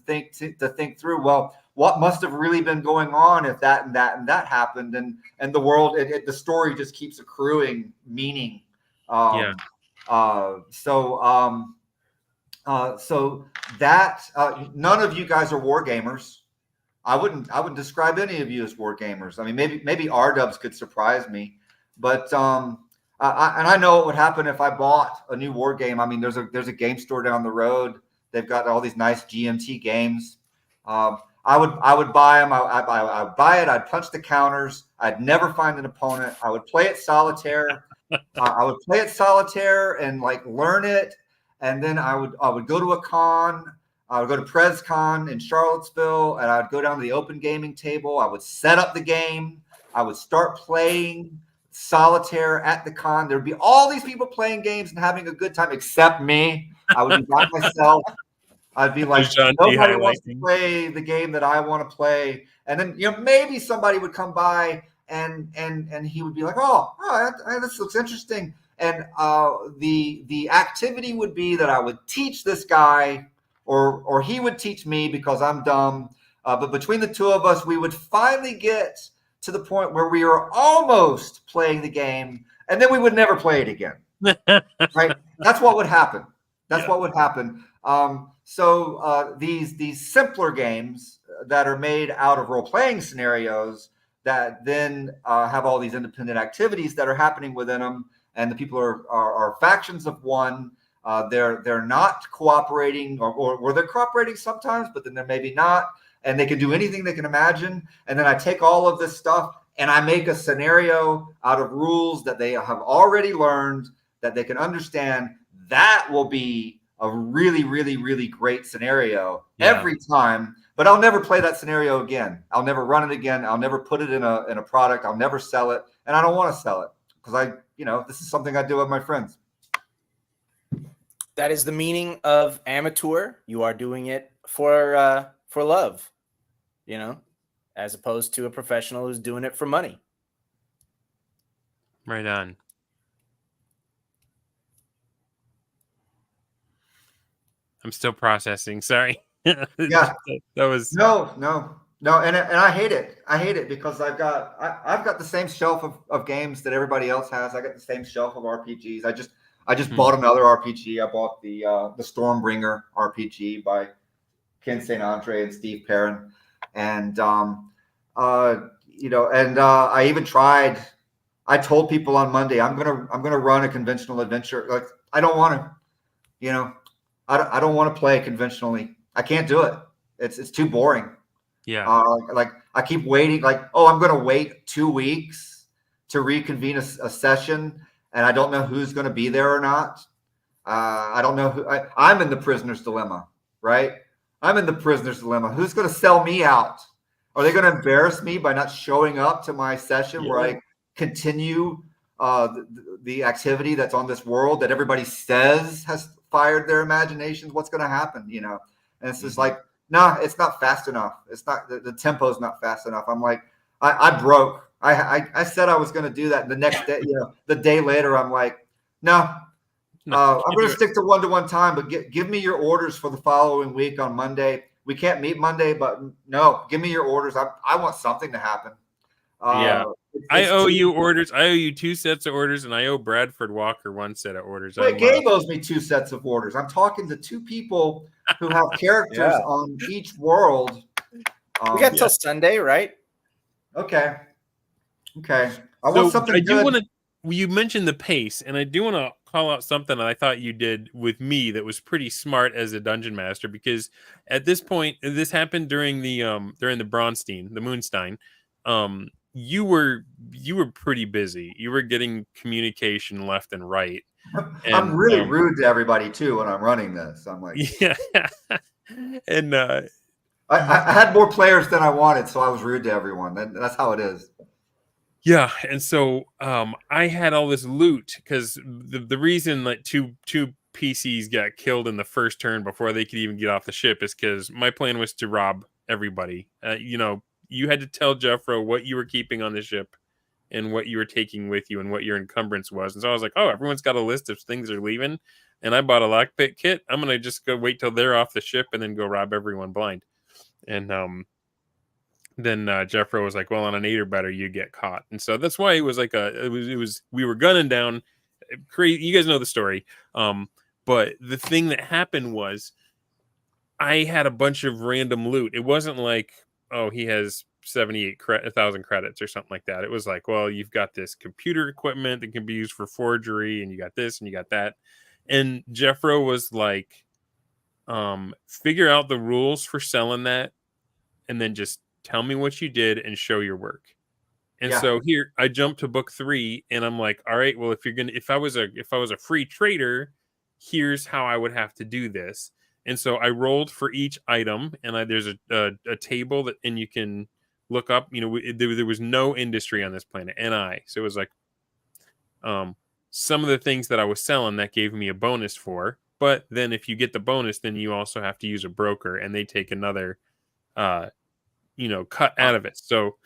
think through, well, what must have really been going on if that and that and that happened, and the world, the story just keeps accruing meaning. So that none of you guys are war gamers. I wouldn't describe any of you as war gamers. I mean, maybe R-Dubs could surprise me, but I know what would happen if I bought a new war game. I mean, there's a game store down the road. They've got all these nice GMT games. I would buy them. I would buy it. I'd punch the counters. I'd never find an opponent. I would play it solitaire. I would play it solitaire and like learn it, and then I would go to a con. I would go to PresCon in Charlottesville, and I would go down to the open gaming table. I would set up the game. I would start playing solitaire at the con. There'd be all these people playing games and having a good time, except me. I would be by myself. I'd be like, nobody wants to play the game that I want to play. And then, maybe somebody would come by and he would be like, oh, this looks interesting. And the activity would be that I would teach this guy, or he would teach me because I'm dumb. But between the two of us, we would finally get to the point where we were almost playing the game, and then we would never play it again. Right? That's what would happen. What would happen. So these simpler games that are made out of role-playing scenarios that then have all these independent activities that are happening within them, and the people are factions of one. They're not cooperating, or they're cooperating sometimes, but then they're maybe not, and they can do anything they can imagine. And then I take all of this stuff and I make a scenario out of rules that they have already learned, that they can understand. That will be a really, really, really great scenario every time. But I'll never play that scenario again. I'll never run it again. I'll never put it in a product. I'll never sell it, and I don't want to sell it because this is something I do with my friends. That is the meaning of amateur. You are doing it for love, as opposed to a professional who's doing it for money. Right on. I'm still processing. Sorry. Yeah, that was no, and I hate it. I hate it because I've got the same shelf of games that everybody else has. I got the same shelf of RPGs. I just bought another RPG. I bought the Stormbringer RPG by Ken St. Andre and Steve Perrin, and I even tried. I told people on Monday I'm gonna run a conventional adventure. Like I don't want to, I don't want to play conventionally. I can't do it. It's too boring. Yeah. Like I keep waiting. Like, I'm going to wait 2 weeks to reconvene a session, and I don't know who's going to be there or not. I don't know who. I'm in the prisoner's dilemma, right? I'm in the prisoner's dilemma. Who's going to sell me out? Are they going to embarrass me by not showing up to my session where I continue the activity that's on this world that everybody says has fired their imaginations? What's going to happen? And it's just like, no, it's not fast enough. It's not, the tempo is not fast enough. I'm like, I broke. I said I was going to do that. The next day, the day later, I'm like, no, I'm going to stick to one-to-one time, but give me your orders for the following week on Monday. We can't meet Monday, but no, give me your orders. I want something to happen. I owe you orders. I owe you 2 sets of orders, and I owe Bradford Walker 1 set of orders. Wait, Gabe owes me 2 sets of orders. I'm talking to 2 people who have characters on each world. We got till Sunday, right? Okay. I want something good. You mentioned the pace, and I do want to call out something that I thought you did with me that was pretty smart as a dungeon master, because at this point, this happened during the Bronstein, the Moonstein. You were pretty busy. You were getting communication left and right. And, I'm really rude to everybody too when I'm running this. I'm like, and I had more players than I wanted, so I was rude to everyone. That's how it is. Yeah, and so I had all this loot because the reason that two PCs got killed in the first turn before they could even get off the ship is because my plan was to rob everybody. You had to tell Jeffro what you were keeping on the ship and what you were taking with you and what your encumbrance was. And so I was like, everyone's got a list of things they're leaving. And I bought a lockpick kit. I'm going to just go wait till they're off the ship and then go rob everyone blind. And then Jeffro was like, well, on an 8 or better, you get caught. And so that's why it was like we were gunning down. Crazy. You guys know the story. But the thing that happened was I had a bunch of random loot. It wasn't like, he has 78,000 credits or something like that. It was like, well, you've got this computer equipment that can be used for forgery, and you got this and you got that. And Jeffro was like, figure out the rules for selling that, and then just tell me what you did and show your work. And so here I jumped to book 3, and I'm like, all right, well, if I was a free trader, here's how I would have to do this. And so I rolled for each item, and there's a table that, and you can look up, there was no industry on this planet, NI. So it was like, some of the things that I was selling that gave me a bonus for, but then if you get the bonus, then you also have to use a broker, and they take another, cut out of it. So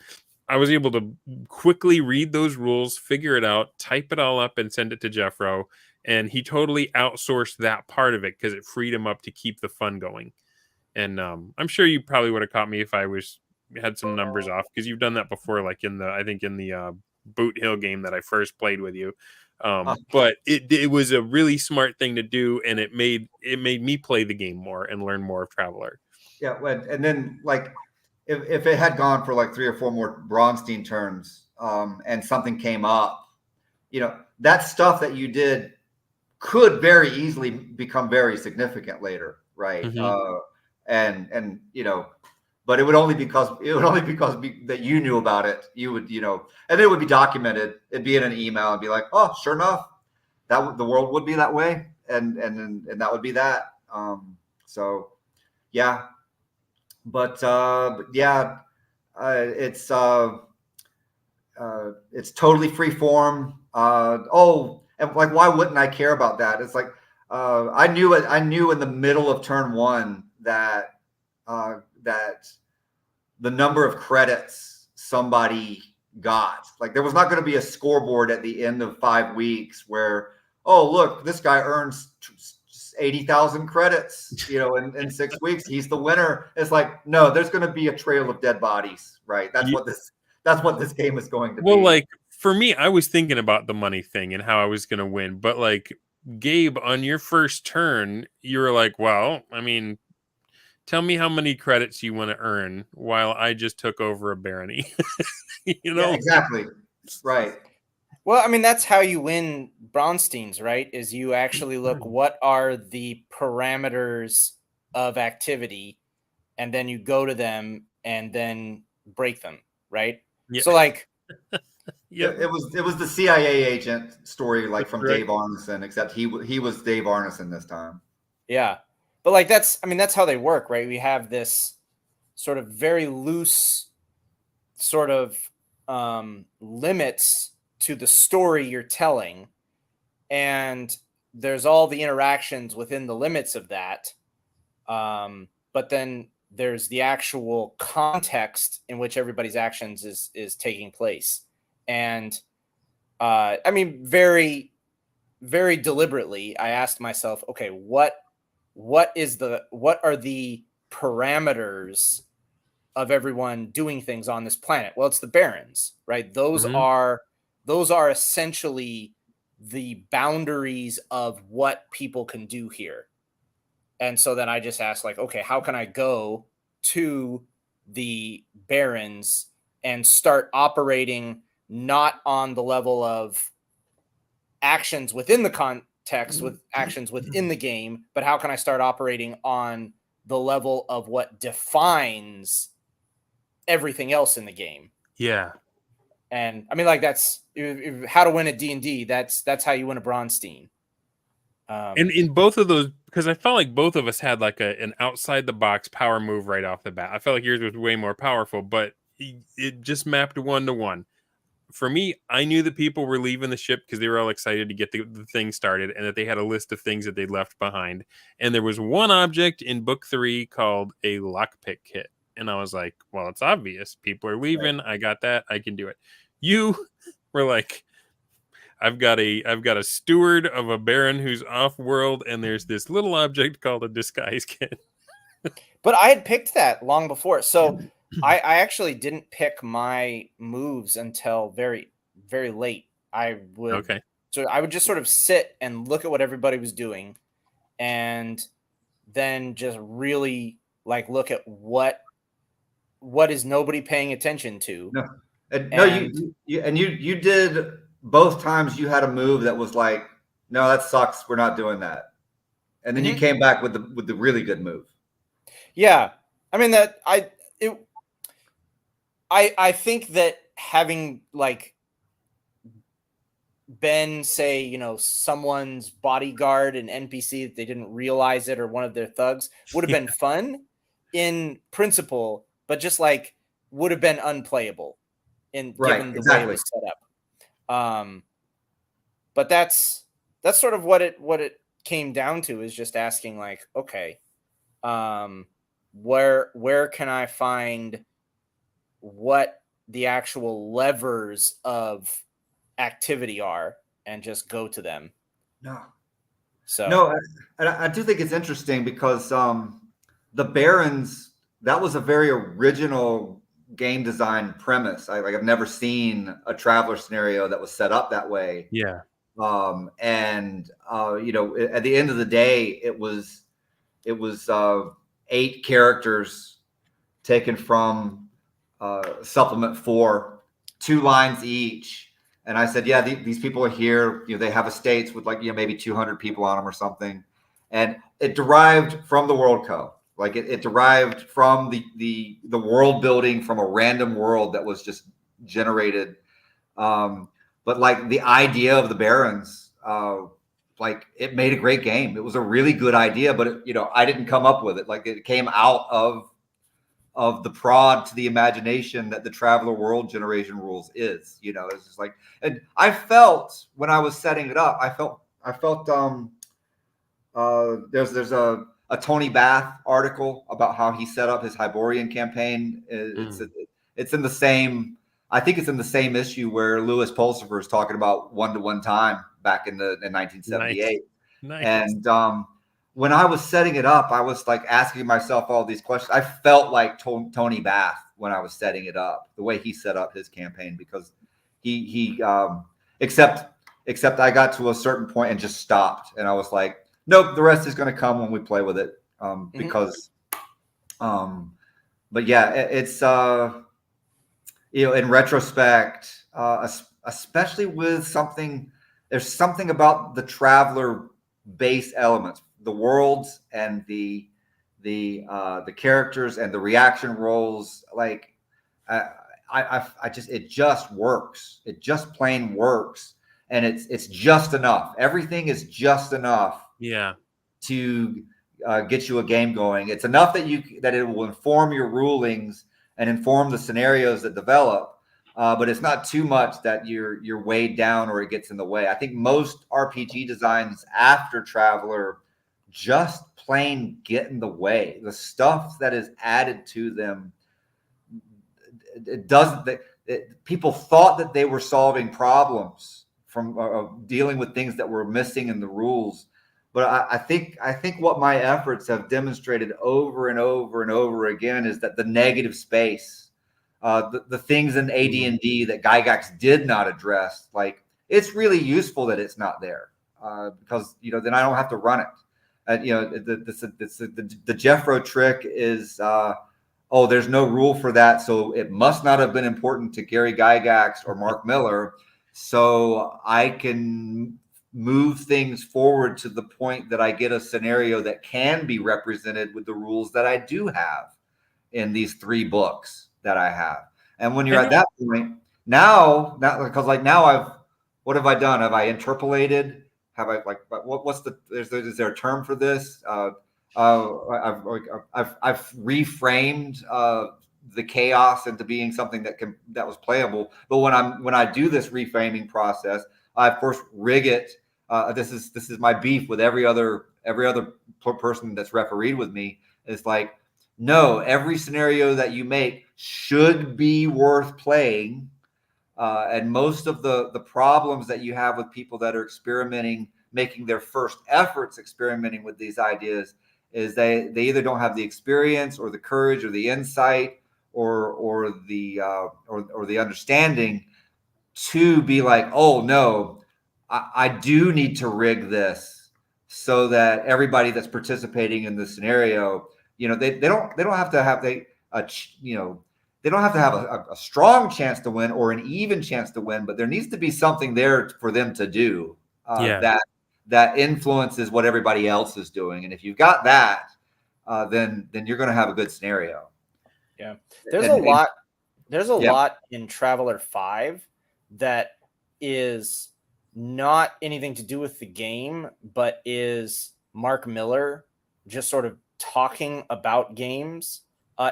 I was able to quickly read those rules, figure it out, type it all up, and send it to Jeffro. And he totally outsourced that part of it because it freed him up to keep the fun going. And I'm sure you probably would have caught me if I had some numbers off, because you've done that before, like in the Boot Hill game that I first played with you. But it was a really smart thing to do, and it made me play the game more and learn more of Traveler. Yeah, and then like if it had gone for like 3 or 4 more Bronstein turns, and something came up, that stuff that you did could very easily become very significant later, right? Mhm. And but it would only because that you knew about it. You would, and it would be documented. It'd be in an email and be like, oh, sure enough, the world would be that way, and that would be that. So yeah, but yeah, it's totally free form. And like, why wouldn't I care about that? It's like, I knew it. I knew in the middle of turn one that that the number of credits somebody got, like, there was not going to be a scoreboard at the end of 5 weeks where, oh, look, this guy earns 80,000 credits, in 6 weeks. He's the winner. It's like, no, there's going to be a trail of dead bodies, right? That's what this game is going to Well, be. like for me, I was thinking about the money thing and how I was going to win, but like Gabe, on your first turn, you were like, "Well, I mean, tell me how many credits you want to earn while I just took over a barony." Yeah, exactly. Right. Well, I mean, that's how you win Bronsteins, right? Is you actually look what are the parameters of activity, and then you go to them and then break them, right? Yeah. So like, Yep. It was the CIA agent story, like from Right. Dave Arneson, except he was Dave Arneson this time. yeah. But like that's how they work, right? We have this sort of very loose sort of limits to the story you're telling, and there's all the interactions within the limits of that. But then there's the actual context in which everybody's actions is taking place. And I mean, very, very deliberately, I asked myself, okay, what are the parameters of everyone doing things on this planet? Well, it's the barons, right? Those Mhm. are essentially the boundaries of what people can do here. And so then I just asked, like, okay, how can I go to the barons and start operating not on the level of actions within the context with actions within the game, but how can I start operating on the level of what defines everything else in the game? Yeah. And I mean, like, that's how to win a D&D. That's how you win a Bronstein. And in both of those, because I felt like both of us had like an outside the box power move right off the bat. I felt like yours was way more powerful, but it just mapped 1-to-1. For me, I knew that people were leaving the ship because they were all excited to get the thing started, and that they had a list of things that they left behind. And there was one object in book 3 called a lockpick kit. And I was like, well, it's obvious. People are leaving. I got that. I can do it. You were like, I've got a steward of a baron who's off world, and there's this little object called a disguise kit. But I had picked that long before. So I actually didn't pick my moves until very, very late. I would just sort of sit and look at what everybody was doing, and then just really like look at what is nobody paying attention to. No, no, And you did both times. You had a move that was like, no, that sucks. We're not doing that. And then you came back with the really good move. Yeah, I mean I think that having like been, say, someone's bodyguard, an NPC that they didn't realize it, or one of their thugs, would have been fun in principle, but just like would have been unplayable given the way it was set up. But that's sort of what it came down to, is just asking, like, okay, where can I find what the actual levers of activity are, and just go to them. No, I do think it's interesting because the barons, that was a very original game design premise. I've never seen a traveler scenario that was set up that way. Yeah. And at the end of the day, it was 8 characters taken from supplement 4, 2 lines each. And I said, yeah, these people are here. They have estates with maybe 200 people on them or something. And it derived from the World Co. It derived from the world building from a random world that was just generated. But the idea of the Barons, it made a great game. It was a really good idea, but I didn't come up with it. It came out of the prod to the imagination that the Traveler World Generation Rules is. It's just and I felt when I was setting it up, I felt there's a Tony Bath article about how he set up his Hyborian campaign. It's in the same. I think it's in the same issue where Louis Pulsifer is talking about 1-to-1 time back in 1978. Nice. And when I was setting it up, I was asking myself all these questions. I felt like Tony Bath when I was setting it up, the way he set up his campaign, because he except I got to a certain point and just stopped, and I was like, nope, the rest is going to come when we play with it, because but yeah, it's in retrospect, especially with there's something about the Traveler base elements, the worlds and the characters and the reaction rolls. It just works. It just plain works, and it's just enough. Everything is just enough. Yeah. To get you a game going. It's enough that it will inform your rulings and inform the scenarios that develop, but it's not too much that you're weighed down or it gets in the way. I think most RPG designs after Traveler just plain get in the way. The stuff that is added to them, it doesn't. People thought that they were solving problems from dealing with things that were missing in the rules. But I think what my efforts have demonstrated over and over and over again is that the negative space, the things in AD&D that Gygax did not address, it's really useful that it's not there, because then I don't have to run it. The Jeffro trick is, there's no rule for that, so it must not have been important to Gary Gygax or Mark Miller, so I can move things forward to the point that I get a scenario that can be represented with the rules that I do have in these 3 books that I have. And when you're at that point, now what have I done? Have I interpolated? Have I is there a term for this? I've reframed the chaos into being something that was playable. But when I do this reframing process, I of course rig it. This is my beef with every other person that's refereed with me. It's no, every scenario that you make should be worth playing. And most of the problems that you have with people that are experimenting, making their first efforts experimenting with these ideas, is they either don't have the experience or the courage or the insight or the understanding to be oh no, I do need to rig this so that everybody that's participating in the scenario, they don't have to have they don't have to have a strong chance to win or an even chance to win, but there needs to be something there for them to do that influences what everybody else is doing. And if you've got that, then you're going to have a good scenario. Yeah, there's a lot in Traveler 5 that is not anything to do with the game, but is Mark Miller just sort of talking about games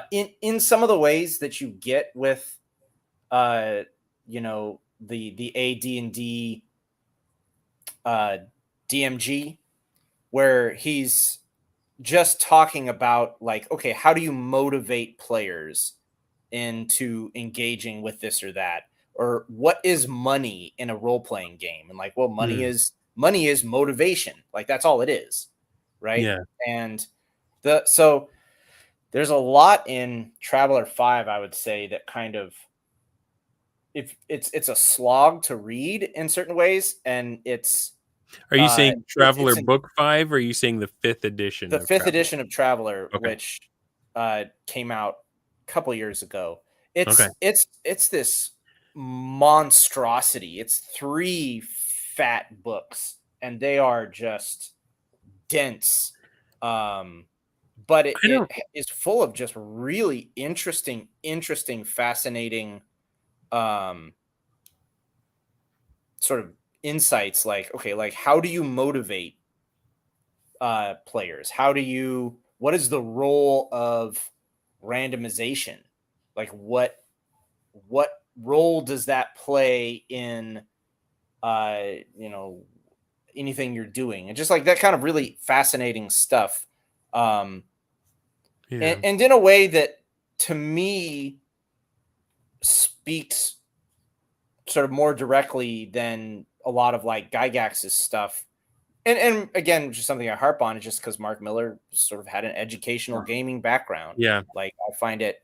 in some of the ways that you get with the AD&D DMG, where he's just talking about okay, how do you motivate players into engaging with this or that? Or what is money in a role-playing game? And money is motivation. That's all it is, right? Yeah. And so there's a lot in Traveler 5, I would say, that kind of it's a slog to read in certain ways, and it's. Are you saying Traveler Book 5, or are you saying the 5th edition? The 5th edition of Traveler, okay. which came out couple years ago. Okay. It's this monstrosity. It's 3 fat books, and they are just dense. But I don't. it is full of just really interesting, fascinating sort of insights. Like, okay, like how do you motivate players? What is the role of randomization? Like what role does that play in anything you're doing? And just like that kind of really fascinating stuff. Yeah. And in a way that to me speaks sort of more directly than a lot of like Gygax's stuff. And again, just something I harp on is just because Mark Miller sort of had an educational gaming background. Yeah. Like I find it,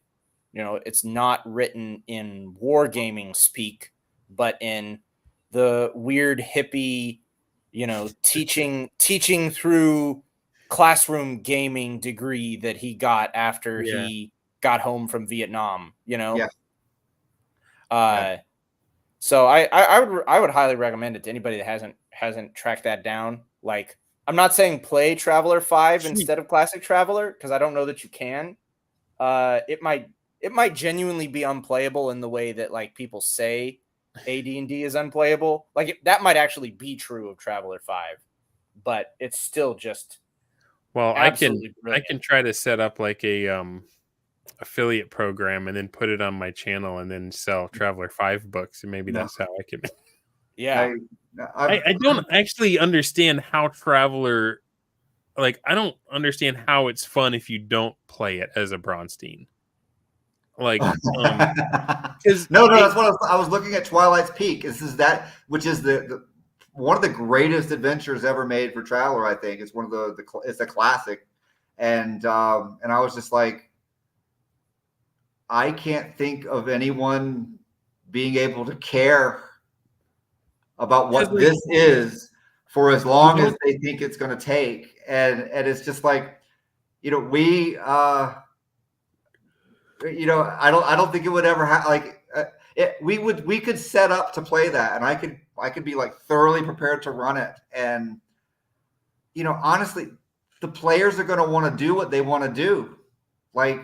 it's not written in wargaming speak, but in the weird hippie, teaching through classroom gaming degree that he got after Yeah. he got home from Vietnam, Yeah. So I would highly recommend it to anybody that hasn't tracked that down. Like, I'm not saying play Traveler 5 instead of Classic Traveler, because I don't know that you can. It might genuinely be unplayable in the way that like people say AD&D is unplayable. Like that might actually be true of Traveler 5, but it's still just absolutely brilliant. I can try to set up like a affiliate program and then put it on my channel and then sell Traveler 5 books, and maybe that's how I can. Yeah. I don't actually understand how Traveler, like I don't understand how it's fun if you don't play it as a Bronstein. Like, no, that's what I was looking at. Twilight's Peak. Which is the one of the greatest adventures ever made for Traveler. I think it's one of it's a classic, and I was just like, I can't think of anyone being able to care about what this is for as long as they think it's going to take, and it's just like, we. I don't think it would ever we could set up to play that, and I could be like thoroughly prepared to run it. And, honestly, the players are going to want to do what they want to do. Like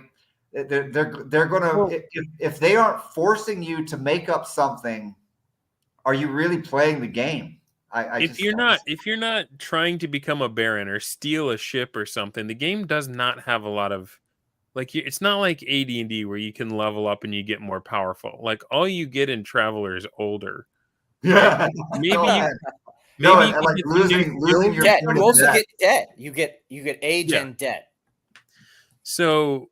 they're going to, if they aren't forcing you to make up something, are you really playing the game? If you're not trying to become a baron or steal a ship or something, the game does not have a lot of, like, it's not like AD&D where you can level up and you get more powerful. Like, all you get in Traveler is older. Yeah. Maybe you like losing your debt. You also get debt. You get age and debt. So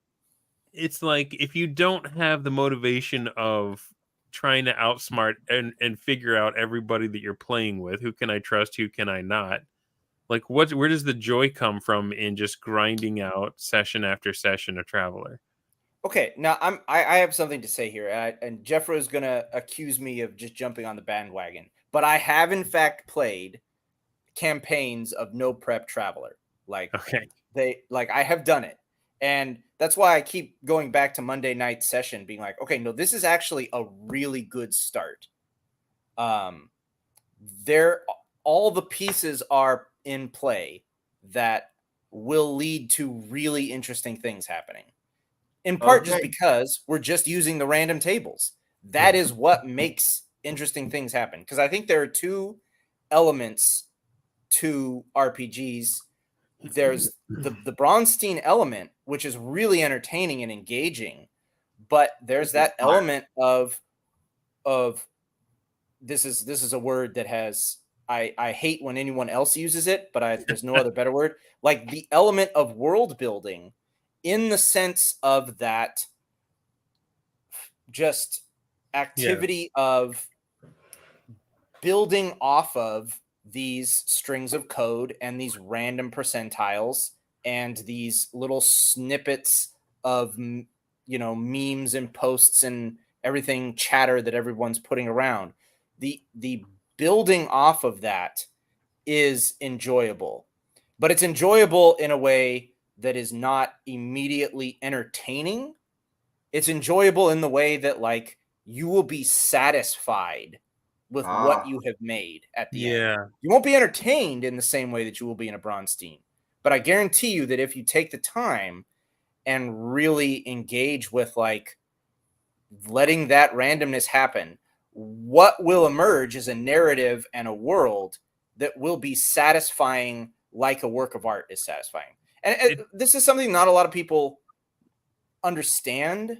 it's like, if you don't have the motivation of trying to outsmart and figure out everybody that you're playing with, who can I trust, who can I not? Like, where does the joy come from in just grinding out session after session of Traveler? Okay, now I have something to say here, and Jeffro is going to accuse me of just jumping on the bandwagon, but I have in fact played campaigns of no prep Traveler. Like, I have done it, and that's why I keep going back to Monday night session, being like, okay, no, this is actually a really good start. All the pieces are in play that will lead to really interesting things happening. In part just because we're just using the random tables. That is what makes interesting things happen. Because I think there are 2 elements to RPGs. There's the Bronstein element, which is really entertaining and engaging, but there's that element of this is a word that has, I hate when anyone else uses it, but there's no other better word. Like the element of world building, in the sense of that just activity of building off of these strings of code and these random percentiles and these little snippets of, memes and posts and everything, chatter that everyone's putting around. The building off of that is enjoyable, but it's enjoyable in a way that is not immediately entertaining. It's enjoyable in the way that like you will be satisfied with what you have made at the end. You won't be entertained in the same way that you will be in a Bronstein. But I guarantee you that if you take the time and really engage with like letting that randomness happen, what will emerge is a narrative and a world that will be satisfying like a work of art is satisfying. And this is something not a lot of people understand,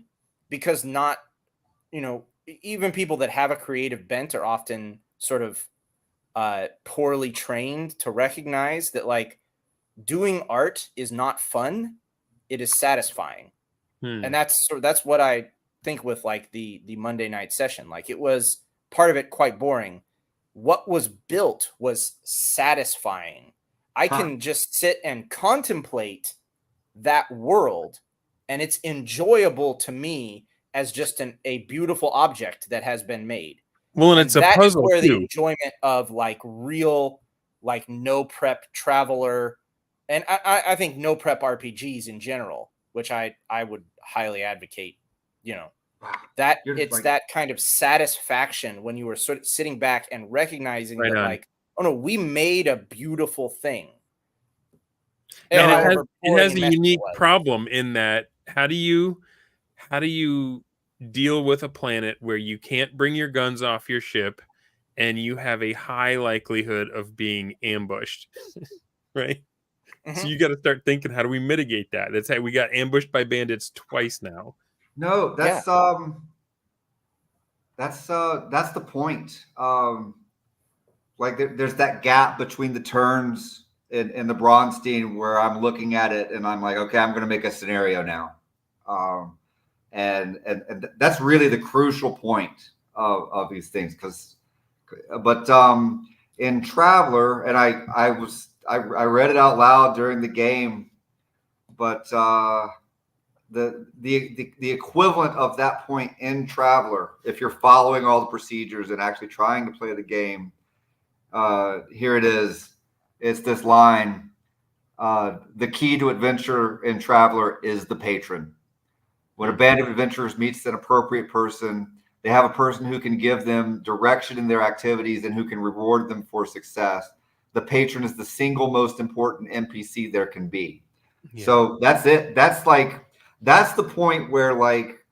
because not, even people that have a creative bent are often sort of poorly trained to recognize that like doing art is not fun, it is satisfying. And that's what I think with like the Monday night session. Like it was part of it quite boring. What was built was satisfying. I can just sit and contemplate that world, and it's enjoyable to me as just a beautiful object that has been made. Well, and it's a puzzle where too. The enjoyment of like real, like no prep traveler, and I think no prep RPGs in general, which I would highly advocate. That it's like, that kind of satisfaction when you were sort of sitting back and recognizing that like, oh no, we made a beautiful thing. And it has a unique problem in that how do you deal with a planet where you can't bring your guns off your ship and you have a high likelihood of being ambushed, right? Mm-hmm. So you got to start thinking, how do we mitigate that? That's how we got ambushed by bandits twice now. No, that's the point. Like there's that gap between the turns in the Bronstein where I'm looking at it and I'm like, okay, I'm going to make a scenario now. And that's really the crucial point of these things. But in Traveler, and I read it out loud during the game, but the equivalent of that point in Traveler, if you're following all the procedures and actually trying to play the game, here it is. It's this line. The key to adventure in Traveler is the patron. When a band of adventurers meets an appropriate person, they have a person who can give them direction in their activities and who can reward them for success. The patron is the single most important NPC there can be. Yeah. So that's it. That's the point where like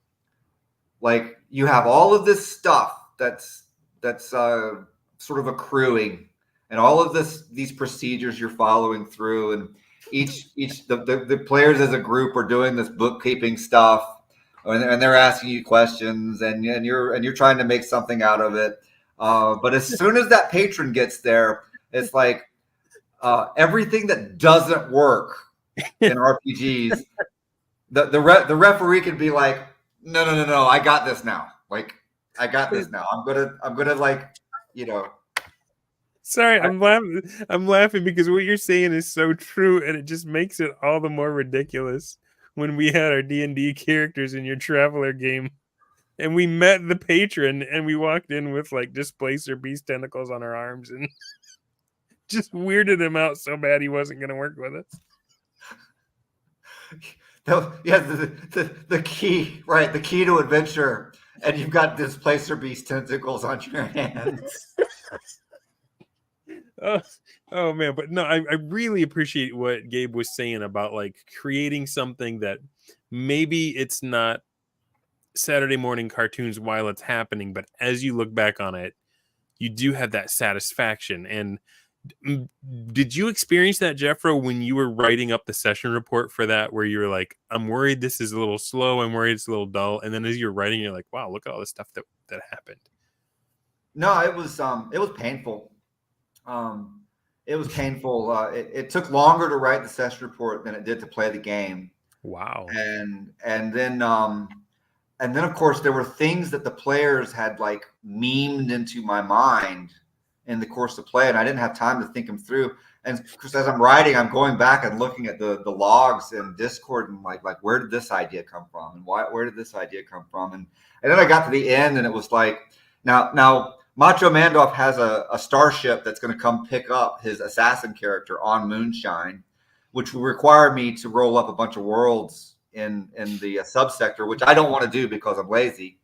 you have all of this stuff that's sort of accruing, and all of these procedures you're following through, and the players as a group are doing this bookkeeping stuff, and they're asking you questions, and you're trying to make something out of it. But as soon as that patron gets there, it's like everything that doesn't work in RPGs, the referee can be like, no, I got this now. Like, I got this now. I'm gonna like, Sorry, I'm laughing because what you're saying is so true, and it just makes it all the more ridiculous when we had our D&D characters in your Traveler game, and we met the patron, and we walked in with like displacer beast tentacles on our arms, and just weirded him out so bad he wasn't going to work with us. Yeah, the key, right? The key to adventure, and you've got displacer beast tentacles on your hands. Oh man, but no, I really appreciate what Gabe was saying about like creating something that maybe it's not Saturday morning cartoons while it's happening, but as you look back on it, you do have that satisfaction. And did you experience that, Jeffro, when you were writing up the session report for that, where you were like, I'm worried this is a little slow, I'm worried it's a little dull, and then as you're writing, you're like, wow, look at all the stuff that happened? No, it was painful. It was painful. It took longer to write the session report than it did to play the game. Wow. And then of course there were things that the players had like memed into my mind in the course of play, and I didn't have time to think them through. And because as I'm writing, I'm going back and looking at the logs in Discord and like where did this idea come from, and where did this idea come from? And then I got to the end, and it was like now. Macho Mandoff has a starship that's going to come pick up his assassin character on Moonshine, which will require me to roll up a bunch of worlds in the subsector, which I don't want to do because I'm lazy.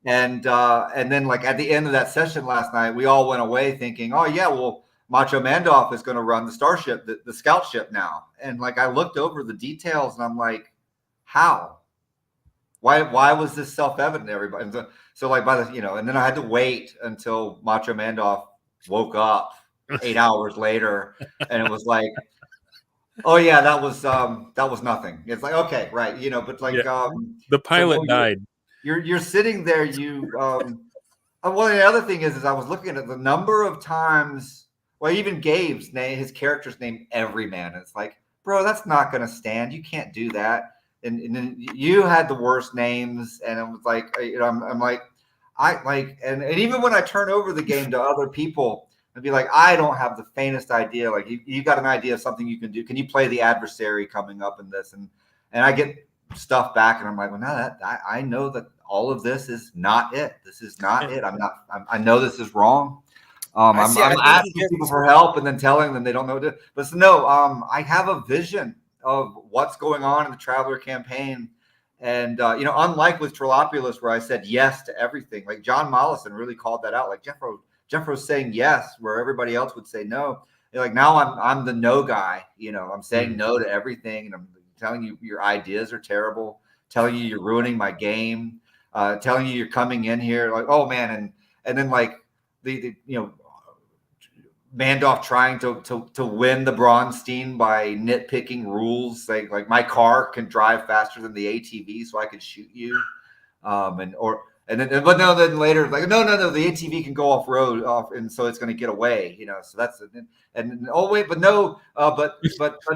And then like at the end of that session last night, we all went away thinking, oh yeah, well, Macho Mandoff is going to run the starship, the scout ship now. And like I looked over the details and I'm like, how? Why was this self-evident to everybody? And so like by the, and then I had to wait until Macho Mandoff woke up 8 hours later, and it was like, oh yeah, that was nothing. It's like, okay, right, but like the pilot died. You're sitting there, well, the other thing is I was looking at the number of times, well, even Gabe's name, his character's name Everyman. It's like, bro, that's not gonna stand. You can't do that. And then you had the worst names, and it was like, I'm like, and even when I turn over the game to other people, I'd be like, I don't have the faintest idea. Like, you got an idea of something you can do? Can you play the adversary coming up in this? And I get stuff back, and I'm like, well, no, I know that all of this is not it. This is not it. I know this is wrong. I'm asking people for help and then telling them they don't know what to do. But no, I have a vision of what's going on in the Traveler campaign. And, unlike with Trilopulus, where I said yes to everything, like John Mollison really called that out. Like Jeffro's saying yes, where everybody else would say no. Like now I'm the no guy, I'm saying no to everything. And I'm telling you, your ideas are terrible, telling you you're ruining my game, telling you you're coming in here like, oh man. And then like the Mandoff trying to win the Braunstein by nitpicking rules, like my car can drive faster than the ATV, so I could shoot you, but then later like no, the ATV can go off road, and so it's going to get away, so that's and oh wait, but no, but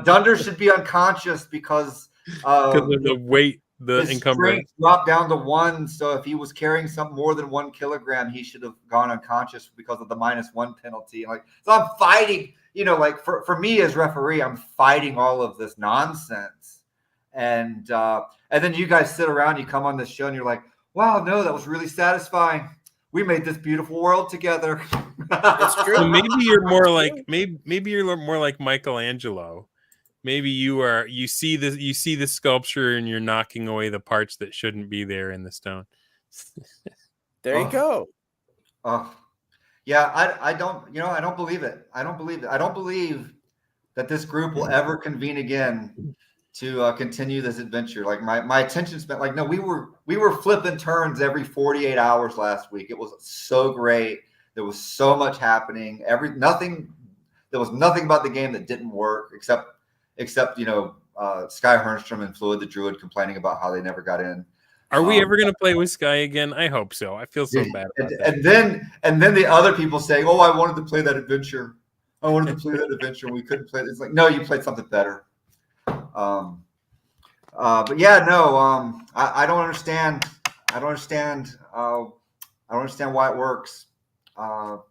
Dunder should be unconscious because of the weight. The his encumbrance strength dropped down to 1. So if he was carrying some more than 1 kilogram, he should have gone unconscious because of the -1 penalty. Like, so I'm fighting, like for me as referee, I'm fighting all of this nonsense. And then you guys sit around, you come on this show and you're like, wow, no, that was really satisfying. We made this beautiful world together. It's true. Well, maybe you're more like maybe you're more like Michelangelo. Maybe you see the sculpture and you're knocking away the parts that shouldn't be there in the stone. There you go. Yeah, I don't believe it. I don't believe it. I don't believe that this group will ever convene again to continue this adventure. Like my attention spent, like, no, we were flipping turns every 48 hours last week. It was so great. There was so much happening. There was nothing about the game that didn't work except Sky Hernstrom and Fluid the Druid complaining about how they never got in. Are we ever going to play with Sky again? I hope so. I feel so bad about that. And then the other people saying, "Oh, I wanted to play that adventure. I wanted to play that adventure. We couldn't play it." It's like, no, you played something better. But yeah, no. I don't understand. I don't understand why it works. But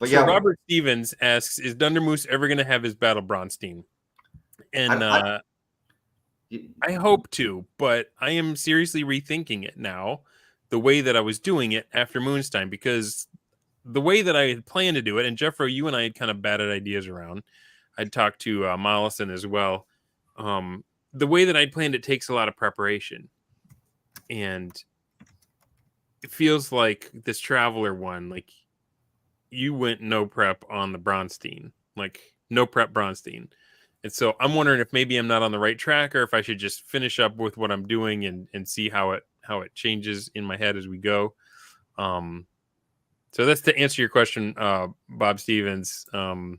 so yeah, Robert Stevens asks, "Is Dundermoose ever going to have his Battle Braunstein?" And I hope to, but I am seriously rethinking it now, the way that I was doing it after Moonstein, because the way that I had planned to do it, and Jeffro, you and I had kind of batted ideas around. I'd talked to Mollison as well. The way that I'd planned it takes a lot of preparation, and it feels like this Traveler one, like you went no prep on the Braunstein, like no prep Braunstein. And so I'm wondering if maybe I'm not on the right track, or if I should just finish up with what I'm doing and see how it changes in my head as we go. So that's to answer your question, Bob Stevens. I'm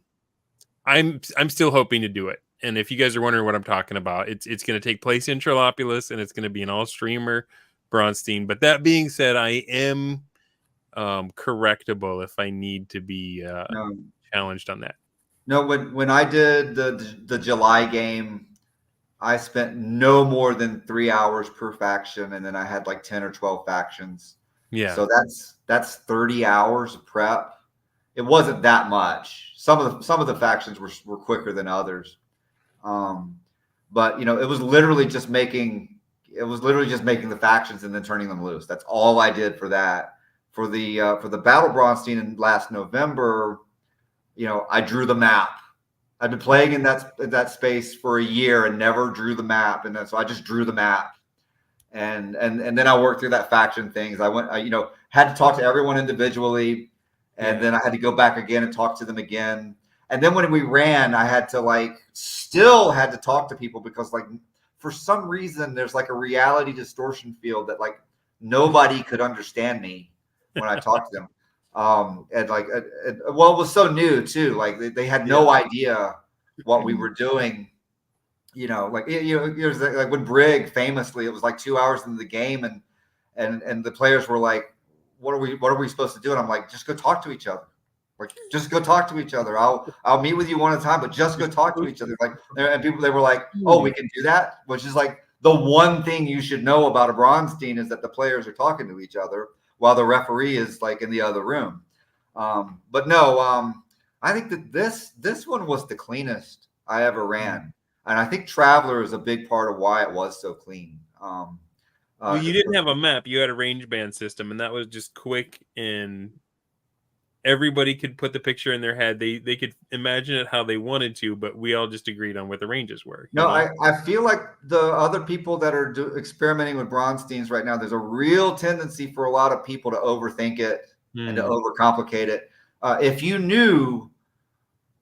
still hoping to do it. And if you guys are wondering what I'm talking about, it's going to take place in Trilopulus, and it's going to be an all-streamer Braunstein. But that being said, I am correctable if I need to be challenged on that. No, when I did the July game, I spent no more than 3 hours per faction, and then I had like 10 or 12 factions. Yeah. So that's 30 hours of prep. It wasn't that much. Some of the factions were quicker than others. But it was literally just making the factions and then turning them loose. That's all I did for that. For the Battle Braunstein in last November, I drew the map, I'd been playing in that space for a year and never drew the map, and then so I just drew the map, and then I worked through that faction things. I had to talk to everyone individually, and then I had to go back again and talk to them again. And then when we ran, I had to still had to talk to people because for some reason there's a reality distortion field that nobody could understand me when I talked to them. It was so new too. They had no idea what we were doing. It was when Brig famously, it was 2 hours into the game, and the players were like, what are we supposed to do? And I'm like, just go talk to each other. Just go talk to each other. I'll meet with you one at a time, but just go talk to each other. And people, they were like, oh, we can do that, which is the one thing you should know about a Bronstein is that the players are talking to each other while the referee is in the other room. But no, I think that this one was the cleanest I ever ran. And I think Traveler is a big part of why it was so clean. Well, you didn't have a map. You had a range band system, and that was just quick, and everybody could put the picture in their head. They could imagine it how they wanted to, but we all just agreed on what the ranges were. No, I feel like the other people that are experimenting with Bronsteins right now, there's a real tendency for a lot of people to overthink it and to overcomplicate it. If you knew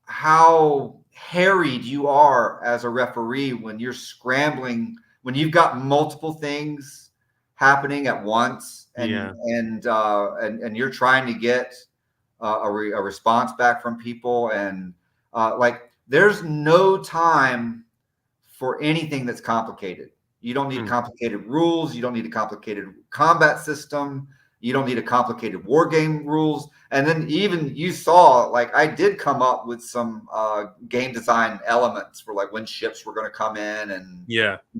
how harried you are as a referee when you're scrambling, when you've got multiple things happening at once, and you're trying to get a response back from people, and there's no time for anything that's complicated. You don't need complicated rules. You don't need a complicated combat system. You don't need a complicated war game rules. And then even you saw, I did come up with some game design elements for when ships were going to come in and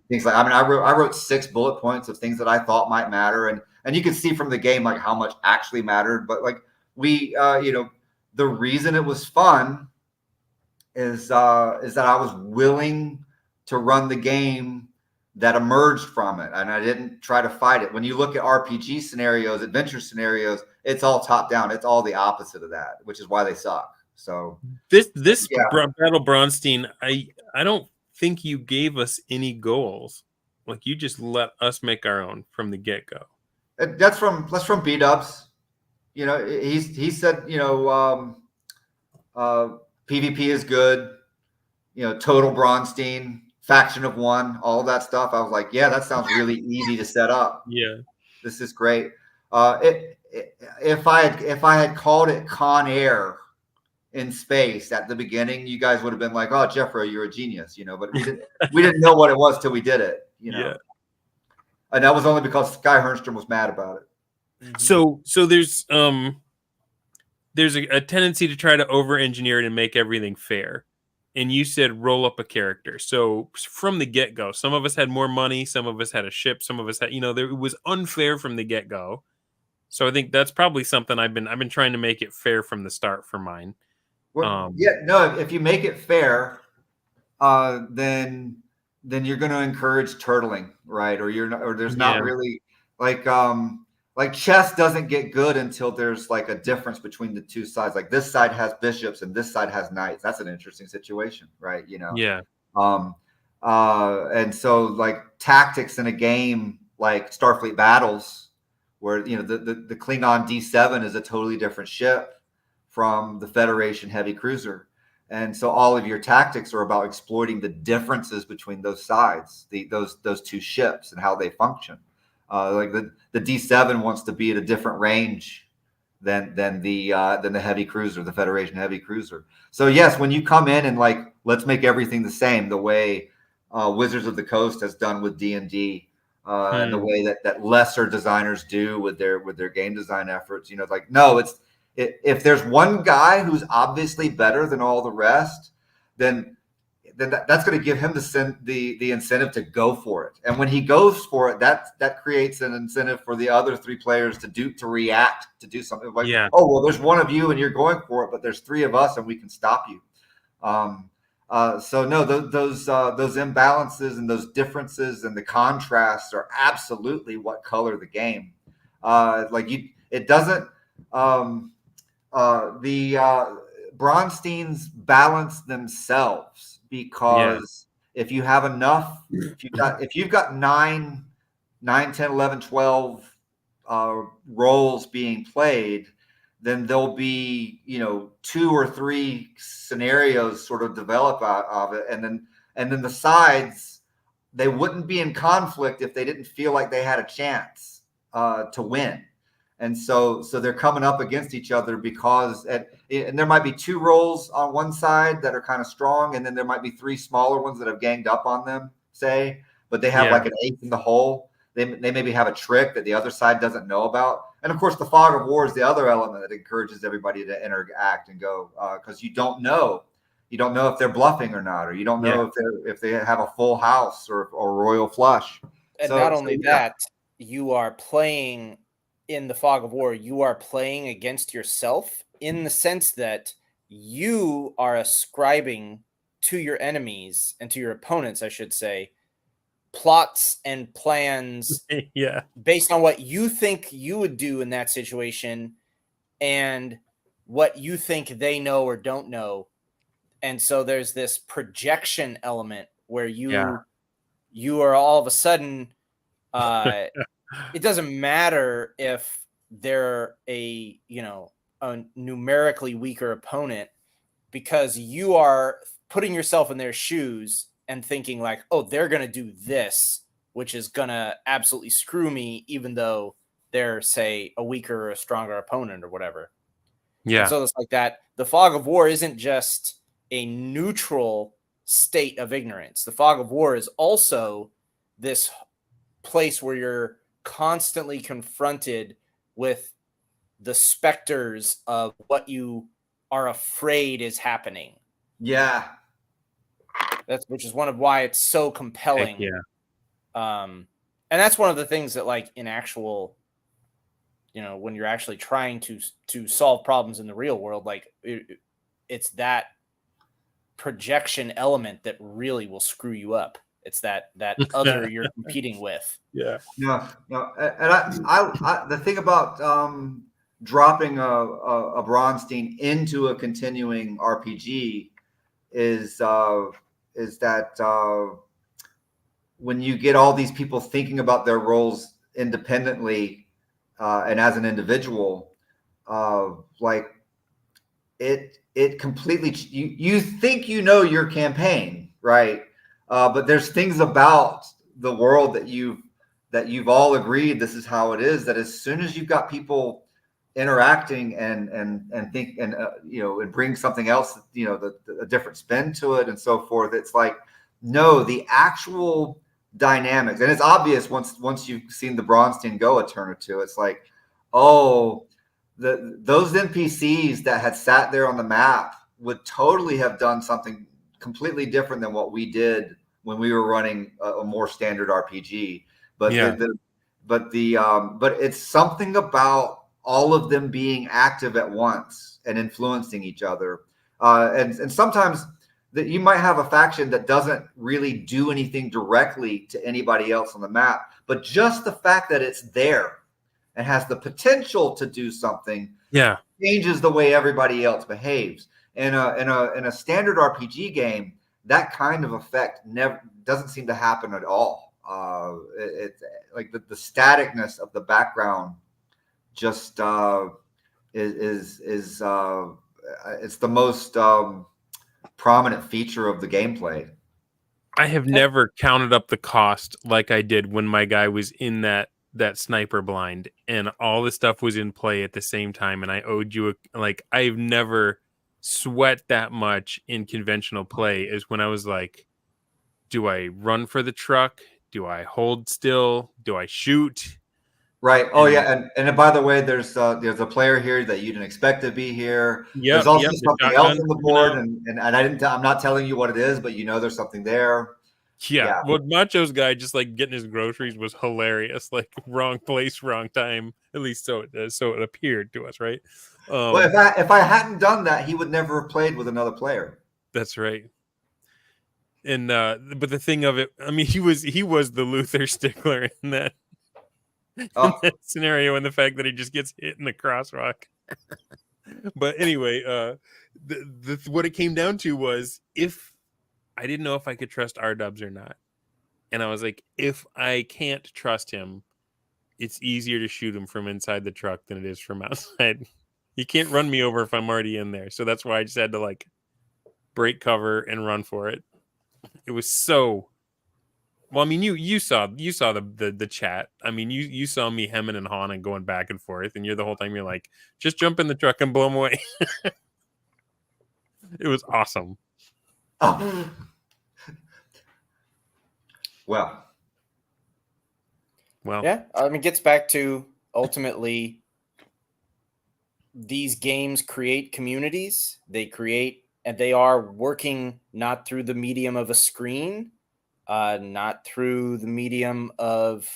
things I wrote 6 bullet points of things that I thought might matter. And you could see from the game, how much actually mattered. But the reason it was fun is that I was willing to run the game that emerged from it, and I didn't try to fight it. When you look at RPG scenarios, adventure scenarios, it's all top down. It's all the opposite of that, which is why they suck. So this Battle Bronstein, I don't think you gave us any goals. You just let us make our own from the get go. That's from B-Dubs. He said PvP is good. Total Bronstein. Faction of 1, all of that stuff. I was like, yeah, that sounds really easy to set up. Yeah, this is great. If I had called it Con Air in space at the beginning, you guys would have been like, oh, Jeffro, you're a genius, But we didn't know what it was till we did it, Yeah. And that was only because Sky Hernstrom was mad about it. So there's a tendency to try to over-engineer it and make everything fair. And you said roll up a character. So from the get-go, some of us had more money, some of us had a ship, some of us had, it was unfair from the get-go. So I think that's probably something I've been trying to make it fair from the start for mine. Well, if you make it fair, then you're going to encourage turtling, right? Or there's not really chess doesn't get good until there's a difference between the two sides. This side has bishops and this side has knights. That's an interesting situation, right? Yeah. And so tactics in a game like Starfleet Battles, where the Klingon D7 is a totally different ship from the Federation heavy cruiser. And so all of your tactics are about exploiting the differences between those sides, those two ships and how they function. The D7 wants to be at a different range than the heavy cruiser, the Federation heavy cruiser. So yes, when you come in and let's make everything the same, the way Wizards of the Coast has done with D&D, and the way that lesser designers do with their game design efforts, no, if there's one guy who's obviously better than all the rest, then that's going to give him the incentive to go for it. And when he goes for it, that creates an incentive for the other 3 players to react, to do something oh, well, there's one of you and you're going for it, but there's 3 of us and we can stop you. So no, those imbalances and those differences and the contrasts are absolutely what color the game. It doesn't Bronsteins balance themselves, because if you have enough, if you've got 9, 10, 11, 12 roles being played, then there'll be 2 or 3 scenarios sort of develop out of it, and then the sides, they wouldn't be in conflict if they didn't feel like they had a chance to win. And so they're coming up against each other because, and there might be 2 roles on one side that are kind of strong, and then there might be 3 smaller ones that have ganged up on them, say, but they have like an ace in the hole. They maybe have a trick that the other side doesn't know about. And of course, the fog of war is the other element that encourages everybody to interact and go, because you don't know if they're bluffing or not, or you don't know if they have a full house or royal flush. And not only that, you are playing in the fog of war. You are playing against yourself, in the sense that you are ascribing to your enemies and to your opponents, I should say, plots and plans based on what you think you would do in that situation and what you think they know or don't know. And so there's this projection element where you are all of a sudden, it doesn't matter if they're a numerically weaker opponent, because you are putting yourself in their shoes and thinking like, oh, they're going to do this, which is going to absolutely screw me, even though they're, say, a weaker or a stronger opponent or whatever. Yeah. And so it's like that. The fog of war isn't just a neutral state of ignorance. The fog of war is also this place where you're constantly confronted with the specters of what you are afraid is happening. Yeah. Which is one of why it's so compelling. Heck yeah. And that's one of the things that, like, in actual, when you're actually trying to solve problems in the real world, like it's that projection element that really will screw you up. It's that other you're competing with. Yeah. No. And I the thing about dropping a Bronstein into a continuing RPG is that when you get all these people thinking about their roles independently and as an individual, like it completely, you think your campaign, right? But there's things about the world that you've all agreed this is how it is, that as soon as you've got people interacting and think and and bring something else, a different spin to it and so forth, it's like, no, the actual dynamics, and it's obvious once you've seen the Bronstein go a turn or two, it's like, oh, those NPCs that had sat there on the map would totally have done something completely different than what we did when we were running a more standard RPG. But but it's something about all of them being active at once and influencing each other. And sometimes that you might have a faction that doesn't really do anything directly to anybody else on the map, but just the fact that it's there and has the potential to do something changes the way everybody else behaves. In a standard RPG game, that kind of effect never doesn't seem to happen at all. It's like the staticness of the background just is it's the most prominent feature of the gameplay. I have never counted up the cost like I did when my guy was in that sniper blind and all the stuff was in play at the same time, and I owed you I've never sweat that much in conventional play as when I was like, do I run for the truck? Do I hold still? Do I shoot? Right. Oh, yeah. And by the way, there's a player here that you didn't expect to be here. There's also something else on the board, and I'm not telling you what it is, but there's something there. Yeah. Well, Macho's guy just like getting his groceries was hilarious. Like, wrong place, wrong time. At least so it appeared to us, right? Well, if I hadn't done that, he would never have played with another player. That's right. And but the thing of it, I mean, he was the Luther stickler in that. In that scenario, and the fact that he just gets hit in the crosswalk. But anyway, what it came down to was if I didn't know if I could trust R-dubs or not. And I was like, if I can't trust him, it's easier to shoot him from inside the truck than it is from outside. He can't run me over if I'm already in there. So that's why I just had to like break cover and run for it. It was so well. I mean, you saw the chat. I mean, you saw me hemming and hawing and going back and forth, and you're the whole time you're like, just jump in the truck and blow him away. It was awesome. Oh. Well, Yeah, I mean, it gets back to ultimately these games create communities. And they are working not through the medium of a screen, not through the medium of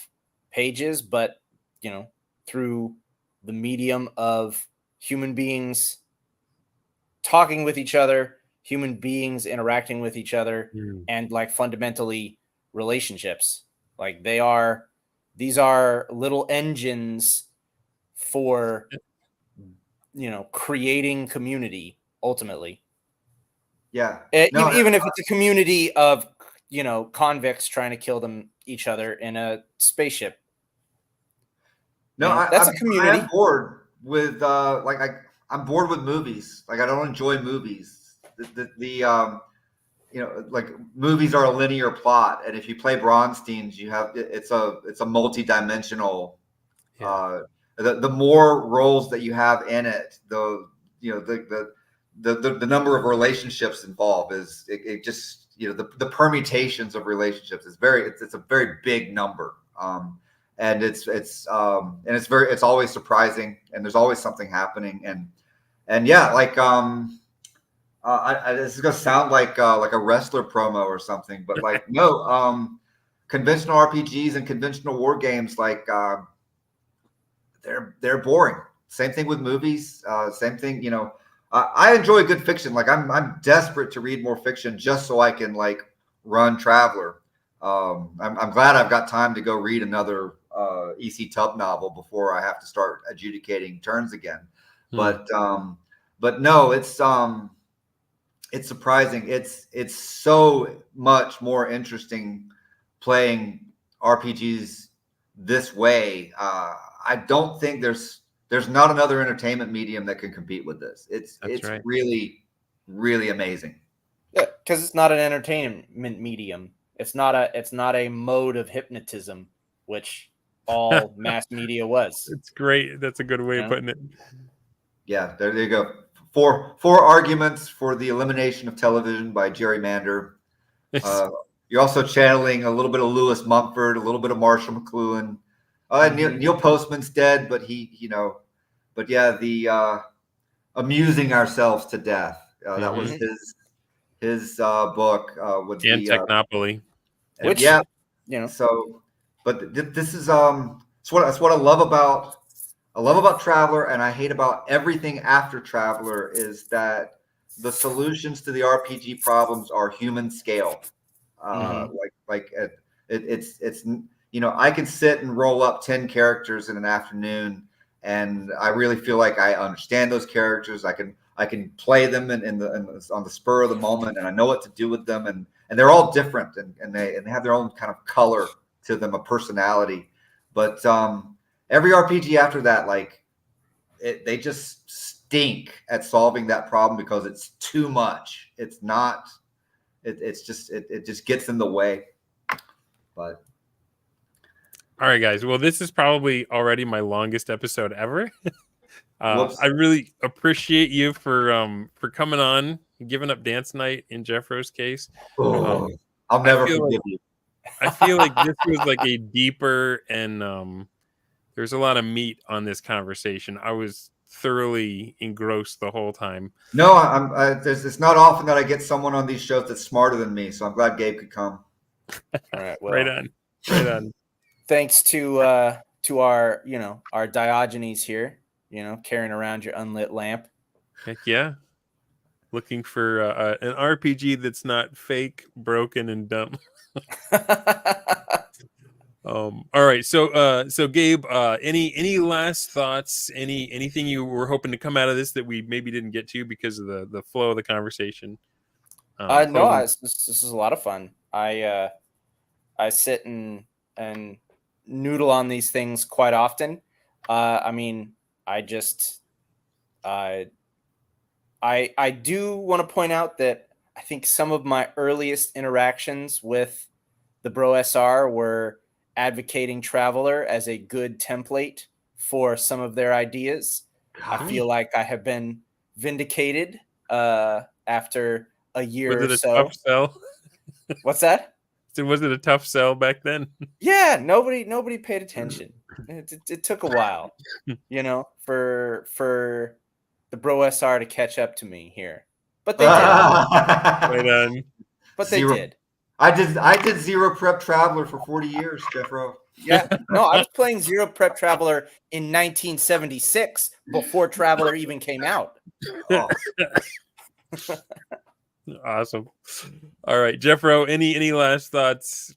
pages, but through the medium of human beings talking with each other, human beings interacting with each other, and like fundamentally relationships. Like these are little engines for creating community ultimately. yeah. Even if it's a community of convicts trying to kill each other in a spaceship. That's a community. I'm bored with I'm bored with movies. Like I don't enjoy movies. Like movies are a linear plot, and if you play Bronstein's, it's a multi-dimensional. Yeah. The more roles that you have in it, the number of relationships involved is it just the permutations of relationships is it's a very big number. And it's always surprising, and there's always something happening, and yeah, like this is gonna sound like a wrestler promo or something, but like no, conventional RPGs and conventional war games, like they're boring. Same thing with movies. Same thing, I enjoy good fiction. Like I'm desperate to read more fiction just so I can like run Traveler. I'm glad I've got time to go read another E.C. Tubb novel before I have to start adjudicating turns again. But no, it's surprising. It's so much more interesting playing RPGs this way. I don't think there's not another entertainment medium that can compete with this. It's right. Really, really amazing. Yeah, because it's not an entertainment medium. It's not a mode of hypnotism, which all mass media was. It's great. That's a good way of putting it. Yeah, there you go. Four arguments for the elimination of television by gerrymander. You're also channeling a little bit of Lewis Mumford, a little bit of Marshall McLuhan. Neil Postman's dead, but but yeah, the amusing ourselves to death. That was his book with and Technopoly. Which So, but this is that's what I love about Traveler, and I hate about everything after Traveler is that the solutions to the RPG problems are human scale. It's I can sit and roll up 10 characters in an afternoon, and I really feel like I understand those characters. I can play them on the spur of the moment, and I know what to do with them, and they're all different, and they have their own kind of color to them, a personality. But every RPG after that, they just stink at solving that problem because it's too much. It's not. It just gets in the way. But all right, guys. Well, this is probably already my longest episode ever. I really appreciate you for coming on, giving up dance night in Jeffro's case. I'll never forgive you. I feel like this was like a deeper and there's a lot of meat on this conversation. I was thoroughly engrossed the whole time. No, it's not often that I get someone on these shows that's smarter than me, so I'm glad Gabe could come. All right, well, right on. Thanks to our our Diogenes here, carrying around your unlit lamp. Heck yeah. Looking for an RPG that's not fake, broken, and dumb. All right, so Gabe, any last thoughts? Anything you were hoping to come out of this that we maybe didn't get to because of the flow of the conversation? No, this is a lot of fun. I sit and noodle on these things quite often. I mean, I just I do want to point out that I think some of my earliest interactions with the BrOSR were advocating Traveler as a good template for some of their ideas. I feel like I have been vindicated after a year Was or it a so. tough sell? What's that? So was it a tough sell back then? Yeah, nobody paid attention. It took a while, you know, for the BrOSR to catch up to me here, but they did. Right on. But they did. I did Zero Prep Traveler for 40 years, Jeffro. Yeah, no, I was playing Zero Prep Traveler in 1976 before Traveler even came out. Oh. Awesome. All right, Jeffro, any last thoughts?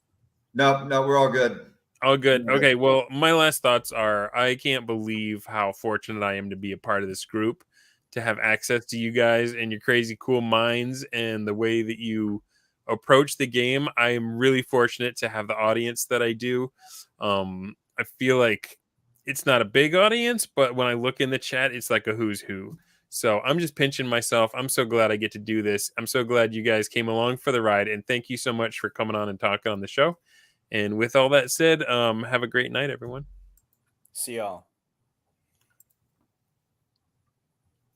No, we're all good. All good. Okay, well, my last thoughts are I can't believe how fortunate I am to be a part of this group, to have access to you guys and your crazy cool minds and the way that you approach the game. I am really fortunate to have the audience that I do. I feel like it's not a big audience, but when I look in the chat, it's like a who's who. So I'm just pinching myself. I'm so glad I get to do this. I'm so glad you guys came along for the ride, and thank you so much for coming on and talking on the show. And with all that said, have a great night, everyone. See y'all.